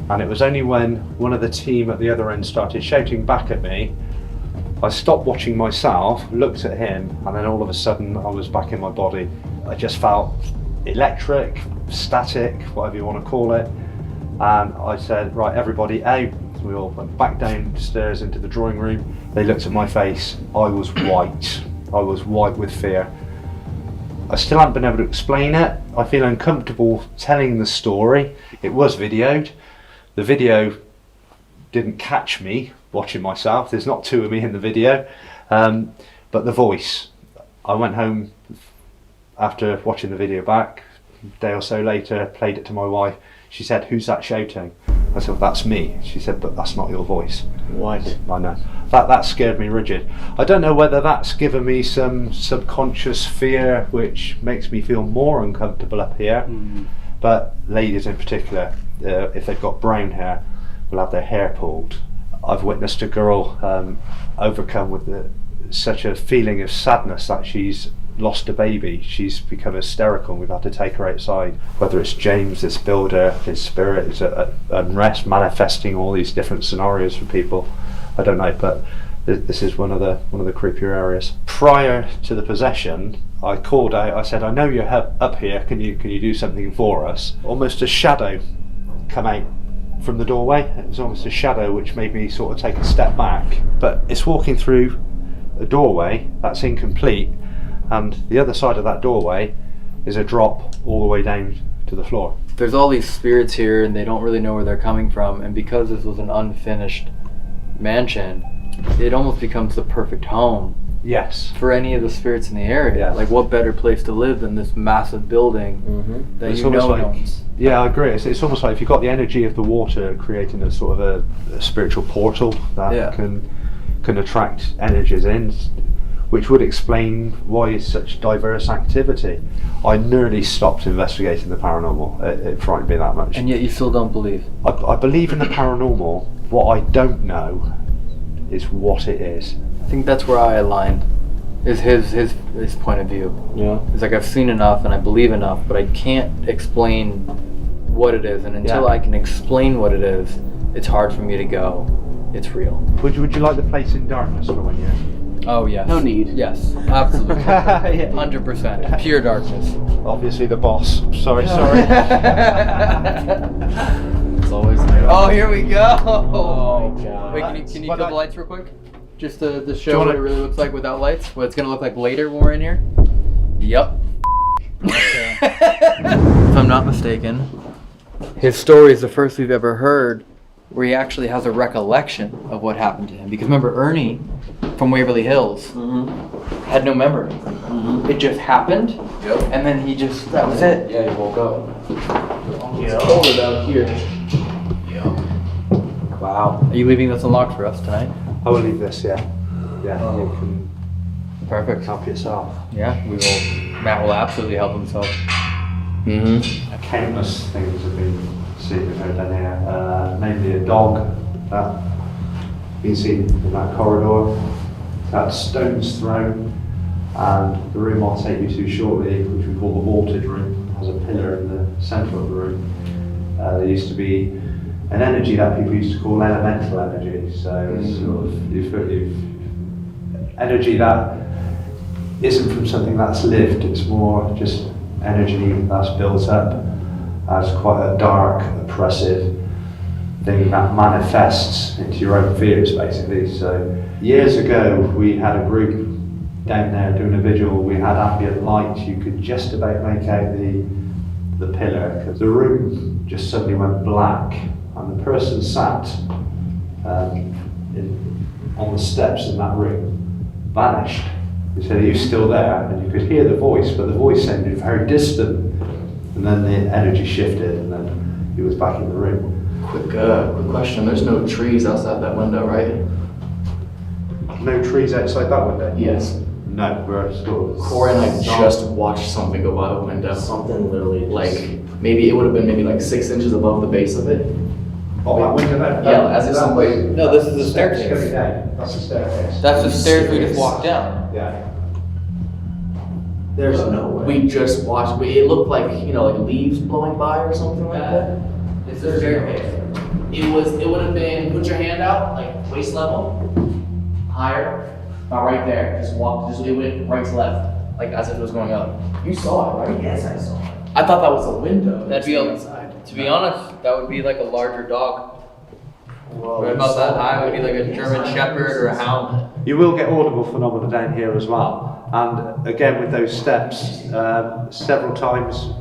And it was only when one of the team at the other end started shouting back at me, I stopped watching myself, looked at him, and then all of a sudden I was back in my body. I just felt electric, static, whatever you want to call it. And I said, right, everybody out. We all went back downstairs into the drawing room. They looked at my face. I was white. I was white with fear. I still haven't been able to explain it. I feel uncomfortable telling the story. It was videoed. The video didn't catch me watching myself. There's not two of me in the video. But the voice. I went home after watching the video back. A day or so later, played it to my wife. She said, "Who's that shouting?" I said, "Well, that's me." She said, "But that's not your voice." What? I know. That scared me rigid. I don't know whether that's given me some subconscious fear which makes me feel more uncomfortable up here. But ladies in particular, if they've got brown hair, will have their hair pulled. I've witnessed a girl overcome with such a feeling of sadness that she's lost a baby. She's become hysterical and we've had to take her outside. Whether it's James, this builder, his spirit is at unrest, manifesting all these different scenarios for people, I don't know, but this is one of the creepier areas. Prior to the possession, I called out, I said, "I know you're up here, can you do something for us?" Almost a shadow come out from the doorway. It was almost a shadow which made me sort of take a step back, but it's walking through a doorway that's incomplete, and the other side of that doorway is a drop all the way down to the floor. There's all these spirits here and they don't really know where they're coming from, and because this was an unfinished mansion, it almost becomes the perfect home. Yes. For any of the spirits in the area. Yeah. Like, what better place to live than this massive building that It's you almost know like, owns. yeah, I agree. It's almost like if you've got the energy of the water creating a sort of a spiritual portal that can attract energies in, which would explain why it's such diverse activity. I nearly stopped investigating the paranormal. It frightened me that much. And yet you still don't believe. I believe in the paranormal. What I don't know is what it is. I think that's where I aligned. Is his point of view. Yeah. It's like, I've seen enough and I believe enough, but I can't explain what it is, and until I can explain what it is, it's hard for me to go, it's real. Would you like the place in darkness for 1 year? Oh yes. No need. Yes, absolutely. 100%. Pure darkness. Obviously the boss. Sorry. It's always there. Oh, here we go. Oh my god. Wait, can you But kill the lights real quick? Just to show what it really looks like without lights? What it's gonna look like later when we're in here? Yep. Okay. If I'm not mistaken, his story is the first we've ever heard where he actually has a recollection of what happened to him. Because remember, Ernie from Waverly Hills had no memory. It just happened, and then that was it. Yeah, he woke up. It's colder down here. Wow. Are you leaving this unlocked for us tonight? I will leave this, yeah. Yeah, you can Perfect. help yourself. Yeah, Matt will absolutely help himself. Countless things have been seen and heard down here, namely a dog that been seen in that corridor, that stone's thrown, and the room I'll take you to shortly, which we call the vaulted room, has a pillar in the centre of the room. There used to be an energy that people used to call elemental energy. So it's sort of if energy that isn't from something that's lived, it's more just energy that's built up as quite a dark, oppressive thing that manifests into your own fears, basically. So years ago, we had a group down there doing a vigil. We had ambient light. You could just about make out the pillar, because the room just suddenly went black, and the person sat on the steps in that room vanished. He said he was still there, and you could hear the voice, but the voice sounded very distant. And then the energy shifted, and then he was back in the room. Quick question. There's no trees outside that window, right? No trees outside that window? Yes. No, we're sort of... Corey and I just watched something go by the window. Something literally Like, maybe it would have been maybe like 6 inches above the base of it. Oh, that window there? Yeah, as if somebody... No, this is the Stairs staircase. going down. That's the staircase. That's the stairs we just walked down. Yeah. There's no way. We just watched, it looked like, you know, like leaves blowing by or something like that. It's a staircase. It would have been, put your hand out, like waist level, higher, about right there. Just walk, it went right to left, like as if it was going up. You saw it, right? Yes, I saw it. I thought that was a window. That'd be outside. To be honest, that would be like a larger dog. Well, Right about that high would be like a German Shepherd or a Hound. You will get audible phenomena down here as well. And again, with those steps, several times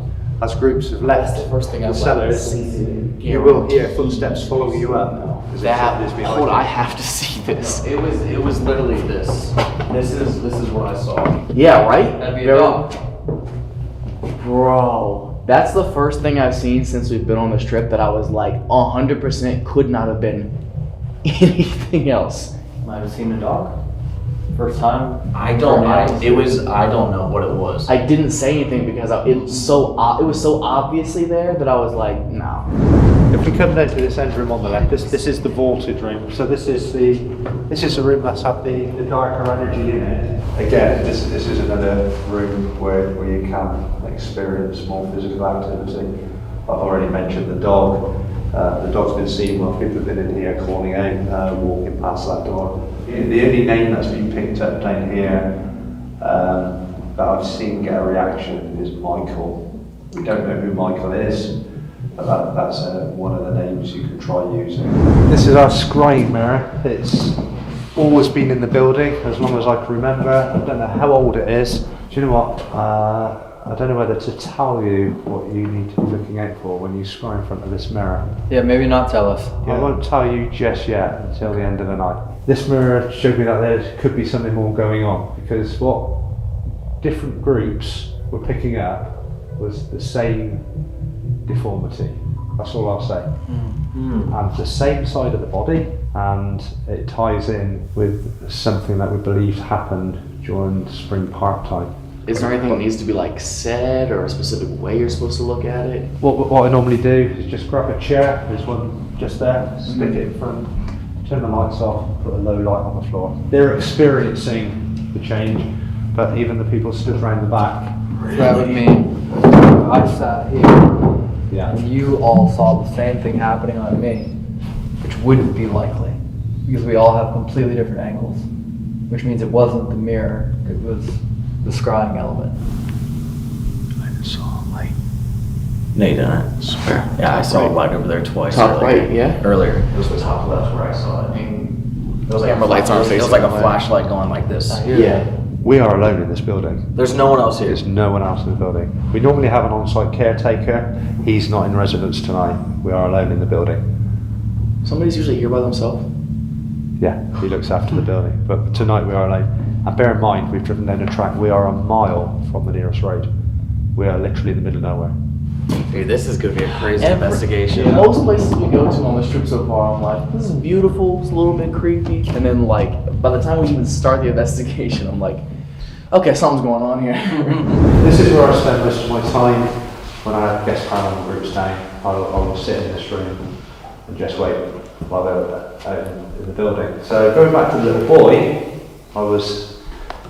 as groups have left That's the first thing the I've cellars, you will hear footsteps following you up. as if somebody's behind Hold on, you. I have to see this. It was literally this. This is what I saw. Yeah, right? That'd be a dog. Bro, that's the first thing I've seen since we've been on this trip that I was like 100% could not have been anything else. Might have seen a dog. First time. I don't know what it was. I didn't say anything because it was so obviously there that I was like, no. If we come down to this end room on the left, this is the vaulted room. So this is the room that's had the darker energy in it. Again, this is another room where you can experience more physical activity. I've already mentioned the dog. The dog's been seen while people have been in here calling out, walking past that door. The only name that's been picked up down here that I've seen get a reaction is Michael. We don't know who Michael is, but that's one of the names you can try using. This is our scrying mirror. It's always been in the building as long as I can remember. I don't know how old it is. Do you know what? I don't know whether to tell you what you need to be looking out for when you scry in front of this mirror. Yeah, maybe not tell us. I won't tell you just yet until the end of the night. This mirror showed me that there could be something more going on, because what different groups were picking up was the same deformity. That's all I'll say. And the same side of the body, and it ties in with something that we believe happened during spring park time. Is there anything that needs to be like said or a specific way you're supposed to look at it? What I normally do is just grab a chair, there's one just there, stick it in front, turn the lights off, put a low light on the floor. They're experiencing the change, but even the people stood around the back. That would mean I sat here and you all saw the same thing happening on me, which wouldn't be likely because we all have completely different angles, which means it wasn't the mirror, it was the scrying element. I just saw a light. No, you didn't. Swear. Yeah, I saw a light over there twice. Top earlier. right, yeah. Earlier. It was the top left where I saw it. It was like Camera lights aren't it was facing like a that way. flashlight going like this. Yeah. We are alone in this building. There's no one else here. There's no one else in the building. We normally have an on-site caretaker. He's not in residence tonight. We are alone in the building. Somebody's usually here by themselves. Yeah, he looks after the building. But tonight we are alone. And bear in mind, we've driven down a track. We are a mile from the nearest road. We are literally in the middle of nowhere. Dude, this is gonna be a crazy investigation. Yeah, most places we go to on this trip so far, I'm like, this is beautiful, it's a little bit creepy. And then like, by the time we even start the investigation, I'm like, okay, something's going on here. This is where I spend most of my time when I have guest paranormal groups down. I will sit in this room and just wait while they're out in the building. So going back to the little boy, I was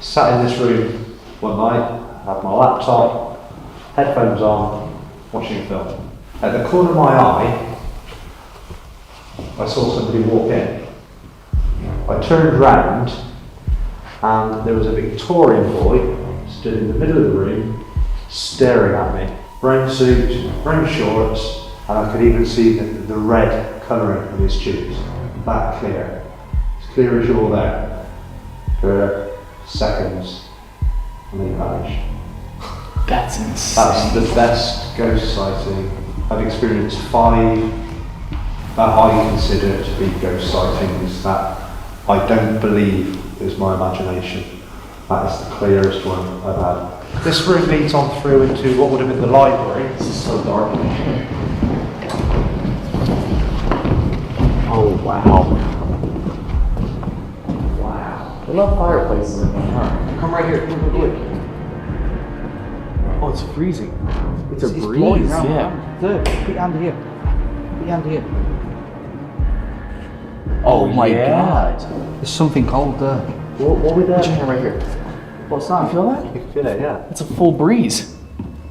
sat in this room one night, had my laptop, headphones on, watching a film. At the corner of my eye, I saw somebody walk in. I turned round and there was a Victorian boy stood in the middle of the room staring at me. Brown suit, brown shorts, and I could even see the red colouring of his tubes. That clear. As clear as you're there. For seconds. And then he vanished. That's insane. That's the best ghost sighting. I've experienced 5 that I consider to be ghost sightings that I don't believe is my imagination. That is the clearest one I've had. This room leads on through into what would have been the library. This is so dark in here. Oh wow. Wow. I love fireplaces in there, huh? Come right here, come quick. Oh, it's freezing. It's a breeze, yeah. Look, put your hand here. Put your hand here. Oh my god. There's something cold there. What would that? Put your hand right here. What's that? You feel that? You can feel it, yeah. It's a full breeze.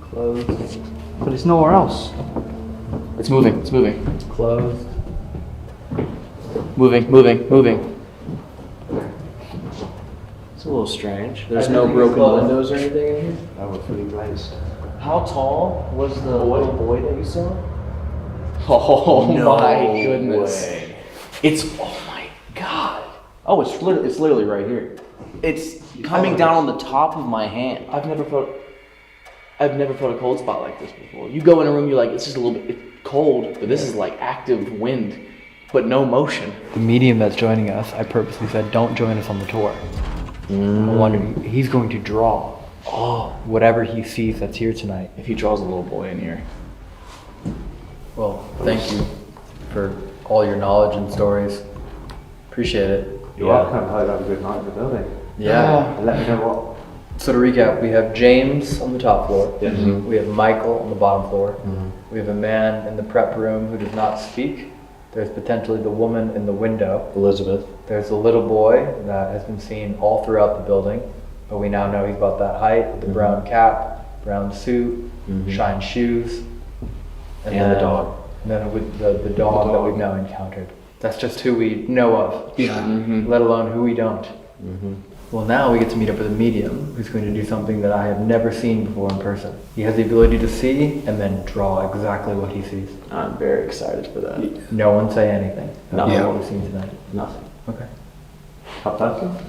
Closed. But it's nowhere else. It's moving, it's moving. Closed. Moving. It's a little strange. There's no broken windows or anything in here? I was fully glazed. How tall was the little boy that you saw? Oh No my goodness. way. It's, oh my god. Oh, it's literally right here. It's coming down on the top of my hand. I've never felt a cold spot like this before. You go in a room, you're like, it's just a little bit it's cold, but this is like active wind, but no motion. The medium that's joining us, I purposely said, don't join us on the tour. I wondered, he's going to draw whatever he sees that's here tonight. If he draws a little boy in here. Well, thank you for all your knowledge and stories. Appreciate it. You're welcome. I hope you have a good night in the building. Yeah. And let me know what. So to recap, we have James on the top floor. Yes. We have Michael on the bottom floor. We have a man in the prep room who does not speak. There's potentially the woman in the window, Elizabeth. There's a little boy that has been seen all throughout the building, but we now know he's about that height, with the brown cap, brown suit, shine shoes. And the dog. And then with the dog that we've now encountered. That's just who we know of, let alone who we don't. Well, now we get to meet up with a medium who's going to do something that I have never seen before in person. He has the ability to see and then draw exactly what he sees. I'm very excited for that. No one say anything about Yeah. what we've seen tonight. Nothing. Okay.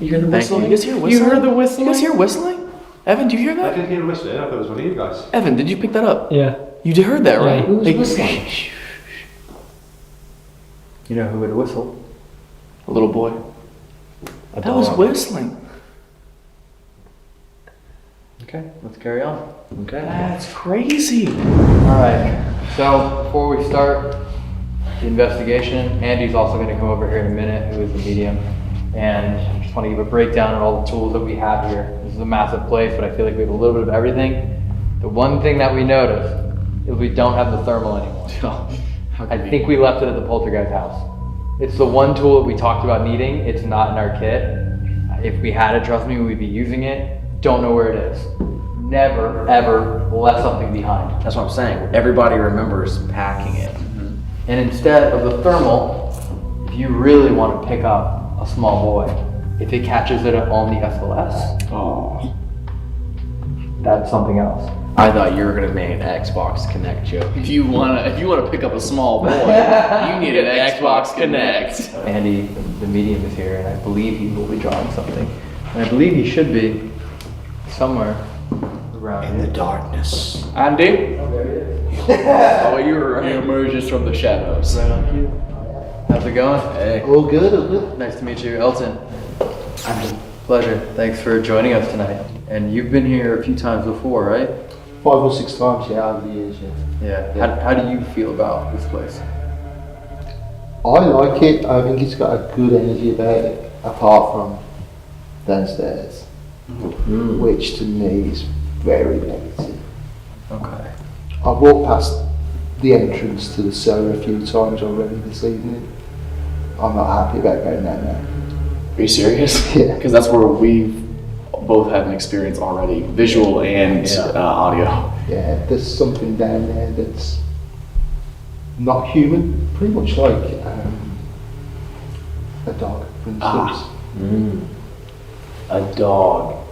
You hear the Thank whistling? you. You guys hear whistling? You heard the whistling? You guys hear whistling? Evan, do you hear I that? didn't hear whistling. I thought it was one of you guys. Evan, did you pick that up? Yeah. You heard that, right? Who was Like, whistling? You know who would whistle? A little boy. That was whistling. Okay, let's carry on. Okay. That's crazy. Alright, so before we start the investigation, Andy's also going to come over here in a minute, who is the medium. And I just want to give a breakdown of all the tools that we have here. This is a massive place, but I feel like we have a little bit of everything. The one thing that we noticed is we don't have the thermal anymore. I think we left it at the poltergeist house. It's the one tool that we talked about needing. It's not in our kit. If we had it, trust me, we'd be using it. Don't know where it is. Never, ever left something behind. That's what I'm saying. Everybody remembers packing it. And instead of the thermal, if you really want to pick up a small boy, if it catches it on the SLS, that's something else. I thought you were gonna make an Xbox Connect joke. If you wanna pick up a small boy, you need an Xbox Connect. Andy, the medium, is here, and I believe he will be drawing something. And I believe he should be somewhere around In the darkness. Andy? Oh, there he is. Oh, he emerges from the shadows. Right on cue. How's it going? Hey. All good, all good. Nice to meet you, Elton. Pleasure. Thanks for joining us tonight. And you've been here a few times before, right? 5 or 6 times, yeah, over the years, yeah. Yeah. How do you feel about this place? I like it. I think it's got a good energy about it, apart from downstairs, which to me is very negative. Okay. I've walked past the entrance to the cellar a few times already this evening. I'm not happy about going down there. Are you serious? Yeah. Because that's where we've both had an experience already, visual and audio. Yeah, there's something down there that's not human, pretty much like a dog, for instance. A dog.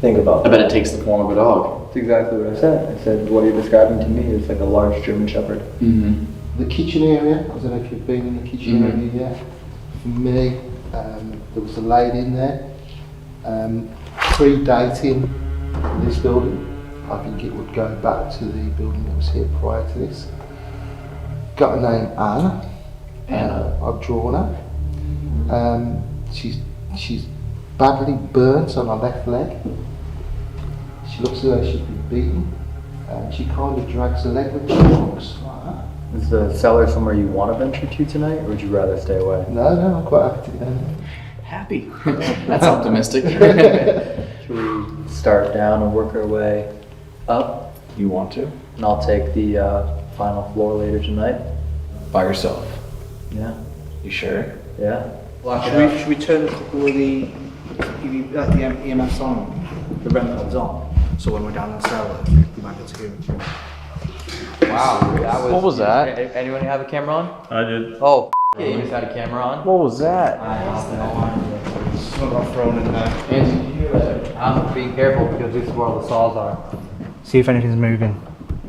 Think about that. I bet it takes the form of a dog. That's exactly what I said. I said what you're describing to me is like a large German Shepherd. The kitchen area, I don't know if you've been in the kitchen area yet. For me, there was a lady in there, predating this building. I think it would go back to the building that was here prior to this. Got her name Anna. I've drawn her. She's badly burnt on her left leg. She looks as though she's been beaten. She kind of drags her leg when she walks like that. Is the cellar somewhere you want to venture to tonight, or would you rather stay away? No, I'm quite happy to be down there. Happy. That's optimistic. Should we start down and work our way up? You want to? And I'll take the final floor later tonight. By yourself? Yeah. You sure? Yeah. Should we turn a couple of the EMFs on, the REM pods on, so when we're down in the cellar, we might be able to hear them. Wow. That was, What was that? Anyone have a camera on? I did. Oh, yeah, you just had a camera on? What was that? Some got thrown in there. Angie, did you hear that? I'm being careful because this is where all the saws are. See if anything's moving.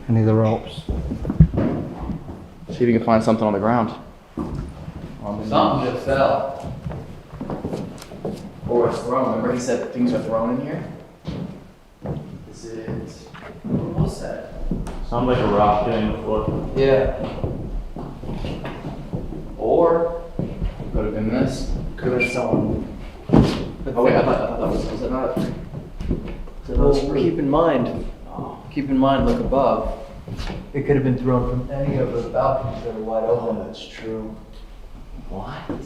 Any of the ropes. See if you can find something on the ground. Something just fell. Or it's thrown. Remember he said things are thrown in here? Is it... What was that? Sounds like a rock hitting the floor. Yeah. Or it could have been this. Could have been someone. Oh wait, I thought that was it not? Well, keep in mind, look above. It could have been thrown from any of the balconies that are wide open. Oh, that's true. What?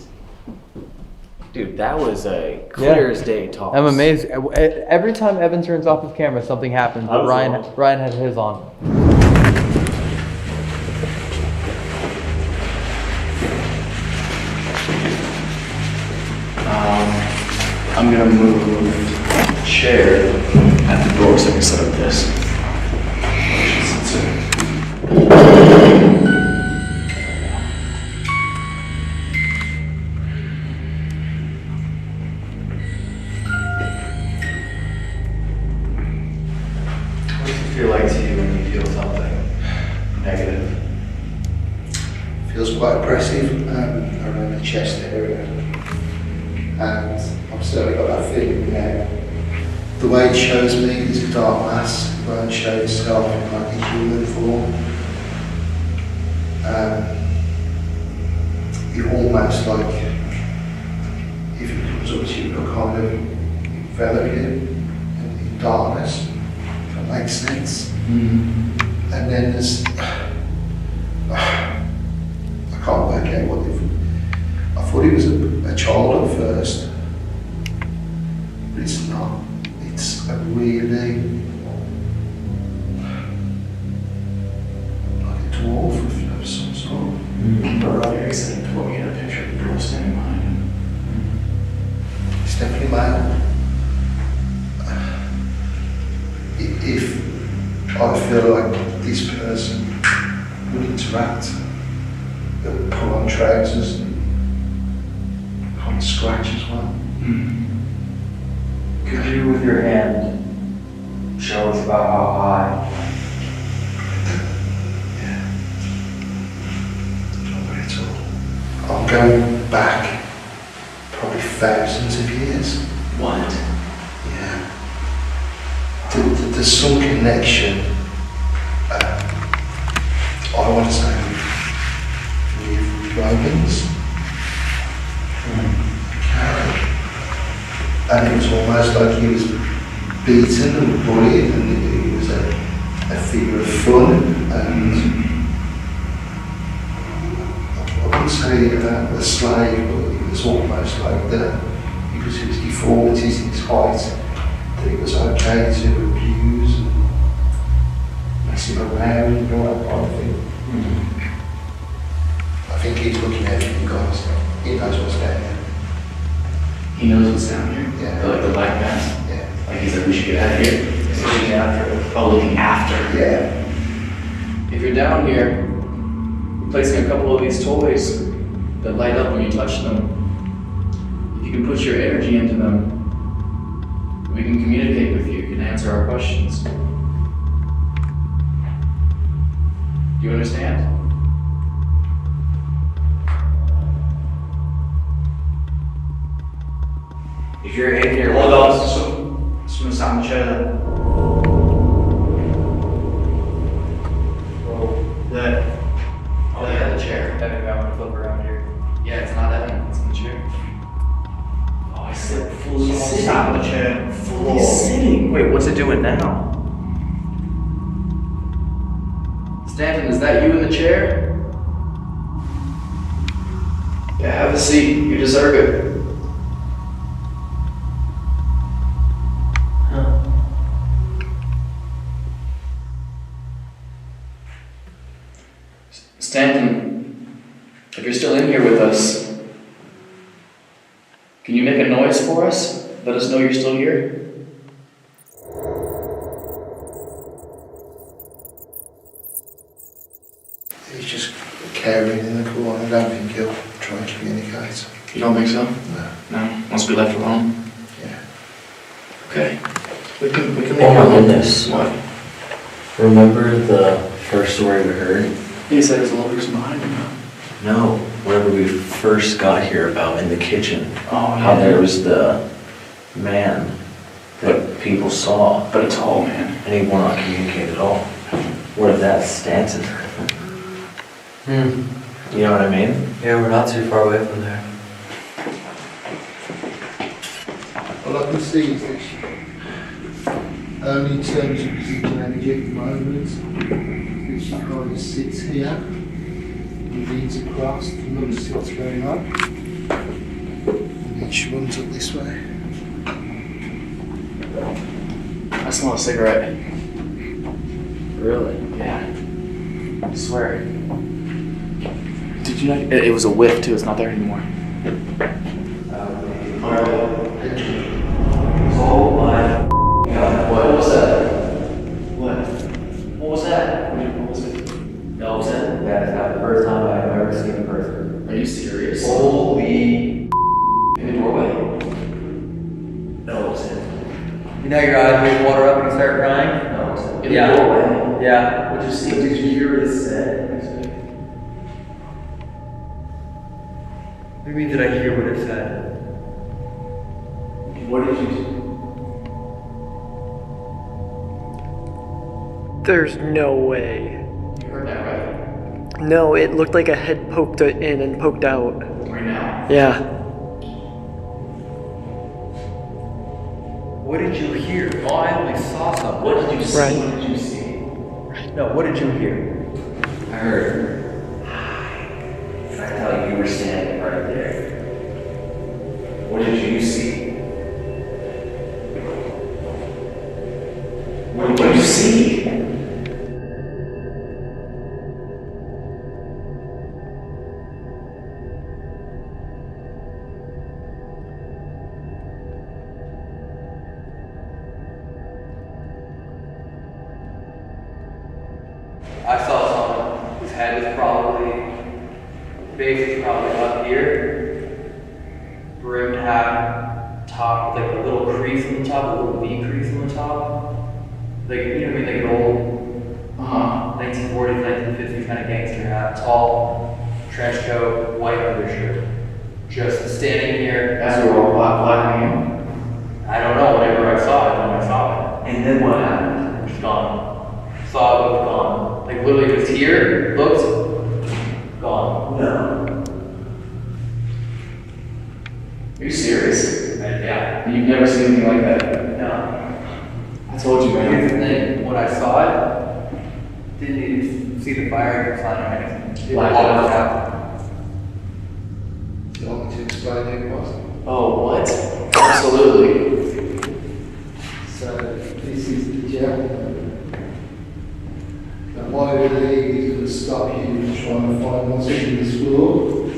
Dude, that was a clear as day toss. I'm amazed. Every time Evan turns off his camera, something happens. But Ryan had his on. I'm gonna move the chair at the door so I can set up this. What does it feel like to you when you feel something negative? Feels quite oppressive around the chest area. And I've certainly got that feeling now. The way it shows me is a dark mass, it won't show itself in like a human form. It almost like if it comes up to you, it'll kind of envelop you in darkness, if that makes sense. And then there's, I can't work out what they've, I thought it was a child at first, but it's not. It's a really, like a dwarf of some sort. Earlier he said to me in a picture of the girl standing behind him. It's definitely male. If I feel like this person would interact, they'll pull on trousers and kind of scratch as well. Could you, with your hand, show us about how high? Not very tall. I'm going back probably thousands of years. What? Yeah. There's some connection, I want to say, with Romans. Okay. And it was almost like he was beaten and bullied, and he was a figure of fun, and I wouldn't say a slave, but it was almost like that, because of his deformities and his height, that it was okay to abuse and mess him around and all that kind of thing. I think he's looking at you guys. He knows what's down there. He knows what's down here? Yeah. Like the black mass? Yeah. Like he said we should get out of here? He's looking after it. Oh, looking after. Yeah. If you're down here, placing a couple of these toys that light up when you touch them. If you can put your energy into them, we can communicate with you, you can answer our questions. Do you understand? If you're in here, hold on. Someone's on the chair. There. Oh yeah, the chair. Evan, I'm gonna flip around here. Yeah, it's not Evan, it's in the chair. Oh, I said fully sitting. Stop the chair. Fully sitting. Wait, what's it doing now? Stanton, is that you in the chair? Yeah, have a seat. You deserve it. Stanton, if you're still in here with us, can you make a noise for us? Let us know you're still here. He's just cowering in the corner. I don't think he'll try and communicate. You don't think so? No. No? Wants to be left alone? Yeah. Okay. We can make Oh my goodness. What? Remember the first story we heard? He said there's a little person behind him. No, whenever we first got here about in the kitchen. Oh, How yeah. there was the man that people saw. But a tall man. And he would not communicate at all. What if that's Stanton? You know what I mean? Yeah, we're not too far away from there. All I can see is that she only in terms of physical energy at the moment, that she kind of sits here and leans across and looks at what's going on. And then she runs up this way. I smell a cigarette. Really? Yeah. I swear. Did you know? It was a whiff too, it's not there anymore. Oh my God. What was that? What? What was that? What was it? Elton? That is not the first time I've ever seen a person. Are you serious? Holy In the doorway? Elton. You know your eyes make water up when you start crying? Elton. In the doorway? Yeah. What'd you see? Did you hear what it said? What do you mean, did I hear what it said? What did you do? There's no way. You heard that, right? No, it looked like a head poked in and poked out. Right now? Yeah. What did you hear? Oh, I only saw something. What did you see? Right. What did you see? No, what did you hear? I heard. And I thought you were standing right there. What did you see? What did you see? I saw someone whose head was probably, base was probably up here, brimmed hat, top with like a little crease on the top, a little V crease on the top. Like, you know what I mean, like an old 1940s, 1950s kind of gangster hat, tall, trench coat, white undershirt. Just standing here. As we were all black and I don't know, whenever I saw it, when I saw it. And then what happened? Just gone. Saw it, looked gone. Like literally just here, looked, gone. No. Are you serious? Yeah. You've never seen anything like that? No. I told you, Here's the man. thing, when I saw it, didn't even see the fire sign or anything. It Blacked all out. worked out. Do you want me to explain who it was? Oh, what? Absolutely. So, this is the gentleman. And what I believe is going to stop you from trying to find what's in this floor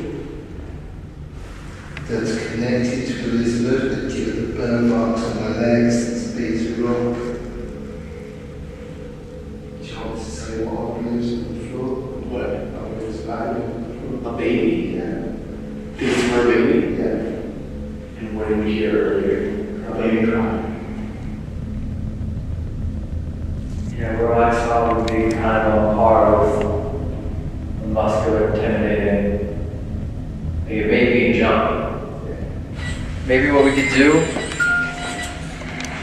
that's connected to Elizabeth, that gives the burn marks on my legs, that's a piece of rock. Do you want me to tell you what I believe is on the floor? What? I believe it's bad. baby. Yeah. This were a baby? Yeah. And what did we hear earlier? A baby crying. Yeah, what I saw would be kind of a hard, muscular, intimidating, like a baby jumping. Maybe what we could do,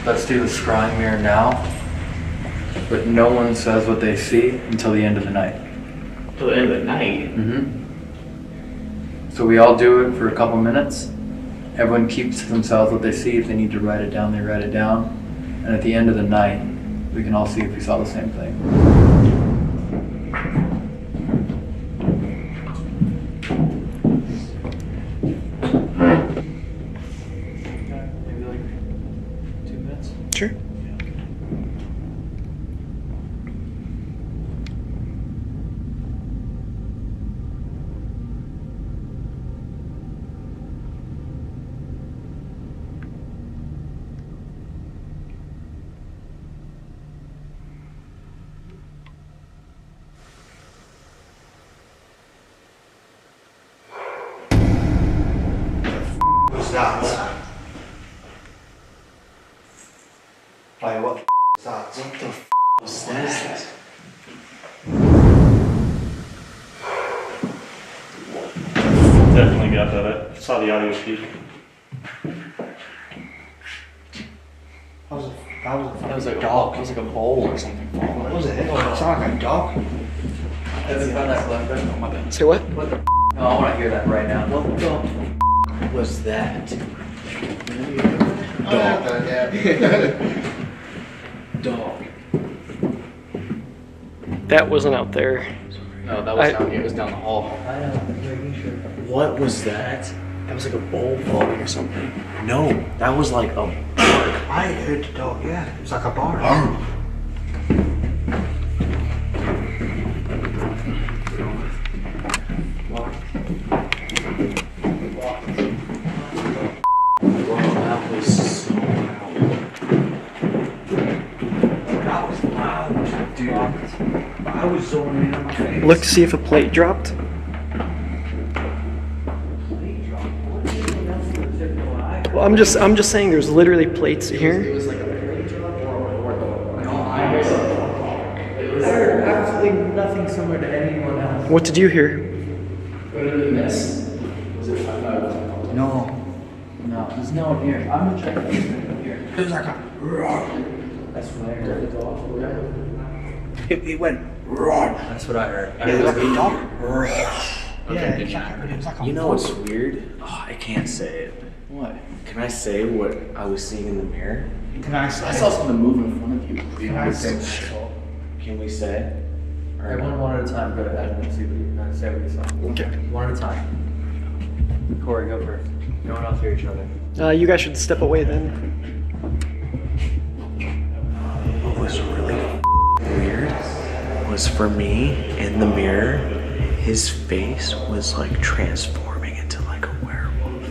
let's do the scrying mirror now, but no one says what they see until the end of the night. Till the end of the night? Mm-hmm. So we all do it for a couple minutes. Everyone keeps to themselves what they see. If they need to write it down, they write it down. And at the end of the night, we can all see if we saw the same thing. Maybe like 2 minutes? Sure. What's that? Like, what the is that? What the was that? Definitely got that. I saw the audio feed. That was like a dog. It was like a bowl or something. What was it? It sounded like a dog. Have you found that flashback? Oh my bad. Say what? What the No, I want to hear that right now. What the was that? Dog. That wasn't out there. No, that was down here. It was down the hall. What was that? That was like a bowl falling or something. No, that was like a bark. I heard the dog, yeah. It was like a bark. That was so loud. That was loud, dude. I was zoning in on my face. Look to see if a plate dropped. Well, I'm just saying there's literally plates It here. was like a plate drop or no, I I heard absolutely nothing similar to anyone else. What did you hear? What did we miss? Was it 5 No. No, there's no one here. I'm gonna check this thing here. It was like a That's what I heard. it went roar. That's what I heard. Yeah, it was like a dog. Okay, It was like a You know what's weird? Oh, I can't say it. What? Can I say what I was seeing in the mirror? Can I say? I saw something move in front of you. Can I say? Can we say? Or Everyone one at a time. Go ahead and see what you say what you saw. Okay. One at a time. Corey, go first. No one else hear each other. You guys should step away then. What was really weird was for me in the mirror, his face was like transforming into like a werewolf.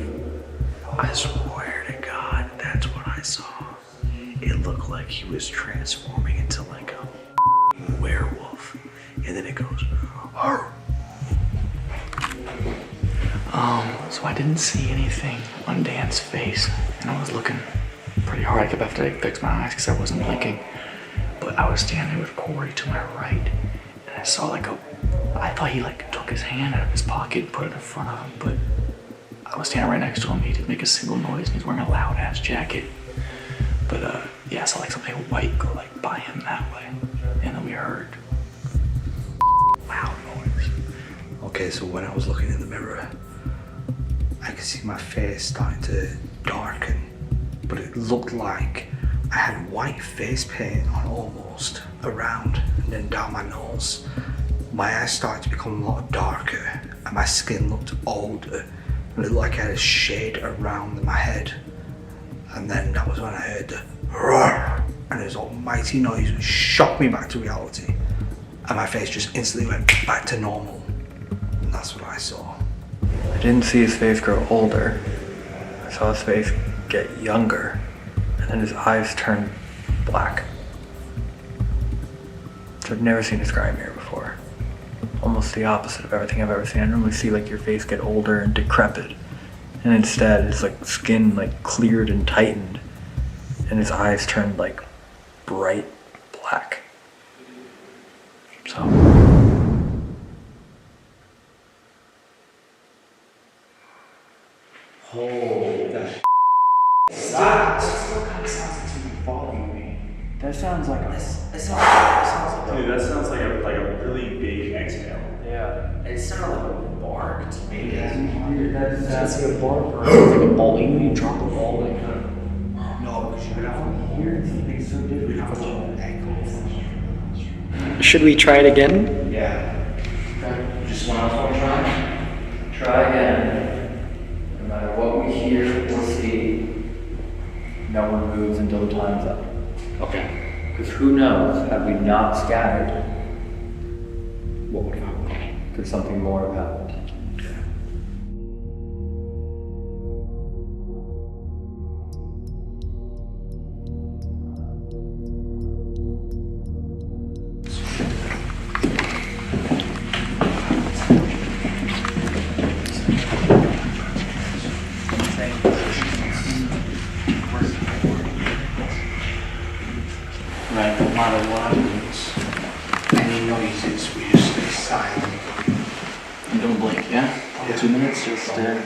I swear to God, that's what I saw. It looked like he was transforming into like a werewolf. And then it goes, "Arr." So I didn't see anything on Dan's face, and I was looking pretty hard. I kept having to fix my eyes because I wasn't blinking. But I was standing with Corey to my right, and I saw I thought he like took his hand out of his pocket and put it in front of him, but I was standing right next to him. He didn't make a single noise, and he's wearing a loud ass jacket. But yeah, I saw like something white go like by him that way, and then we heard loud noise. Okay, so when I was looking in the mirror, I could see my face starting to darken, but it looked like I had white face paint on almost around and then down my nose. My eyes started to become a lot darker and my skin looked older and it looked like I had a shade around my head. And then that was when I heard the roar and this almighty noise which shocked me back to reality. And my face just instantly went back to normal. And that's what I saw. I didn't see his face grow older. I saw his face get younger, and then his eyes turn black. So I've never seen a scrying mirror before. almost the opposite of everything I've ever seen. I normally see like your face get older and decrepit, and instead it's like skin like cleared and tightened, and his eyes turned like bright black. So. Holy that still kind of sounds like something following me. That sounds like Dude, that sounds like a really big exhale. Yeah. It sounded like a bark to me. That's like a bark. It's like a ball. Even when you drop a ball, like No, because you would have Hearing something so different. you'd have an echo. Should we try it again? Yeah. okay. Just one else want to try. Try again. No matter what we hear or see, no one moves until the time's up. Okay. Because who knows, had we not scattered, What would have happened? could something more have happened? Right, no matter what happens, any noises, we just stay silent. And don't blink, yeah? 2 minutes, just stare.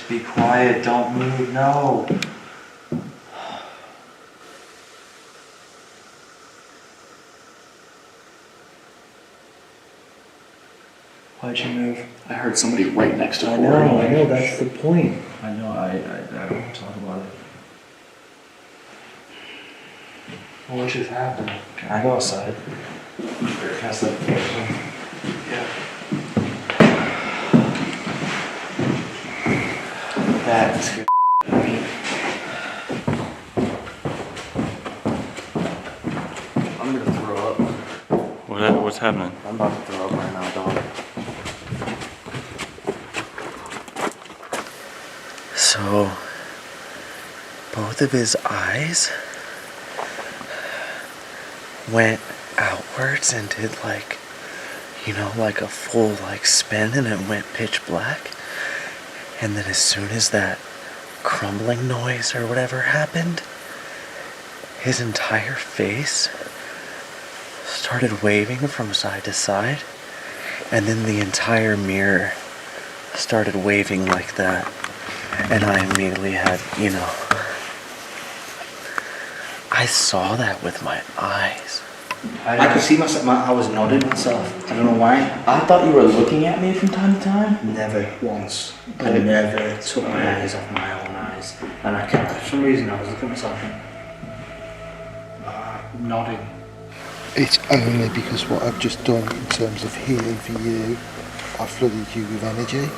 Be quiet, don't move, no. Why'd you move? I heard somebody right next to I Corey. know, that's the point. I know, I don't want to talk about it. What just happened? Can I go outside? Pass that. Yeah. That scared me. I'm gonna throw up. What's happening? I'm about to throw up right now, dog. So, both of his eyes went outwards and did like, like a full like spin, and it went pitch black. And then as soon as that crumbling noise or whatever happened, his entire face started waving from side to side, and then the entire mirror started waving like that. And I immediately had, I saw that with my eyes. I could see myself, I was nodding myself. I don't know why. I thought you were looking at me from time to time. Never once. I never took my eyes off my own eyes. And I kept, for some reason, I was looking at myself and nodding. It's only because what I've just done in terms of healing for you, I flooded you with energy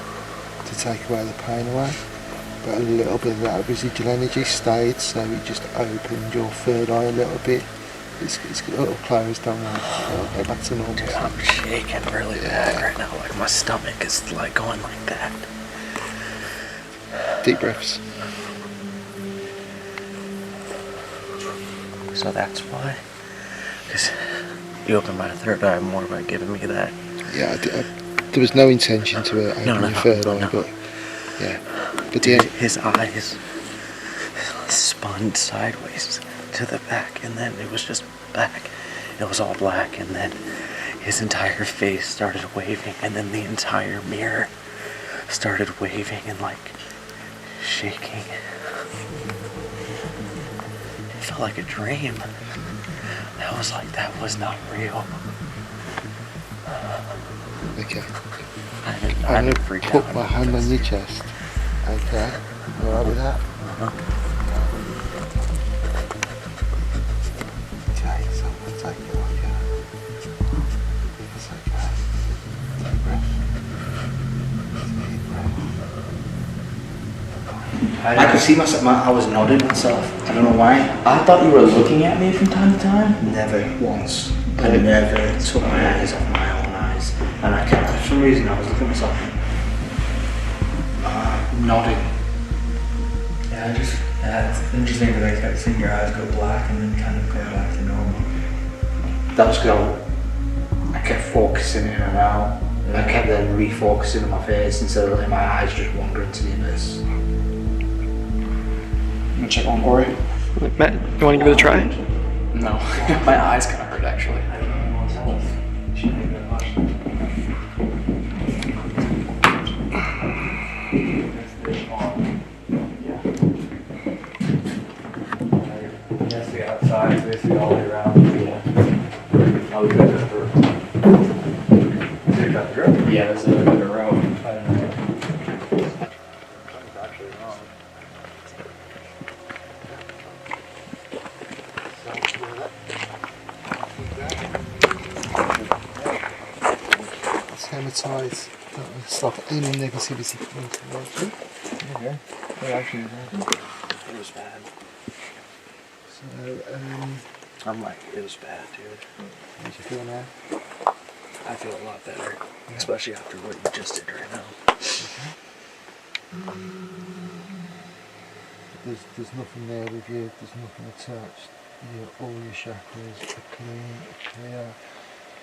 to take away the pain away. But a little bit of that residual energy stayed, so it just opened your third eye a little bit. It's a little closed, don't worry. It'll get back to normal. Dude, I'm shaking really bad right now. Like my stomach is like going like that. Deep breaths. So that's why. Because you opened my third eye more by giving me that. Yeah, there was no intention to open your third eye, but yeah. But yeah. His eyes spun sideways to the back, and then it was just black. It was all black, and then his entire face started waving, and then the entire mirror started waving and like shaking. It felt like a dream. That was not real. Okay. I I'm didn't going to freak put out. my hand on your chest. Okay. You alright with that? Okay, so I'm going to take it off you. It's okay. Deep breath. Deep breath. I could see myself, I was nodding myself. I don't know why. I thought you were looking at me from time to time. Never once. I never took my eyes off my own eyes. And I kept, for some reason, I was looking at myself. Nodding. Yeah, it's interesting because I kept seeing your eyes go black and then kind of go back to normal. That was good. I kept focusing in and out. I kept then refocusing on my face instead of letting my eyes just wander into the abyss. I'm gonna check one, Corey. Matt, you want to give it a try? No, my eyes kind of hurt actually. Yes, the outside, basically all the way around. Yeah. I'll do that for. Yeah, there's a bit of a row. It's hematized. That will stop any negativity coming towards you. Okay. It actually It was bad. So, I'm like, it was bad, dude. how do you feel now? I feel a lot better, especially after what you just did right now. There's nothing there with you, there's nothing attached. All your chakras are clean, clear,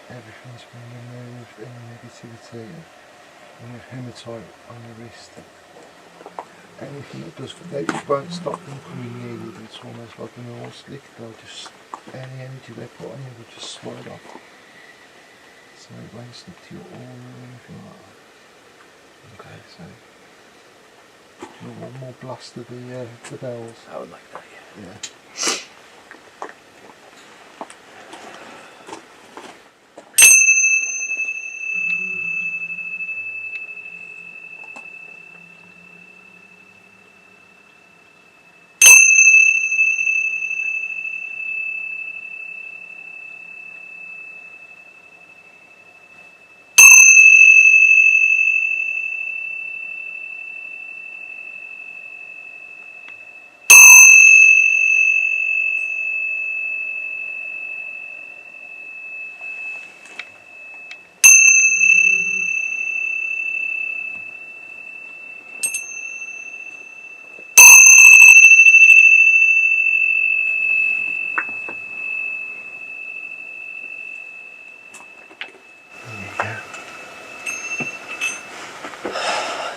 everything's been removed, any negativity. And with hematite on your wrist, anything that does, they won't stop them coming near you, it's almost like an oil slick, they'll just, any energy they put on you will just slide off. So it won't stick to your aura or anything like that. Okay, so you want one more blast of the bells? I would like that, yeah.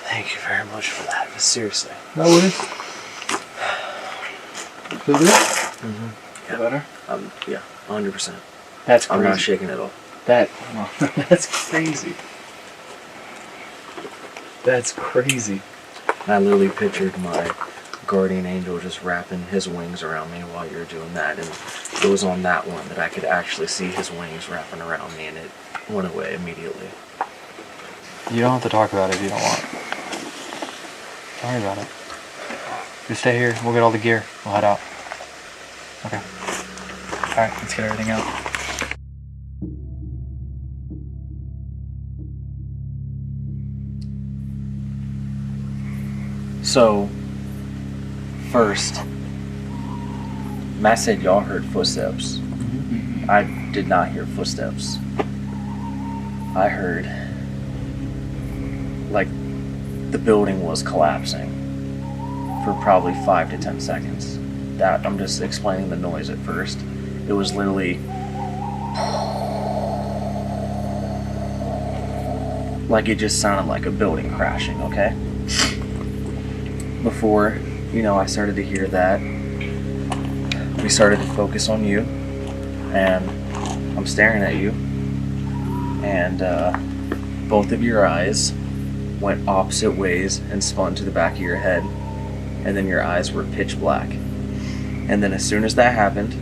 Thank you very much for that, but seriously. No worries. Feel good? Mm-hmm. Yeah. Better? Yeah, 100%. That's crazy. I'm not shaking at all. That's crazy. That's crazy. I literally pictured my guardian angel just wrapping his wings around me while you're doing that, and it was on that one that I could actually see his wings wrapping around me, and it went away immediately. You don't have to talk about it if you don't want. Don't worry about it. Just stay here. We'll get all the gear. We'll head out. Okay. Alright, let's get everything out. So, first, Matt said y'all heard footsteps. Mm-hmm. I did not hear footsteps. I heard, like, the building was collapsing for probably 5 to 10 seconds. That, I'm just explaining the noise at first. It was literally like it just sounded like a building crashing, okay? Before, I started to hear that, we started to focus on you, and I'm staring at you, and both of your eyes went opposite ways and spun to the back of your head, and then your eyes were pitch black. And then as soon as that happened,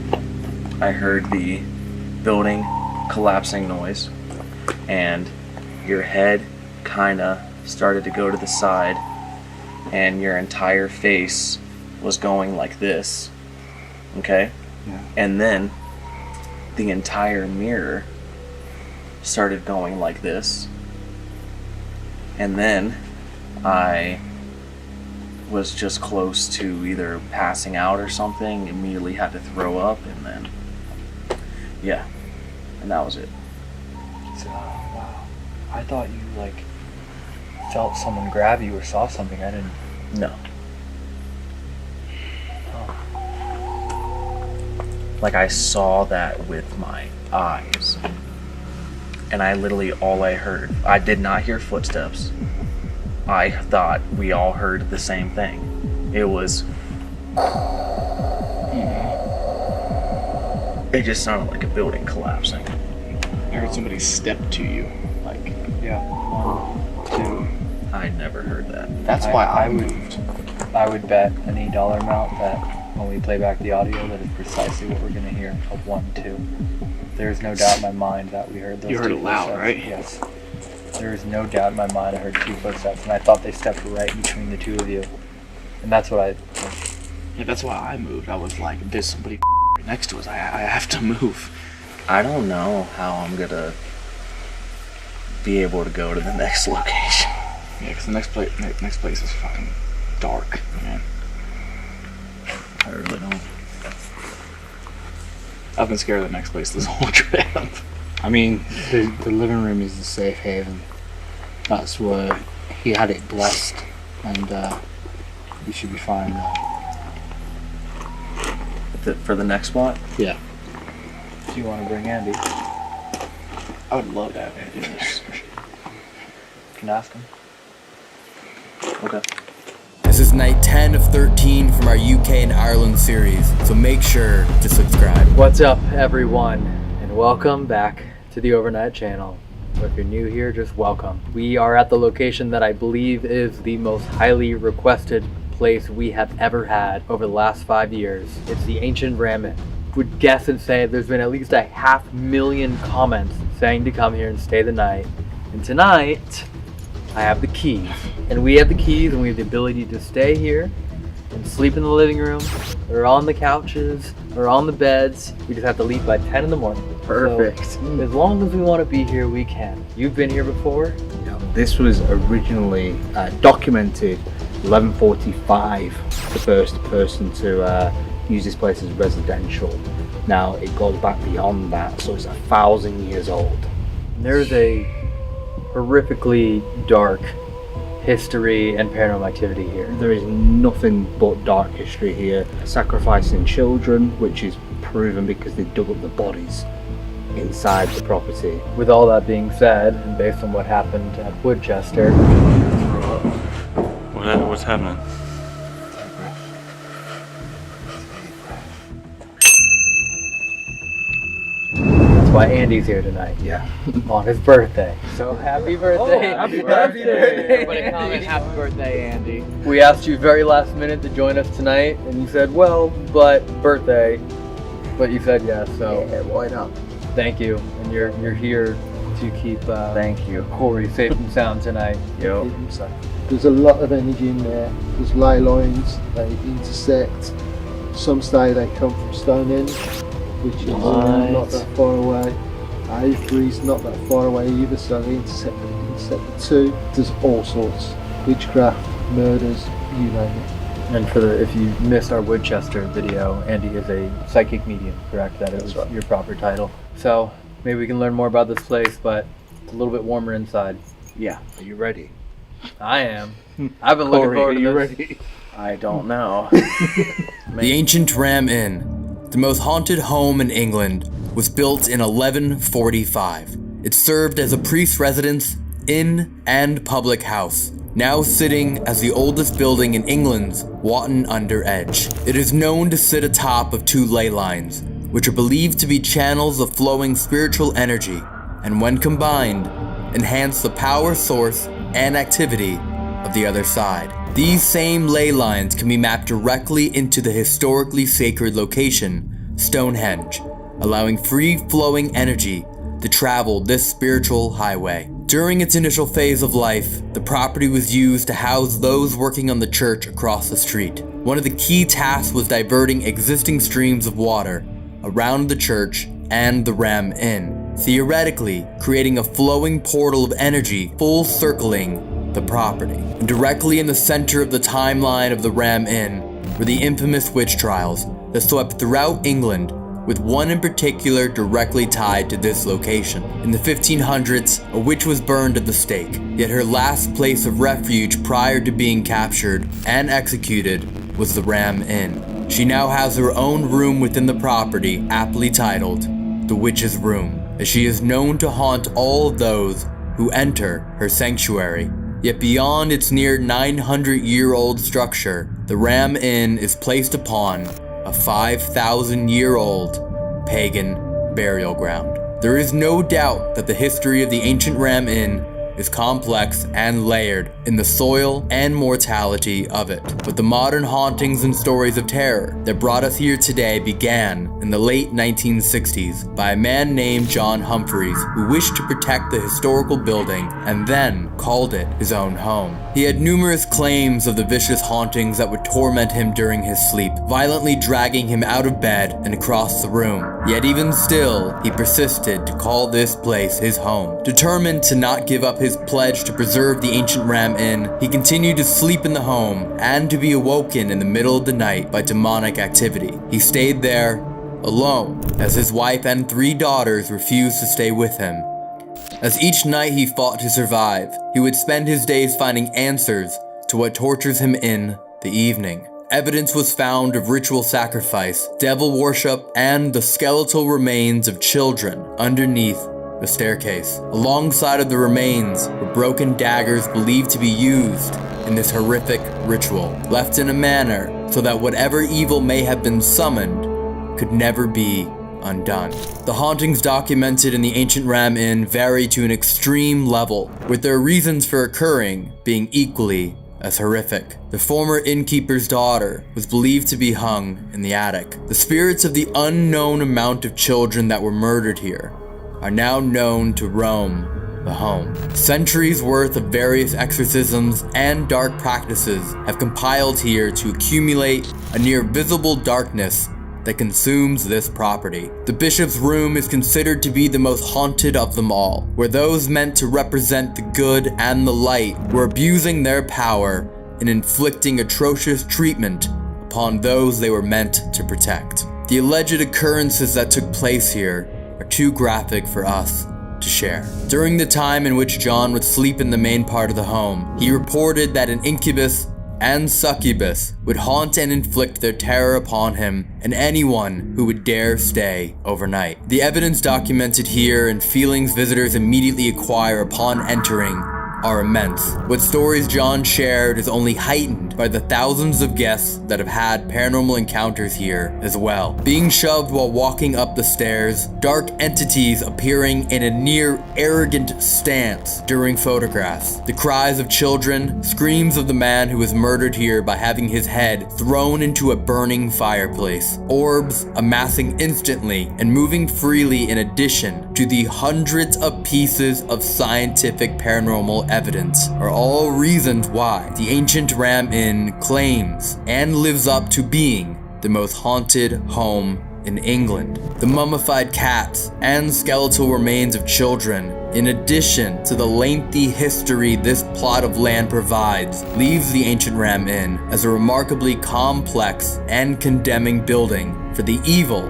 I heard the building collapsing noise, and your head kind of started to go to the side, and your entire face was going like this. Okay? Yeah. And then the entire mirror started going like this. And then I was just close to either passing out or something, immediately had to throw up, and then, yeah, and that was it. So, wow. I thought you, like, felt someone grab you or saw something. I didn't. No. Oh. Like, I saw that with my eyes. And I literally, all I heard, I did not hear footsteps. I thought we all heard the same thing. It was... It just sounded like a building collapsing. I heard somebody step to you. Like, Yeah. 1, 2. I never heard that. that's why I moved. I would bet any dollar amount that when we play back the audio, that is precisely what we're going to hear. A 1, 2. There's no doubt in my mind that we heard those. You heard two it loud, footsteps. right? Yes. There is no doubt in my mind I heard 2 footsteps, and I thought they stepped right between the two of you. And that's what I... Yeah, that's why I moved. I was like, there's somebody next to us. I have to move. I don't know how I'm gonna be able to go to the next location. Yeah, because the next place is fucking dark, man. I really don't. I've been scared of the next place this whole trip. I mean, the living room is the safe haven. That's where he had it blessed, and we should be fine now. For the next spot? Yeah. Do you want to bring Andy? I would love to have Andy in this. Can ask him. Okay. This is night 10 of 13 from our UK and Ireland series, so make sure to subscribe. What's up, everyone, and welcome back to the Overnight channel. So if you're new here, just welcome. We are at the location that I believe is the most highly requested place we have ever had over the last 5 years. It's the Ancient Ram Inn. Would guess and say there's been at least 500,000 comments saying to come here and stay the night. And tonight, I have the keys. And we have the keys, and we have the ability to stay here and sleep in the living room, or on the couches, or on the beds. We just have to leave by 10 in the morning. Perfect. So, as long as we want to be here, we can. You've been here before? Yeah, this was originally documented 1145, the first person to use this place as residential. Now it goes back beyond that, so it's 1,000 years old. There's a horrifically dark history and paranormal activity here. There is nothing but dark history here. Sacrificing children, which is proven because they dug up the bodies inside the property. With all that being said, and based on what happened at Woodchester, What's happening? that's why Andy's here tonight. Yeah. On his birthday. So happy birthday! Happy birthday! Everybody comment happy birthday, Andy. We asked you very last minute to join us tonight, and you said, well, but birthday. But you said yes, so Yeah, why not? thank you. And you're here to keep Thank you. Corey safe and sound tonight. Yo. Keep 'em safe. There's a lot of energy in there. There's ley lines, they intersect. Some say they come from Stonehenge, which is not that far away. Avery's not that far away either, so they intersect the two. There's all sorts. Witchcraft, murders, you name it. And if you missed our Woodchester video, Andy is a psychic medium, correct? That is your proper title. So maybe we can learn more about this place, but it's a little bit warmer inside. Yeah. Are you ready? I am. I've been looking forward to this. ready? I don't know. The Ancient Ram Inn, the most haunted home in England, was built in 1145. It served as a priest's residence, inn, and public house, now sitting as the oldest building in England's Watton-under-Edge. It is known to sit atop of 2 ley lines, which are believed to be channels of flowing spiritual energy, and when combined, enhance the power source and activity of the other side. These same ley lines can be mapped directly into the historically sacred location, Stonehenge, allowing free-flowing energy to travel this spiritual highway. During its initial phase of life, the property was used to house those working on the church across the street. One of the key tasks was diverting existing streams of water around the church and the Ram Inn, theoretically creating a flowing portal of energy full circling the property. And directly in the center of the timeline of the Ram Inn were the infamous witch trials that swept throughout England, with one in particular directly tied to this location. In the 1500s, a witch was burned at the stake, yet her last place of refuge prior to being captured and executed was the Ram Inn. She now has her own room within the property, aptly titled The Witch's Room, as she is known to haunt all of those who enter her sanctuary. Yet beyond its near 900-year-old structure, the Ram Inn is placed upon a 5,000-year-old pagan burial ground. There is no doubt that the history of the ancient Ram Inn is complex and layered in the soil and mortality of it. But the modern hauntings and stories of terror that brought us here today began in the late 1960s by a man named John Humphreys, who wished to protect the historical building and then called it his own home. He had numerous claims of the vicious hauntings that would torment him during his sleep, violently dragging him out of bed and across the room. Yet even still, he persisted to call this place his home. Determined to not give up his pledge to preserve the ancient Ram Inn, he continued to sleep in the home and to be awoken in the middle of the night by demonic activity. He stayed there alone, as his wife and 3 daughters refused to stay with him. As each night he fought to survive, he would spend his days finding answers to what tortures him in the evening. Evidence was found of ritual sacrifice, devil worship, and the skeletal remains of children underneath the staircase. Alongside of the remains were broken daggers believed to be used in this horrific ritual, left in a manner so that whatever evil may have been summoned could never be undone. The hauntings documented in the ancient Ram Inn vary to an extreme level, with their reasons for occurring being equally as horrific. The former innkeeper's daughter was believed to be hung in the attic. The spirits of the unknown amount of children that were murdered here are now known to roam the home. Centuries worth of various exorcisms and dark practices have compiled here to accumulate a near visible darkness that consumes this property. The bishop's room is considered to be the most haunted of them all, where those meant to represent the good and the light were abusing their power and inflicting atrocious treatment upon those they were meant to protect. The alleged occurrences that took place here are too graphic for us to share. During the time in which John would sleep in the main part of the home, he reported that an incubus and succubus would haunt and inflict their terror upon him and anyone who would dare stay overnight. The evidence documented here and feelings visitors immediately acquire upon entering are immense. What stories John shared is only heightened by the thousands of guests that have had paranormal encounters here as well. Being shoved while walking up the stairs, dark entities appearing in a near arrogant stance during photographs, the cries of children, screams of the man who was murdered here by having his head thrown into a burning fireplace, orbs amassing instantly and moving freely, in addition to the hundreds of pieces of scientific paranormal evidence, are all reasons why the ancient Ram Inn claims and lives up to being the most haunted home in England. The mummified cats and skeletal remains of children, in addition to the lengthy history this plot of land provides, leaves the ancient Ram Inn as a remarkably complex and condemning building for the evil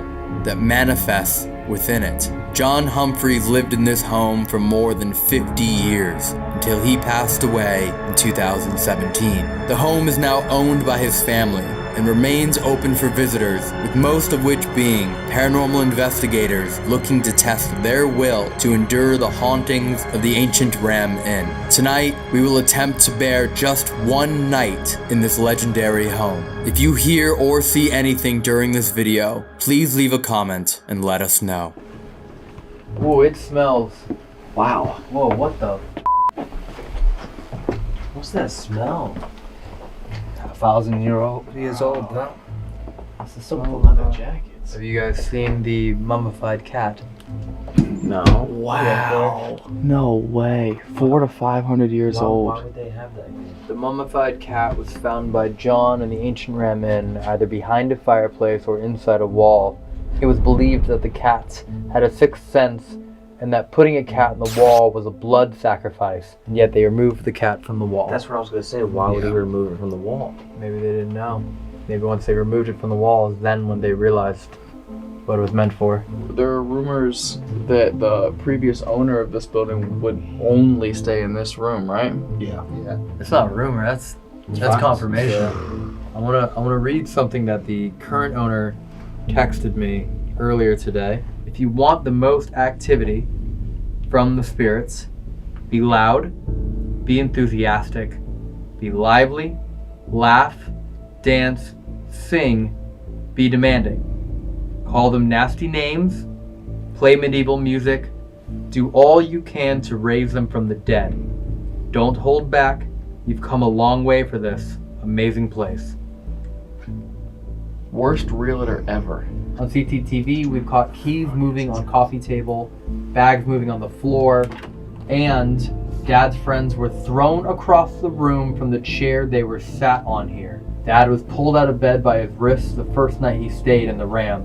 that manifests within it. John Humphreys lived in this home for more than 50 years until he passed away in 2017. The home is now owned by his family and remains open for visitors, with most of which being paranormal investigators looking to test their will to endure the hauntings of the ancient Ram Inn. Tonight, we will attempt to bear just one night in this legendary home. If you hear or see anything during this video, please leave a comment and let us know. Ooh, it smells. Wow. Whoa, what the? What's that smell? 1,000 years old, bro. This is some leather jackets. Have you guys seen the mummified cat? No. No. Wow. No way. 400 to 500 years old. Why would they have that? The mummified cat was found by John in the ancient Ram Inn, either behind a fireplace or inside a wall. It was believed that the cats had a sixth sense and that putting a cat in the wall was a blood sacrifice, and yet they removed the cat from the wall. That's what I was gonna say. Why would he remove it from the wall? Maybe they didn't know. Maybe once they removed it from the walls, then when they realized what it was meant for. There are rumors that the previous owner of this building would only stay in this room, right? Yeah. It's not a rumor. That's confirmation. I wanna read something that the current owner texted me earlier today. If you want the most activity from the spirits, be loud, be enthusiastic, be lively, laugh, dance, sing, be demanding. Call them nasty names, play medieval music, do all you can to raise them from the dead. Don't hold back. You've come a long way for this amazing place. Worst realtor ever. On CCTV, we've caught keys moving on coffee table, bags moving on the floor, and Dad's friends were thrown across the room from the chair they were sat on here. Dad was pulled out of bed by his wrists the first night he stayed in the Ram.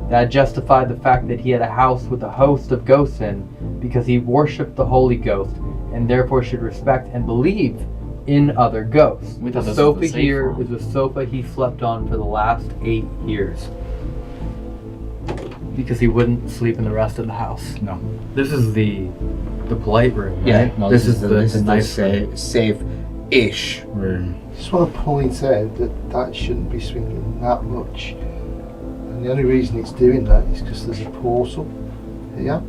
That justified the fact that he had a house with a host of ghosts in because he worshipped the Holy Ghost and therefore should respect and believe in other ghosts. The sofa here is the sofa he slept on for the last 8 years because he wouldn't sleep in the rest of the house. No. This is the polite room, right? Yeah, no, this is the nice room. Safe-ish room. Just want to point out that shouldn't be swinging that much. And the only reason it's doing that is because there's a portal here.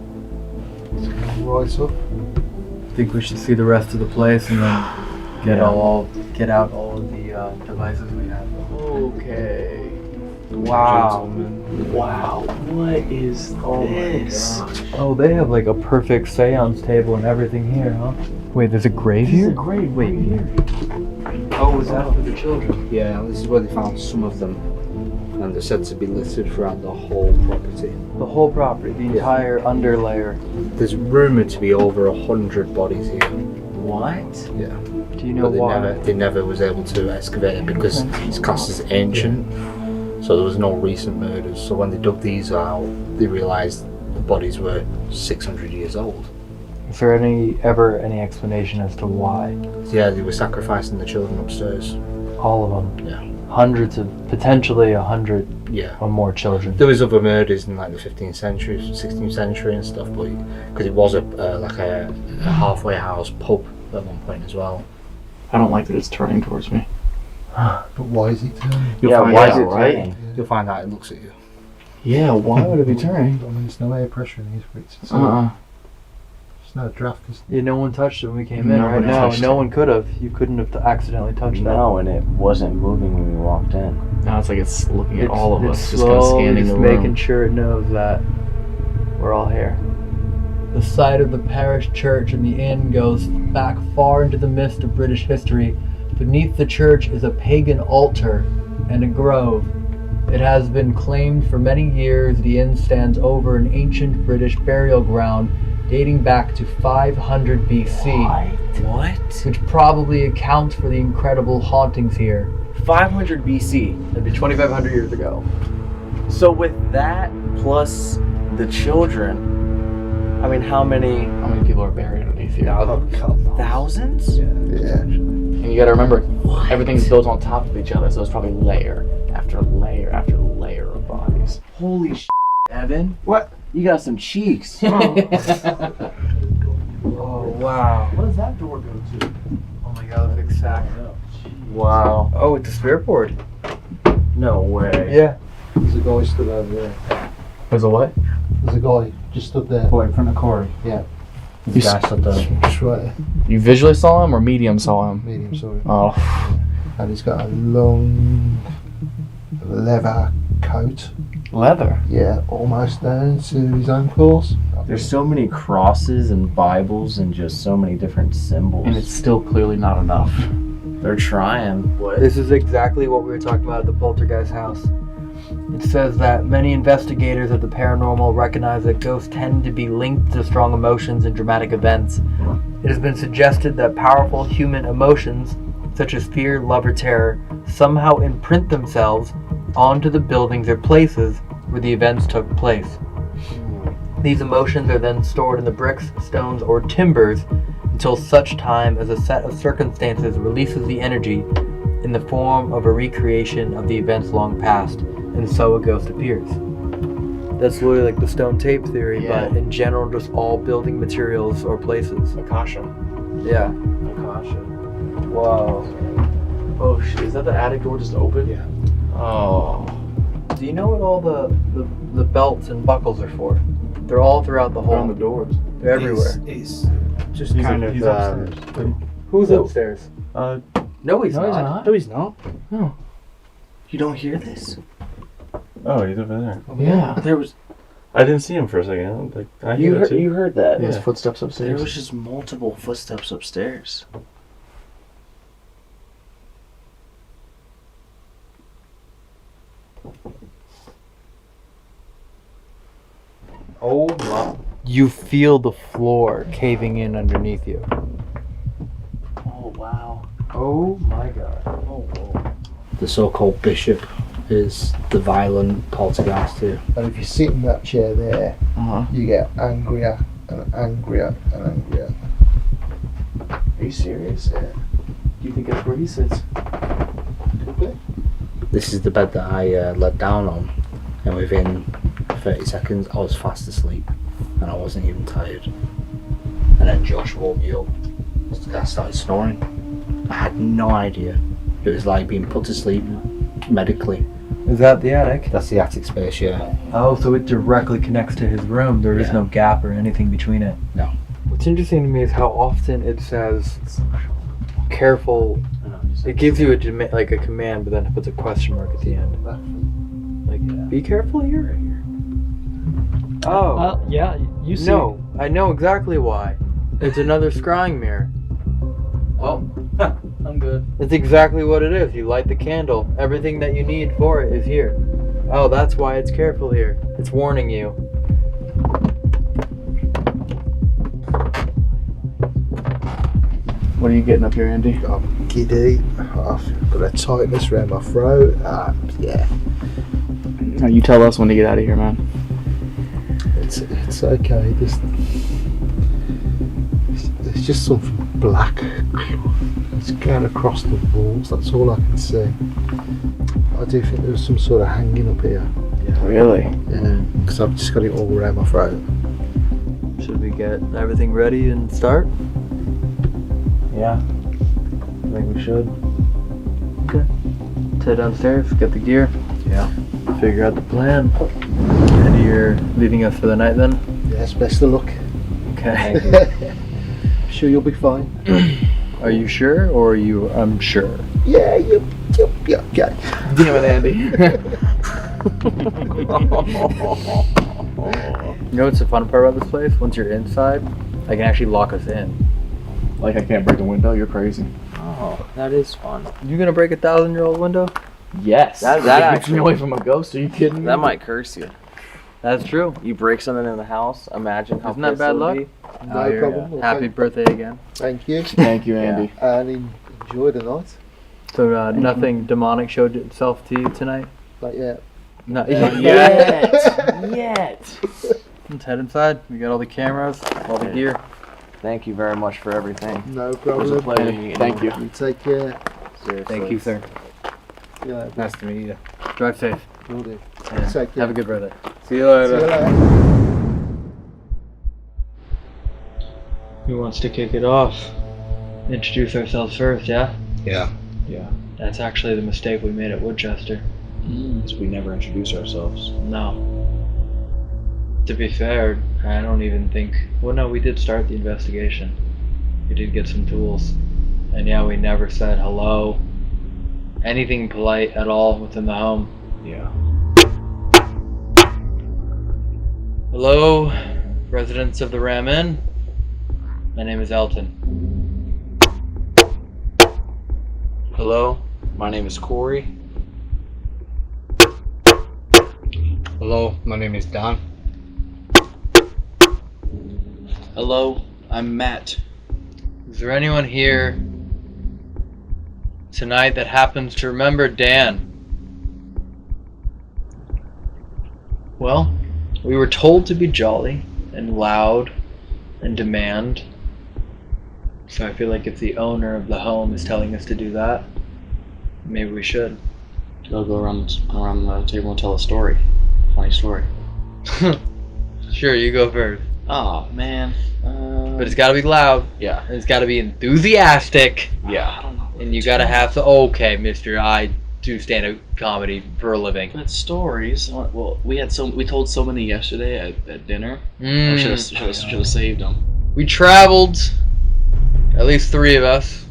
It's going right up. I think we should see the rest of the place and then get out all of the devices we have. Okay. Wow. Wow. What is this? Oh, they have like a perfect seance table and everything here, huh? Wait, there's a grave here? There's a grave right here. Oh, was that for the children? Yeah, this is where they found some of them. And they're said to be littered throughout the whole property. The whole property, the entire underlayer. There's rumoured to be over 100 bodies here. What? Yeah. Do you know but why? They never was able to excavate it because it's classed as ancient. So there was no recent murders. So when they dug these out, they realised the bodies were 600 years old. Is there ever any explanation as to why? Yeah, they were sacrificing the children upstairs. All of them? Yeah. Hundreds of, potentially 100 or more children. There was other murders in like the 15th century, 16th century and stuff, but because it was a halfway house pub at one point as well. I don't like that it's turning towards me. But why is it turning? Why is it turning? You'll find out it looks at you. Yeah, why would it be turning? I mean, there's no air pressure in these for it to turn. It's not a draft. Yeah, no one touched it when we came in, right? No one could have. You couldn't have accidentally touched that. No, and it wasn't moving when we walked in. Now it's like it's looking at all of us, It's just kind of slowly scanning just the room. making sure it knows that we're all here. The site of the parish church and the inn goes back far into the mist of British history. Beneath the church is a pagan altar and a grove. It has been claimed for many years the inn stands over an ancient British burial ground dating back to 500 BC. What? Which probably accounts for the incredible hauntings here. 500 BC. That'd be 2,500 years ago. So with that plus the children, I mean, how many people are buried underneath here? Thousands? Yeah. And you gotta remember, everything's built on top of each other, so it's probably layer after layer after layer of bodies. Holy shit, Evan. What? You got some cheeks. Oh, wow. What does that door go to? Oh my god, that's exact. Wow. Oh, it's a spirit board. No way. Yeah. There's a guy stood over there. There's a what? There's a guy just stood there. Oh, in front of Corey. Yeah. You, Just right there. you visually saw him or medium saw him? Medium saw him. Oh. And he's got a long leather coat. Leather? Yeah, almost down to his ankles. There's so many crosses and Bibles and just so many different symbols. And it's still clearly not enough. They're trying. This is exactly what we were talking about at the poltergeist house. It says that many investigators of the paranormal recognize that ghosts tend to be linked to strong emotions and dramatic events. It has been suggested that powerful human emotions, such as fear, love, or terror, somehow imprint themselves onto the buildings or places where the events took place. These emotions are then stored in the bricks, stones, or timbers until such time as a set of circumstances releases the energy in the form of a recreation of the events long past, and so a ghost appears. That's literally like the stone tape theory, but in general, just all building materials or places. Akasha. Yeah. Akasha. Wow. Oh shit, is that the attic door just open? Yeah. Oh. Do you know what all the belts and buckles are for? They're all throughout the They're hole. on the doors. They're everywhere. He's just He's kind he's of. upstairs. Who's upstairs? No, he's No, not. he's not. No, he's not. No. You don't hear this? Oh, he's over there. Yeah. There was. I didn't see him for a second. Like, I You hear it too. heard that? Yeah. His footsteps There upstairs. was just multiple footsteps upstairs. Oh my. You feel the floor caving in underneath you. Oh wow. Oh my god. Oh, whoa. The so-called bishop is the violent poltergeist here. And if you sit in that chair there, Uh-huh. you get angrier and angrier and angrier. Are you serious? Yeah. Do you think that's where he sits? Could be. This is the bed that I let down on, and within 30 seconds I was fast asleep, and I wasn't even tired. And then Josh woke me up. I started snoring. I had no idea. It was like being put to sleep medically. Is that the attic? That's the attic space, yeah. Oh, so it directly connects to his room. There is Yeah. no gap or anything between it. No. What's interesting to me is how often it says careful. It gives you like a command, but then it puts a question mark at the end. Like, be careful here. Oh. Yeah, you see. No, I know exactly why. It's another scrying mirror. Oh, I'm good. That's exactly what it is. You light the candle. Everything that you need for it is here. Oh, that's why it's careful here. It's warning you. What are you getting up here, Andy? I'm giddy. I've got a tightness around my throat. Yeah, Now you tell us when to get out of here, man. it's okay. There's just something black. It's going across the walls. That's all I can see. I do think there was some sort of hanging up here. Really? Yeah, because I've just got it all around my throat. Should we get everything ready and start? Yeah. I think we should. Okay. Let's head downstairs, get the gear. Yeah. Figure out the plan. And you're leaving us for the night then? Yes, best of luck. Okay. Sure you'll be fine. Are you sure or are you unsure? Yeah, yep, okay. Damn it, Andy. You know what's the fun part about this place? Once you're inside, I can actually lock us in. Like I can't break a window? You're crazy. Oh, that is fun. You gonna break a 1,000-year-old window? Yes. That gets me actually- away from a ghost. Are you kidding me? That might curse you. That's true. You break something in the house. Imagine how Isn't that pissed bad it would luck? be. No problem. Well, Happy birthday again. Thank you. Thank you, Andy. And enjoy the night. So nothing demonic showed itself to you tonight? Not yet. Not Yet. Yet. Let's head inside. We got all the cameras, all the gear. Thank you very much for everything. No It was problem. a pleasure meeting Thank you. You take care. Seriously. Thank you, sir. Yeah, Nice to meet you. Drive safe. will do. Yeah. Take care. Have a good birthday. See you See later. you later. Who wants to kick it off? Introduce ourselves first, yeah? Yeah. Yeah. That's actually the mistake we made at Woodchester. So we never introduce ourselves. No. To be fair, I don't even think... Well, no, we did start the investigation. We did get some tools. And yeah, we never said hello. Anything polite at all within the home. Yeah. Hello, residents of the Ram Inn. My name is Elton. Hello, my name is Corey. Hello, my name is Dan. Hello, I'm Matt. Is there anyone here tonight that happens to remember Dan? Well, we were told to be jolly and loud and demand. So I feel like if the owner of the home is telling us to do that, maybe we should. I'll go around the table and tell a story. Funny story. Sure, you go first. Oh man. But it's gotta be loud. Yeah. And it's gotta be enthusiastic. Yeah. I don't know. And you gotta have to. Okay, mister, I do stand-up comedy for a living. But stories. Well, we told so many yesterday at dinner. I should have saved them. We traveled, at least 3 of us,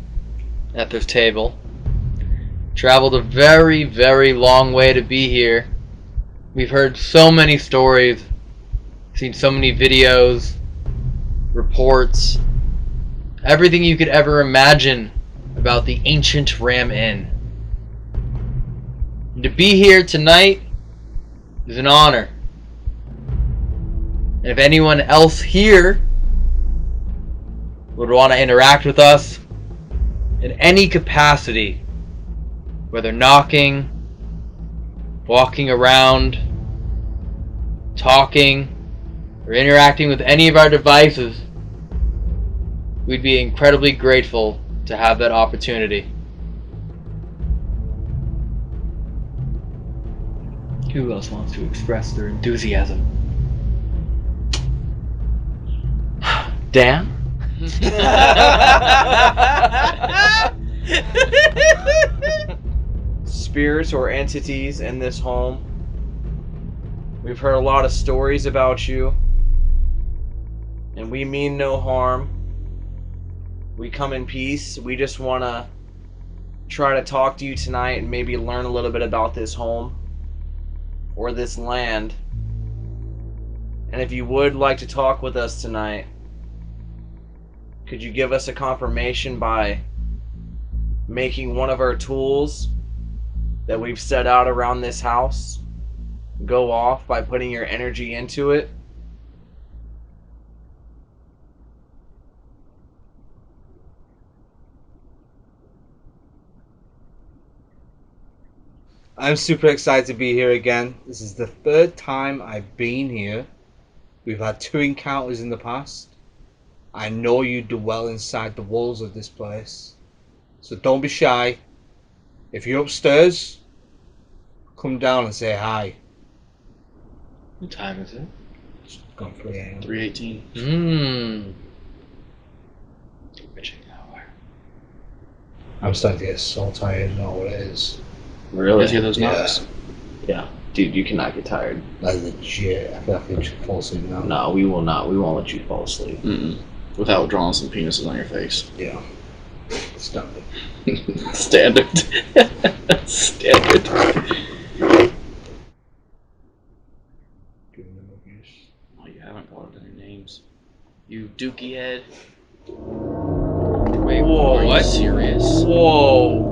at this table. Traveled a very, very long way to be here. We've heard so many stories, seen so many videos, reports, everything you could ever imagine about the ancient Ram Inn. And to be here tonight is an honor. And if anyone else here would want to interact with us in any capacity, whether knocking, walking around, talking, or interacting with any of our devices, we'd be incredibly grateful to have that opportunity. Who else wants to express their enthusiasm? Dan? Spirits or entities in this home. We've heard a lot of stories about you, and we mean no harm. We come in peace. We just want to try to talk to you tonight and maybe learn a little bit about this home or this land. And if you would like to talk with us tonight, could you give us a confirmation by making one of our tools that we've set out around this house go off by putting your energy into it? I'm super excited to be here again. This is the 3rd time I've been here. We've had 2 encounters in the past. I know you dwell inside the walls of this place. So don't be shy. If you're upstairs, come down and say hi. What time is it? It's gone 3 a.m. 3:18. Witching hour. I'm starting to get so tired of knowing what it is. Really? You hear those Yeah. knocks? Yeah. Dude, you cannot get tired. Like legit. I feel like I can just fall asleep now. No, we will not. We won't let you fall asleep. Without drawing some penises on your face. Yeah. Standard. Standard. Standard. Oh, you haven't called it their names. You dookie head. Wait, Whoa, what? Are you serious? Whoa.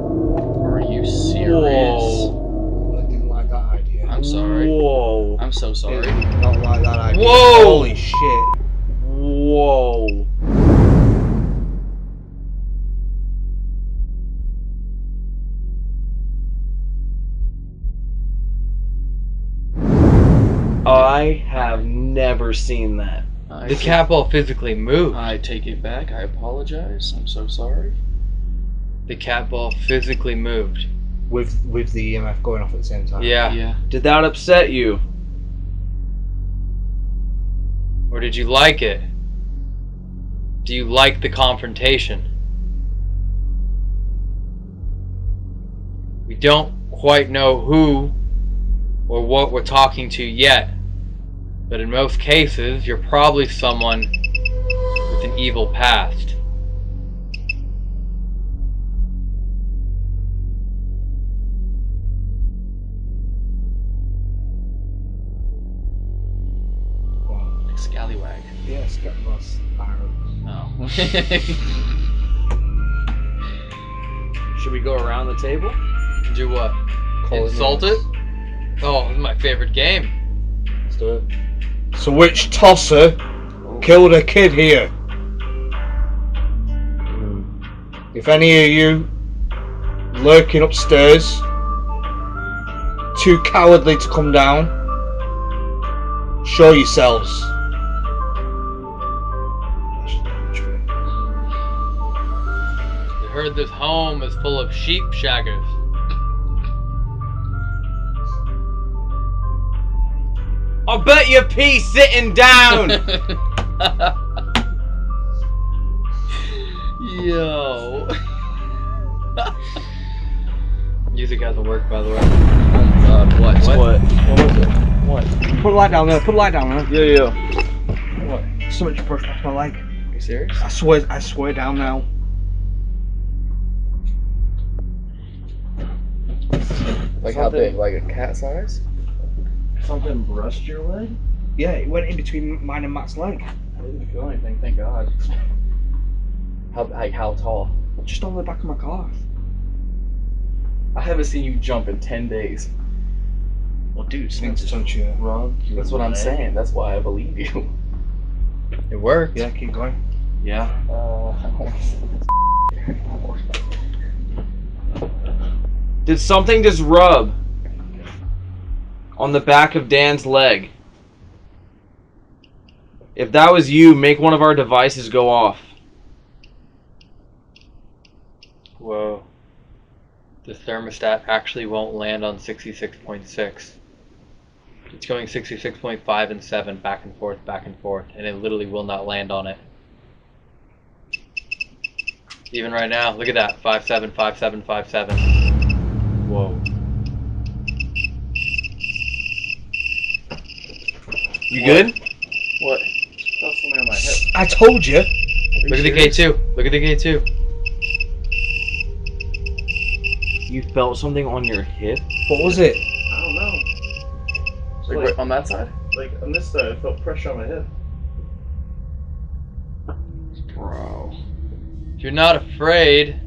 Are you serious? Whoa. I didn't like that idea. I'm sorry. Whoa. I'm so sorry. Did not like that idea. Whoa. Holy shit. Whoa. I have never seen that. The cat ball physically moved. I take it back. I apologize. I'm so sorry. The cat ball physically moved. With the EMF going off at the same time. Yeah. Yeah. Did that upset you? Or did you like it? Do you like the confrontation? We don't quite know who or what we're talking to yet, but in most cases, you're probably someone with an evil past. Like Scallywag. Yes, got lost. Oh. Should we go around the table? Do what? Call it Insult it? Oh, this is my favorite game. So which tosser killed a kid here? If any of you lurking upstairs, too cowardly to come down, show yourselves. We heard this home is full of sheep shaggers. I'll bet your pee sitting down! Yo. Music hasn't worked, by the way. Oh my god, what? What was it? What? Put a light down there. Put a light down there. Yeah. What? Something just brushed past my leg. Are you serious? I swear down now. Like how big? Like a cat size? Something brushed your leg? Yeah, it went in between mine and Matt's leg. I didn't feel anything, thank God. How tall? Just on the back of my car. I haven't seen you jump in 10 days. Well, dude, Things touch you. That's what I'm saying. That's why I believe you. It worked. Yeah, keep going. Yeah. Did something just rub on the back of Dan's leg? If that was you, make one of our devices go off. Whoa. The thermostat actually won't land on 66.6. It's going 66.5 and 7 back and forth, and it literally will not land on it. Even right now, look at that. 5.7, 5.7, 5.7. Whoa. You good? What? Felt something on my hip. I told you. Look at the K2. Look at the K2. You felt something on your hip? What was it? I don't know. Like right on that side? Like on this side, I felt pressure on my hip. Bro. If you're not afraid,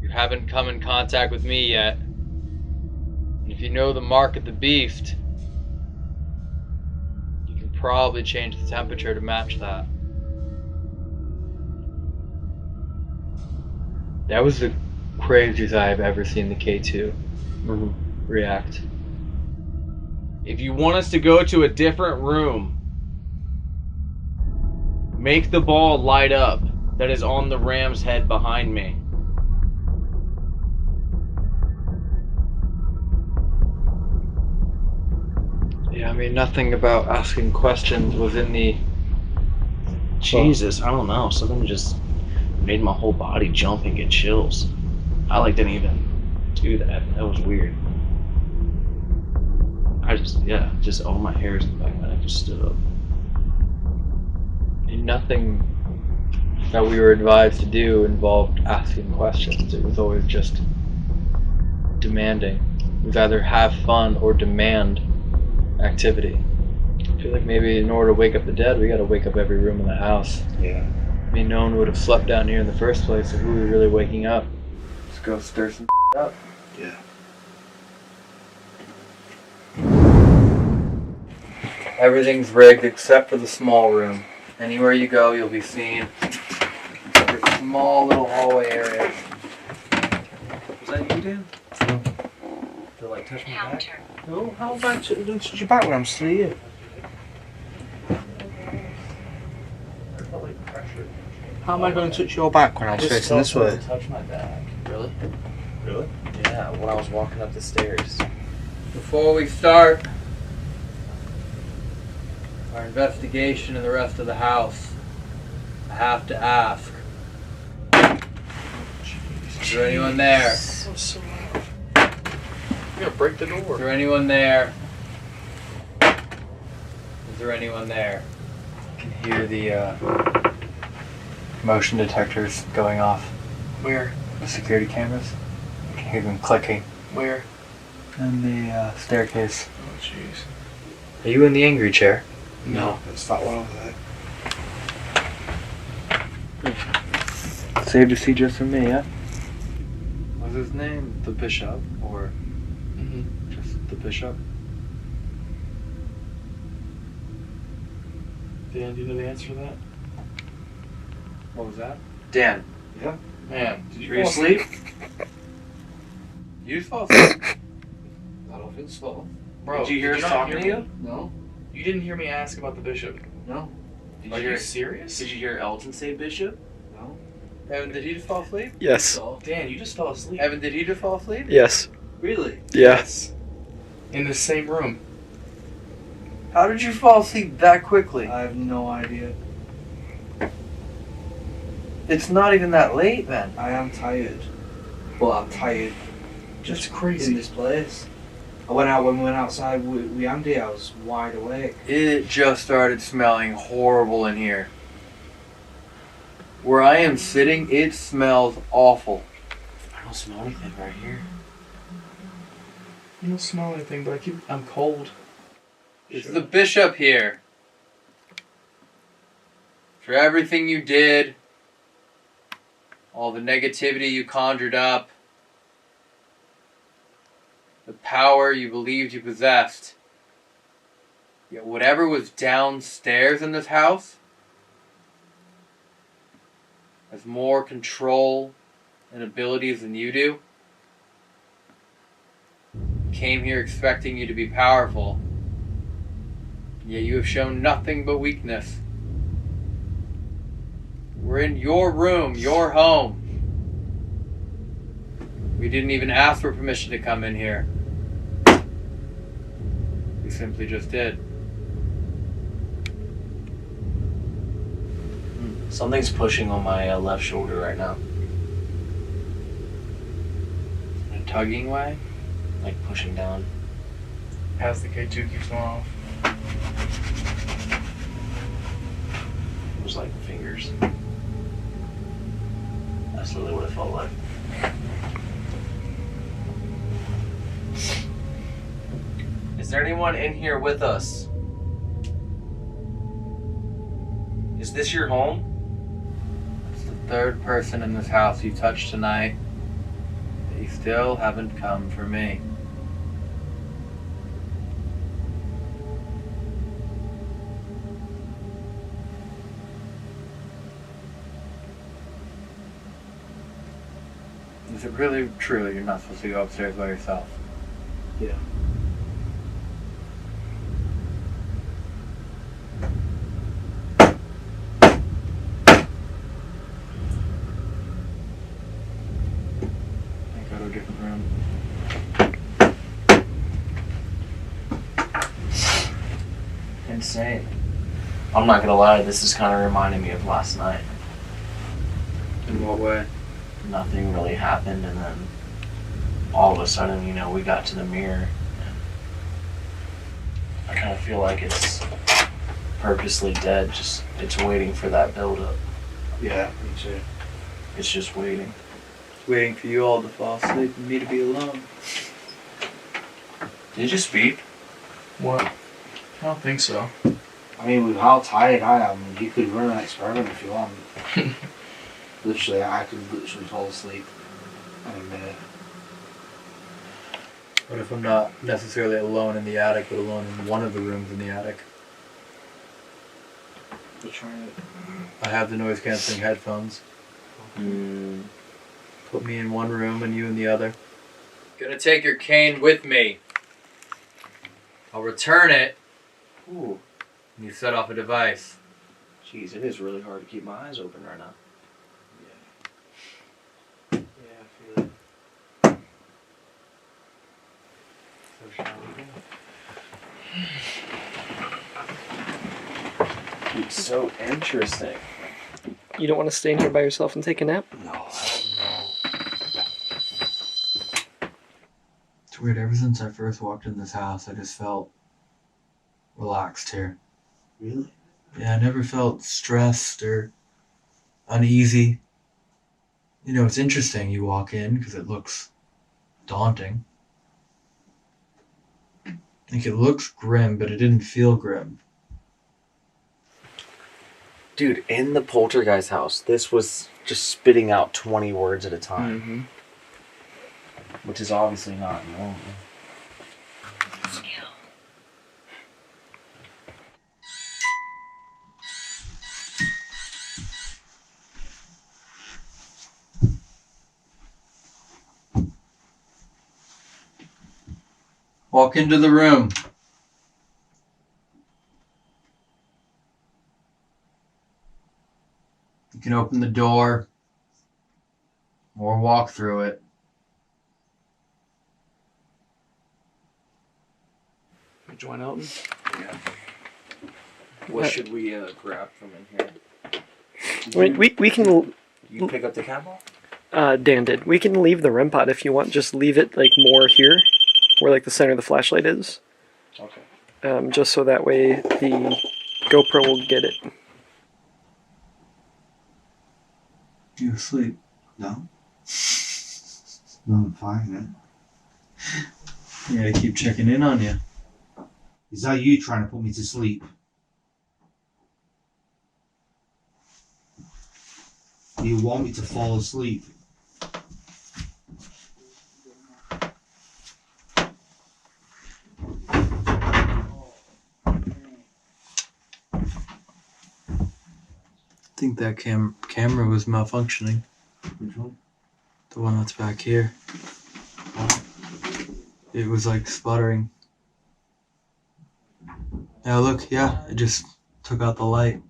you haven't come in contact with me yet. And if you know the mark of the beast, you can probably change the temperature to match that. That was the craziest I've ever seen the K2 react. If you want us to go to a different room, make the ball light up that is on the ram's head behind me. Yeah, I mean, nothing about asking questions was in the... Jesus, I don't know. Something just made my whole body jump and get chills. I like didn't even do that. That was weird. I just all my hairs in the back of my neck just stood up. And nothing that we were advised to do involved asking questions. It was always just demanding. It was either have fun or demand activity. I feel like maybe in order to wake up the dead, we gotta wake up every room in the house. Yeah. I mean, no one would have slept down here in the first place, so who are we really waking up? Let's go stir some up. Yeah. Everything's rigged except for the small room. Anywhere you go, you'll be seeing this small little hallway area. Was that you, Dan? To like touch my back? No, how about you touch your back when I'm still here? I felt like pressure. How am I going to touch your back when I'm facing this way? Touch my back. Really? Really? Yeah, when I was walking up the stairs. Before we start our investigation of the rest of the house, I have to ask. Is there anyone there? So loud. You're gonna break the door. Is there anyone there? Is there anyone there? I can hear the motion detectors going off. Where? The security cameras. I can hear them clicking. Where? And the staircase. Oh, jeez. Are you in the angry chair? No, it's that one over there. Saved to see just from me, yeah? What's his name? The bishop, or bishop? Dan, do you know the answer to that? What was that? Dan. Yeah. Man, Did were you fall asleep? You just fall asleep? I don't think so. Bro, did you hear us not talking hear to me? you? No. You didn't hear me ask about the bishop? No. Are you serious? Did you hear Elton say bishop? No. Evan, did he just fall asleep? Yes. Dan, you just fell asleep. Evan, did he just fall asleep? Yes. Really? Yes. In the same room. How did you fall asleep that quickly? I have no idea. It's not even that late then. I am tired. Well, I'm tired. Just In crazy. this place. When we went outside with Andy, I was wide awake. It just started smelling horrible in here. Where I am sitting, it smells awful. I don't smell anything right here. I don't smell anything, but I'm cold. It's the bishop here. For everything you did, all the negativity you conjured up, the power you believed you possessed, yet whatever was downstairs in this house has more control and abilities than you do. Came here expecting you to be powerful, yet you have shown nothing but weakness. We're in your room, your home. We didn't even ask for permission to come in here. We simply just did. Something's pushing on my left shoulder right now. In a tugging way? Like pushing down. As the K2 keeps going off. It was like fingers. That's literally what it felt like. Is there anyone in here with us? Is this your home? It's the third person in this house you touched tonight. They still haven't come for me. Is it really true you're not supposed to go upstairs by yourself? Yeah. I go to a different room. Insane. I'm not gonna lie, this is kind of reminding me of last night. In what way? Nothing really happened, and then all of a sudden, you know, we got to the mirror. I kind of feel like it's purposely dead, just it's waiting for that build-up. Yeah, me too. It's just waiting. It's waiting for you all to fall asleep and me to be alone. Did you just speak? What? I don't think so. I mean, with how tired I am, you could run an experiment if you want. Literally, I could literally fall asleep in a minute. What if I'm not necessarily alone in the attic, but alone in one of the rooms in the attic? Which one? I have the noise cancelling headphones. Put me in one room and you in the other. Gonna take your cane with me. I'll return it. Ooh. And you set off a device. Jeez, it is really hard to keep my eyes open right now. Yeah, I feel it. So shall we go? It's so interesting. You don't want to stay in here by yourself and take a nap? No, I don't know. It's weird, ever since I first walked in this house, I just felt relaxed here. Really? Yeah, I never felt stressed or uneasy. You know, it's interesting, you walk in because it looks daunting. Like, it looks grim, but it didn't feel grim. Dude, in the poltergeist house, this was just spitting out 20 words at a time. Mm-hmm. Which is obviously not normal. Walk into the room. You can open the door or walk through it. Join Elton? Yeah. What should we grab from in here? We can. You pick up the cat ball? Dan did. We can leave the REM pod if you want. Just leave it like more here, where like the center of the flashlight is. Okay. Just so that way the GoPro will get it. You asleep? No. No, I'm fine, man. I gotta keep checking in on you. Is that you trying to put me to sleep? Do you want me to fall asleep? I think that camera was malfunctioning. Which one? The one that's back here. It was like sputtering. Yeah, look, yeah, it just took out the light.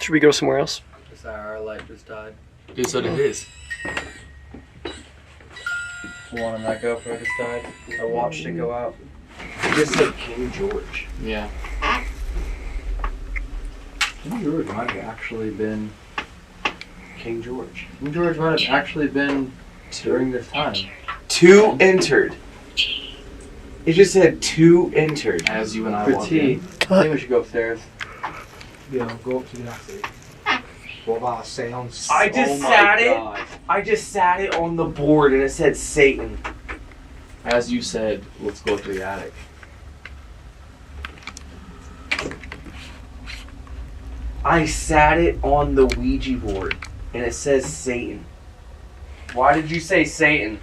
Should we go somewhere else? Just our light just died. It's what it is. The one on that GoPro just died. I watched it go out. It just said King George. Yeah. King George might have actually been. King George. King George might have actually been during this time. 2 entered. It just said 2 entered. As you and I For walk tea. in. I think we should go upstairs. Yeah, go up to the attic. What about sounds? I just I just sat it on the board and it said Satan. As you said, let's go to the attic. I sat it on the Ouija board and it says Satan. Why did you say Satan?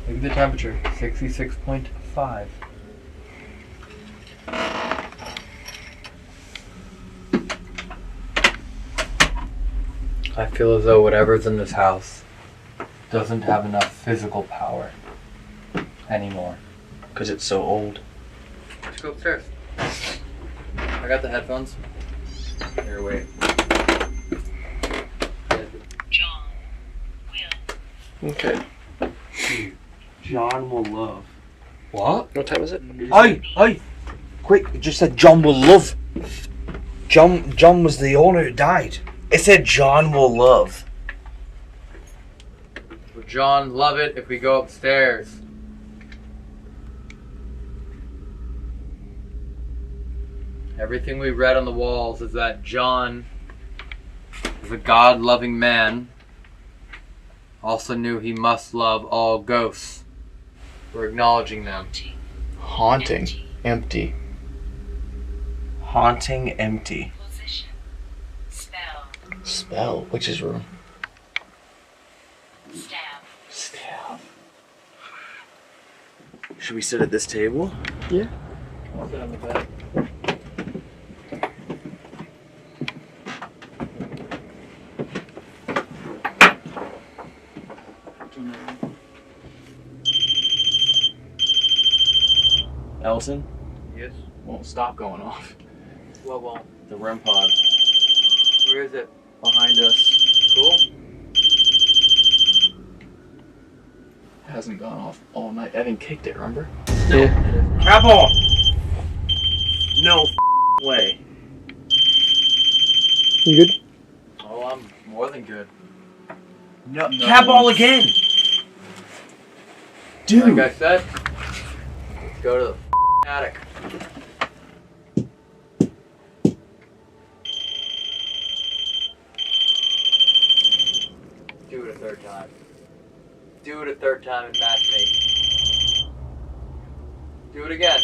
Look at the temperature, 66.5. I feel as though whatever's in this house doesn't have enough physical power anymore. Because it's so old. Let's go upstairs. I got the headphones. Here, wait. John will. Okay. John will love. What? What time is it? Hey! Quick, it just said John will love. John was the owner who died. It said John will love. Would John love it if we go upstairs? Everything we read on the walls is that John is a God-loving man. Also knew he must love all ghosts. We're acknowledging them. Haunting. Empty. Haunting empty. Position. Spell. Spell. Which is room? Stab. Stab. Should we sit at this table? Yeah. I'll sit on the bed. Elton? Yes. Won't stop going off. What wall? The REM pod. Where is it? Behind us. Cool. Hasn't gone off all night. Evan kicked it, remember? Yeah. Cat ball! No way. You good? Oh, I'm more than good. No. Cat ball again! Dude! Like I said, let's go to the attic. Do it a third time. Do it a third time and match me. Do it again.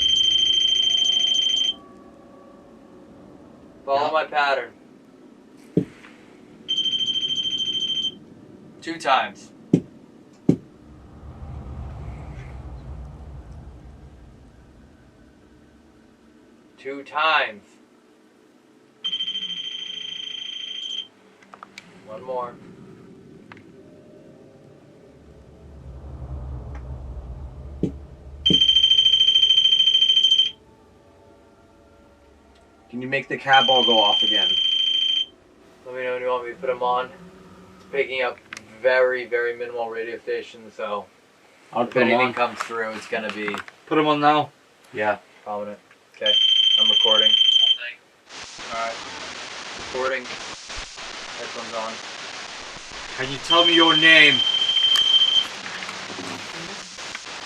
Follow my pattern. 2 times. 2 times. One more. Can you make the cat ball go off again? Let me know when you want me to put them on. It's picking up very, very minimal radio stations, so I'll if put 'em anything on. comes through, it's gonna be Put them on now. yeah, prominent. Okay, I'm recording. Alright, recording. Headphones on. Can you tell me your name?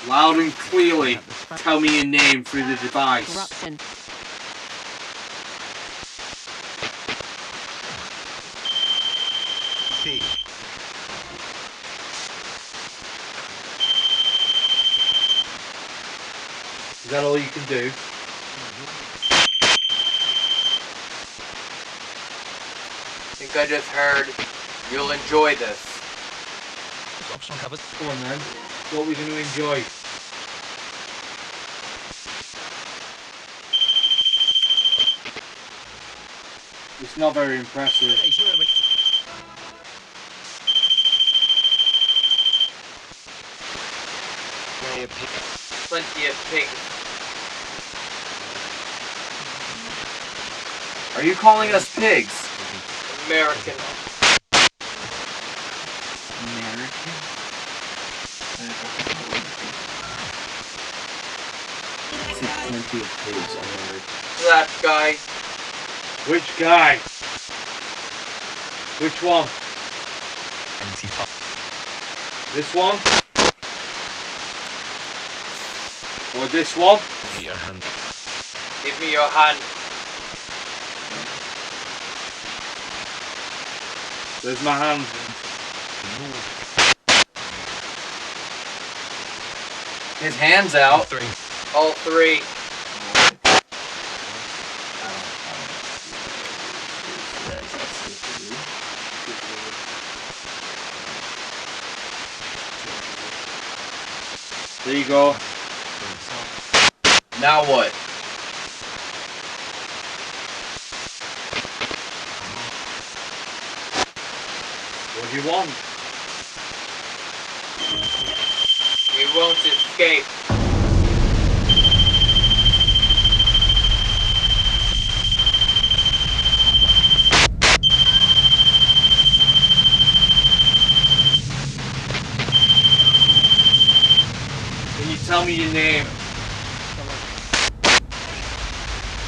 Loud and clearly. Tell me your name through the device. Corruption. Is that all you can do? I think I just heard you'll enjoy this. Come on then. What are we going to enjoy? It's not very impressive. Plenty of pigs. Are you calling us pigs? American. Plenty of pigs on there. That guy. Which guy? Which one? This one? Or this one? Give me your hand. There's my hand. His hand's out. All three. There you go. Now what? What do you want? You won't escape. Can you tell me your name?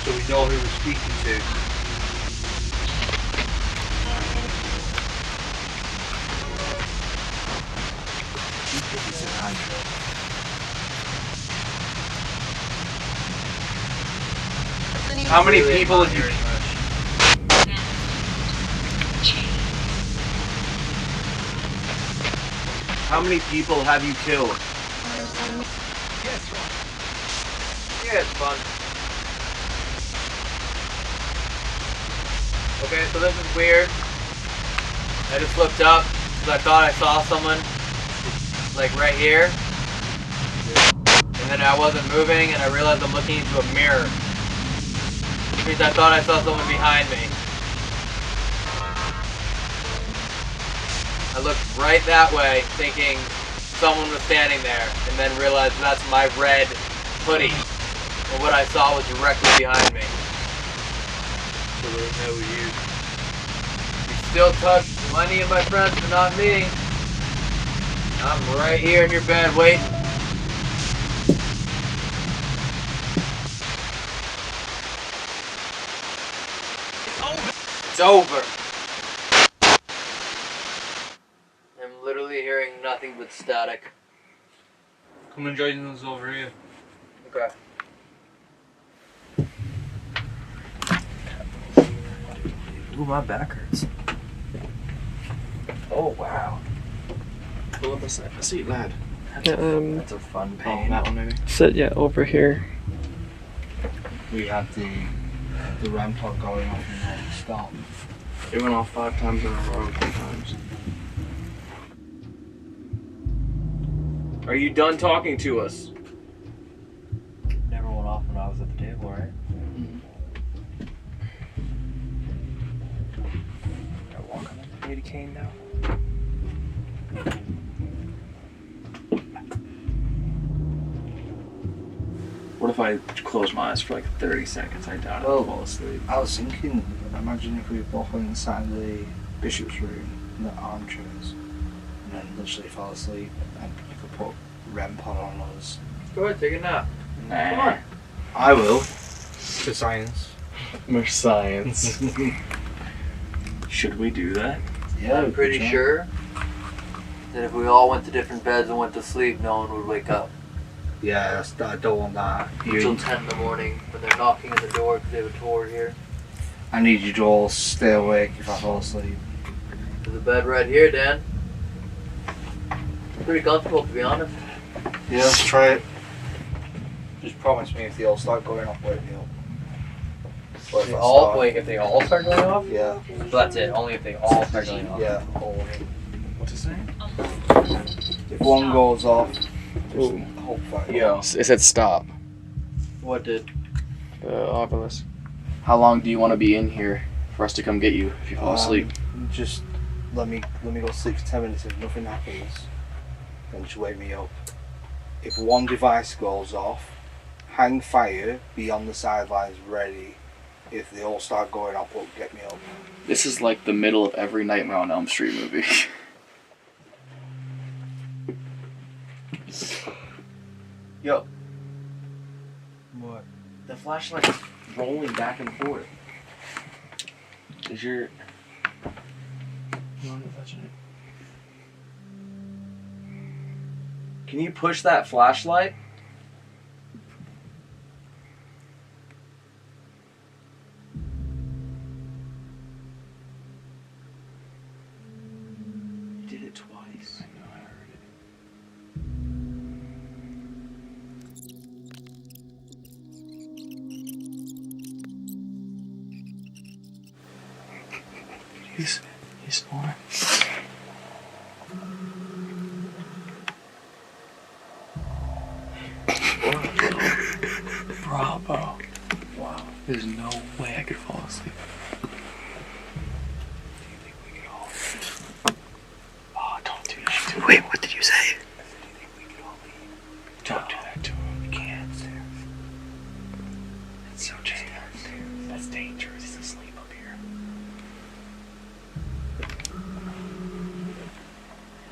So we know who we're speaking to. How many people have you... How many people have you killed? Yeah, it's fun. Okay, so this is weird. I just looked up because I thought I saw someone like right here. And then I wasn't moving and I realized I'm looking into a mirror. Which means I thought I saw someone behind me. I looked right that way thinking someone was standing there and then realized that's my red hoodie. And what I saw was directly behind me. So that was you. You still touch money of my friends, but not me. I'm right here in your bed waiting. It's over. I'm literally hearing nothing but static. Come and join us over here. Okay. Ooh, my back hurts. Oh, wow. Pull up a seat, lad. That's a fun pain. Oh, that one maybe. Sit, yeah, over here. We had the REM clock going off and then stop. It went off 5 times in a row, 10 times. Are you done talking to us? Never went off when I was at the table, right? Mm-hmm. I walk on it. need a cane now. What if I close my eyes for like 30 seconds? I doubt I'll fall asleep. I was thinking, imagine if we both went inside the bishop's room in the armchairs and then literally fell asleep and you could put REM pod on us. Go ahead, take a nap. Nah. Come on. I will. For science. For science. Should we do that? Yeah, I'm pretty sure that if we all went to different beds and went to sleep, no one would wake up. Yeah, I don't want that. Until 10 in the morning when they're knocking on the door because they have a tour here. I need you to all stay awake if I fall asleep. There's a bed right here, Dan. Pretty comfortable, to be honest. Yeah, let's try it. Just promise me if they all start going off, wake me up. Or if I start- If they all start going off? Yeah. So that's it. Only if they all start going off. Yeah, all of them. What's his name? If one goes off, just hold fire. Yo. It said stop. What did? The obelisk. How long do you want to be in here for us to come get you if you fall asleep? Just let me go sleep for 10 minutes. If nothing happens, then just wake me up. If one device goes off, hang fire, be on the sidelines ready. If they all start going off, well, get me up. This is like the middle of every Nightmare on Elm Street movie. Yo, What? the flashlight's rolling back and forth. Is your... You want to touch it? Can you push that flashlight? You did it twice. I know, I heard it. He's snoring. Bravo. Wow. There's no way I could fall asleep. Do you think we could all leave? Oh, don't do that to him. Wait, what did you say? I said, do you think we could all leave? Don't do that to him. You can't. It's so dangerous. That's dangerous. He's asleep up here.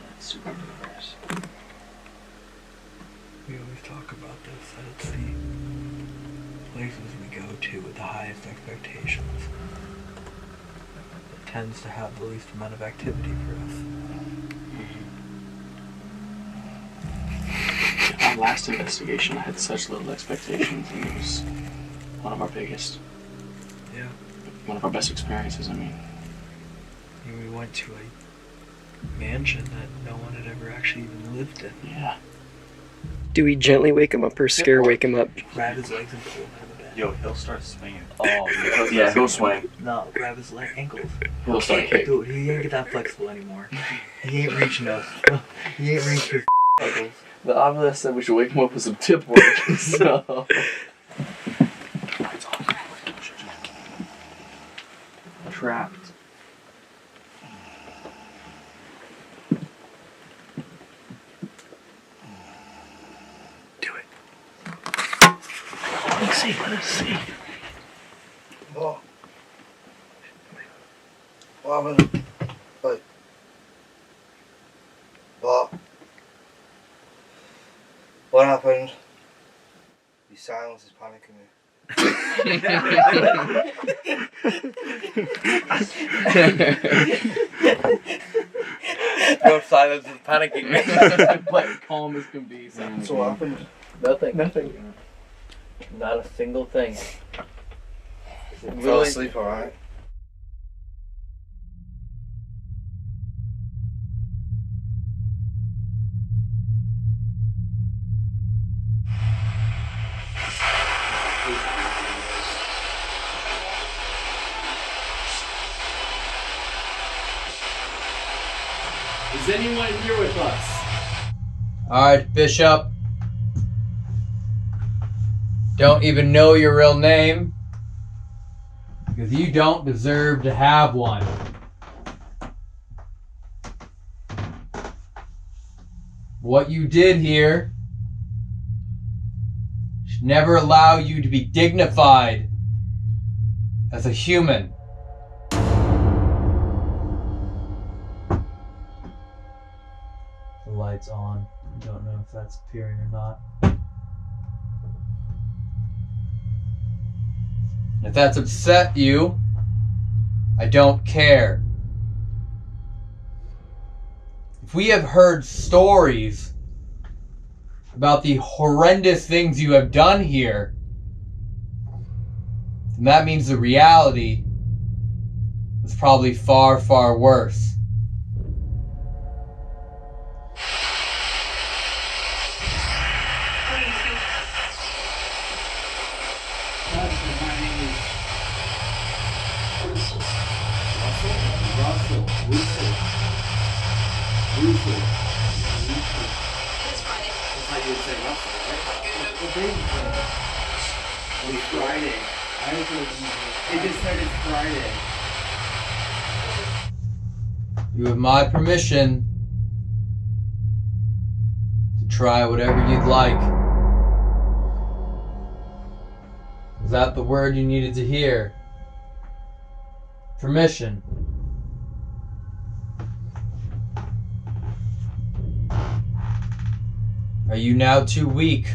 That's super dangerous. We always talk about this, that it's the places we go to with the highest expectations that tends to have the least amount of activity for us. Our last investigation, I had such little expectations, and it was one of our biggest. Yeah. One of our best experiences, I mean. We went to a mansion that no one had ever actually even lived in. Yeah. Do we gently wake him up or scare wake him up? Grab his legs and pull him out of the bed. Yo, he'll start swinging. Oh, yeah, he'll swing. No, grab his ankles. He'll start kicking. Dude, he ain't get that flexible anymore. He ain't reaching us. He ain't reaching his ankles. The obelisk said we should wake him up with some tip work, so... Trapped. Let us see. What? What happened? Wait. What? What happened? Your silence is panicking me. Your silence is panicking me. But calm as can be. So what happened? Nothing. Not a single thing. You fell asleep alright? Is anyone here with us? Alright, Bishop. Don't even know your real name. Because you don't deserve to have one. What you did here should never allow you to be dignified as a human. The light's on. I don't know if that's appearing or not. If that's upset you, I don't care. If we have heard stories about the horrendous things you have done here, then that means the reality was probably far, far worse. You have my permission to try whatever you'd like. Is that the word you needed to hear? Permission. Are you now too weak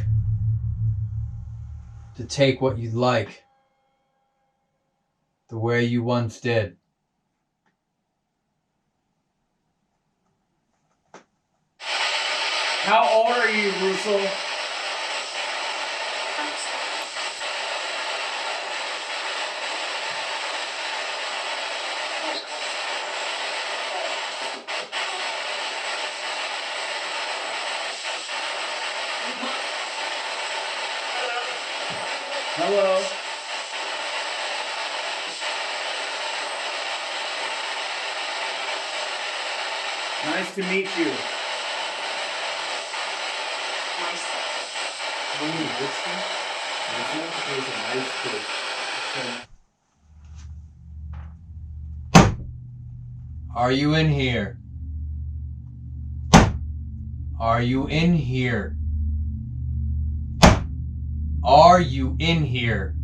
to take what you'd like the way you once did? How old are you, Russell? Hello. Nice to meet you. Are you in here? Are you in here? Are you in here?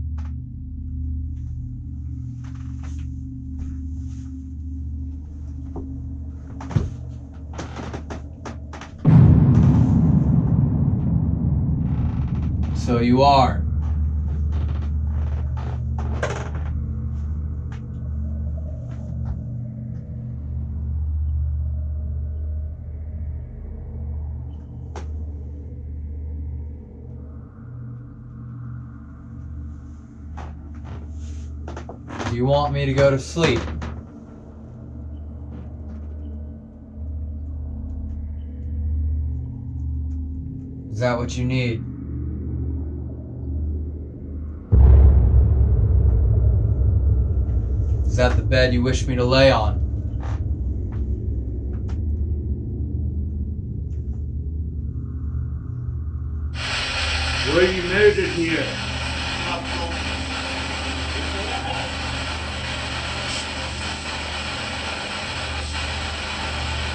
So you are. Do you want me to go to sleep? Is that what you need? Is that the bed you wish me to lay on? Were you murdered here?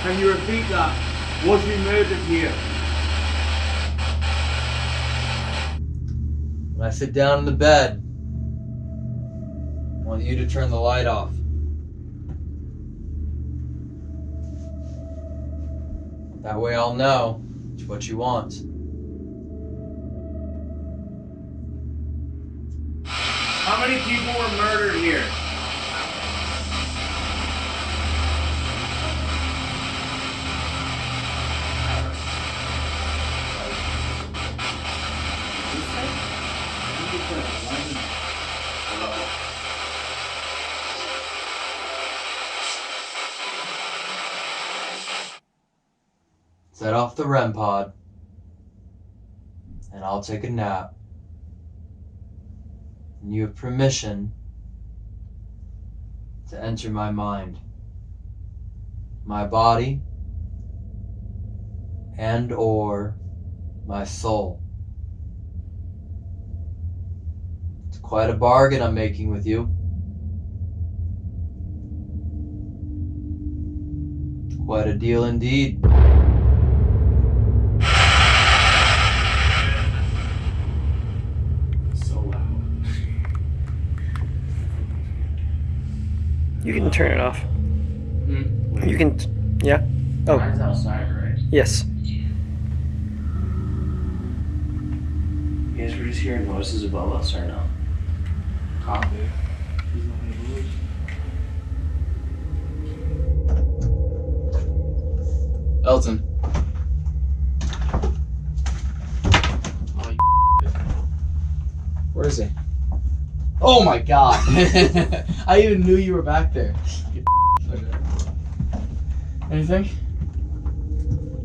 Can you repeat that? Was he murdered here? When I sit down in the bed, I want you to turn the light off. That way I'll know it's what you want. How many people were murdered here? Set off the REM pod, and I'll take a nap. And you have permission to enter my mind, my body, and or my soul. It's quite a bargain I'm making with you. Quite a deal indeed. You can turn it off. You can. Yeah. Oh. Mine's outside, right? Yes. You guys were just hearing noises above us, or no? Copy. Elton. Where is he? Oh my god! I even knew you were back there. Anything?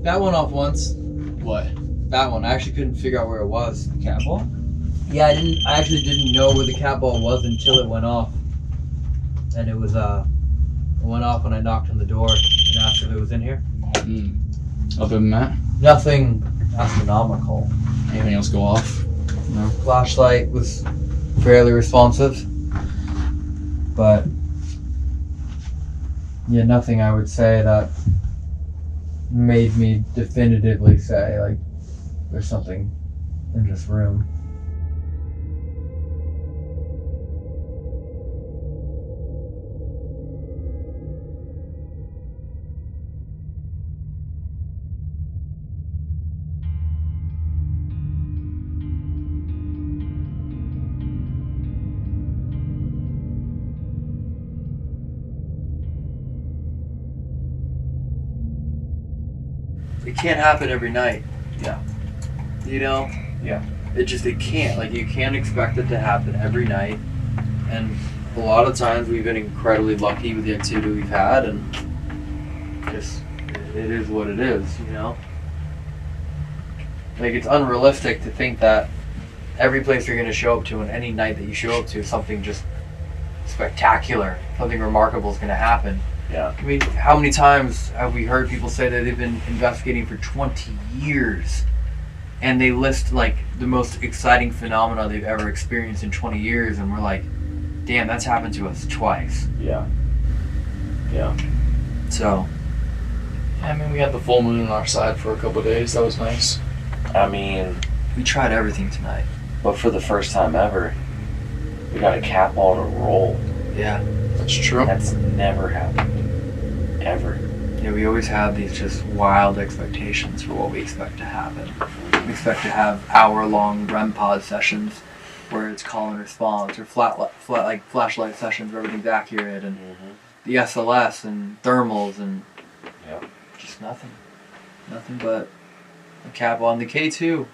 That went off once. What? That one. I actually couldn't figure out where it was. The cat ball? Yeah, I actually didn't know where the cat ball was until it went off. And it was it went off when I knocked on the door and asked if it was in here. Other than that? Nothing astronomical. Anything else go off? No. Flashlight was fairly responsive. But yeah, nothing I would say that made me definitively say, like, there's something in this room. It can't happen every night. Yeah. You know? Yeah. It can't. Like, you can't expect it to happen every night. And a lot of times we've been incredibly lucky with the activity we've had, and just, it is what it is, you know? Like, it's unrealistic to think that every place you're going to show up to and any night that you show up to, something just spectacular, something remarkable is going to happen. Yeah. I mean, how many times have we heard people say that they've been investigating for 20 years and they list, like, the most exciting phenomena they've ever experienced in 20 years, and we're like, damn, that's happened to us twice. Yeah. Yeah. So. I mean, we had the full moon on our side for a couple of days. That was nice. I mean, we tried everything tonight. But for the first time ever, we got a cat ball to roll. Yeah. That's true. That's never happened. Ever. Yeah, we always have these just wild expectations for what we expect to happen. We expect to have hour-long REM pod sessions where it's call and response, or like flashlight sessions where everything's accurate, and the SLS and thermals, and just nothing. Nothing but a cat ball. And the K2,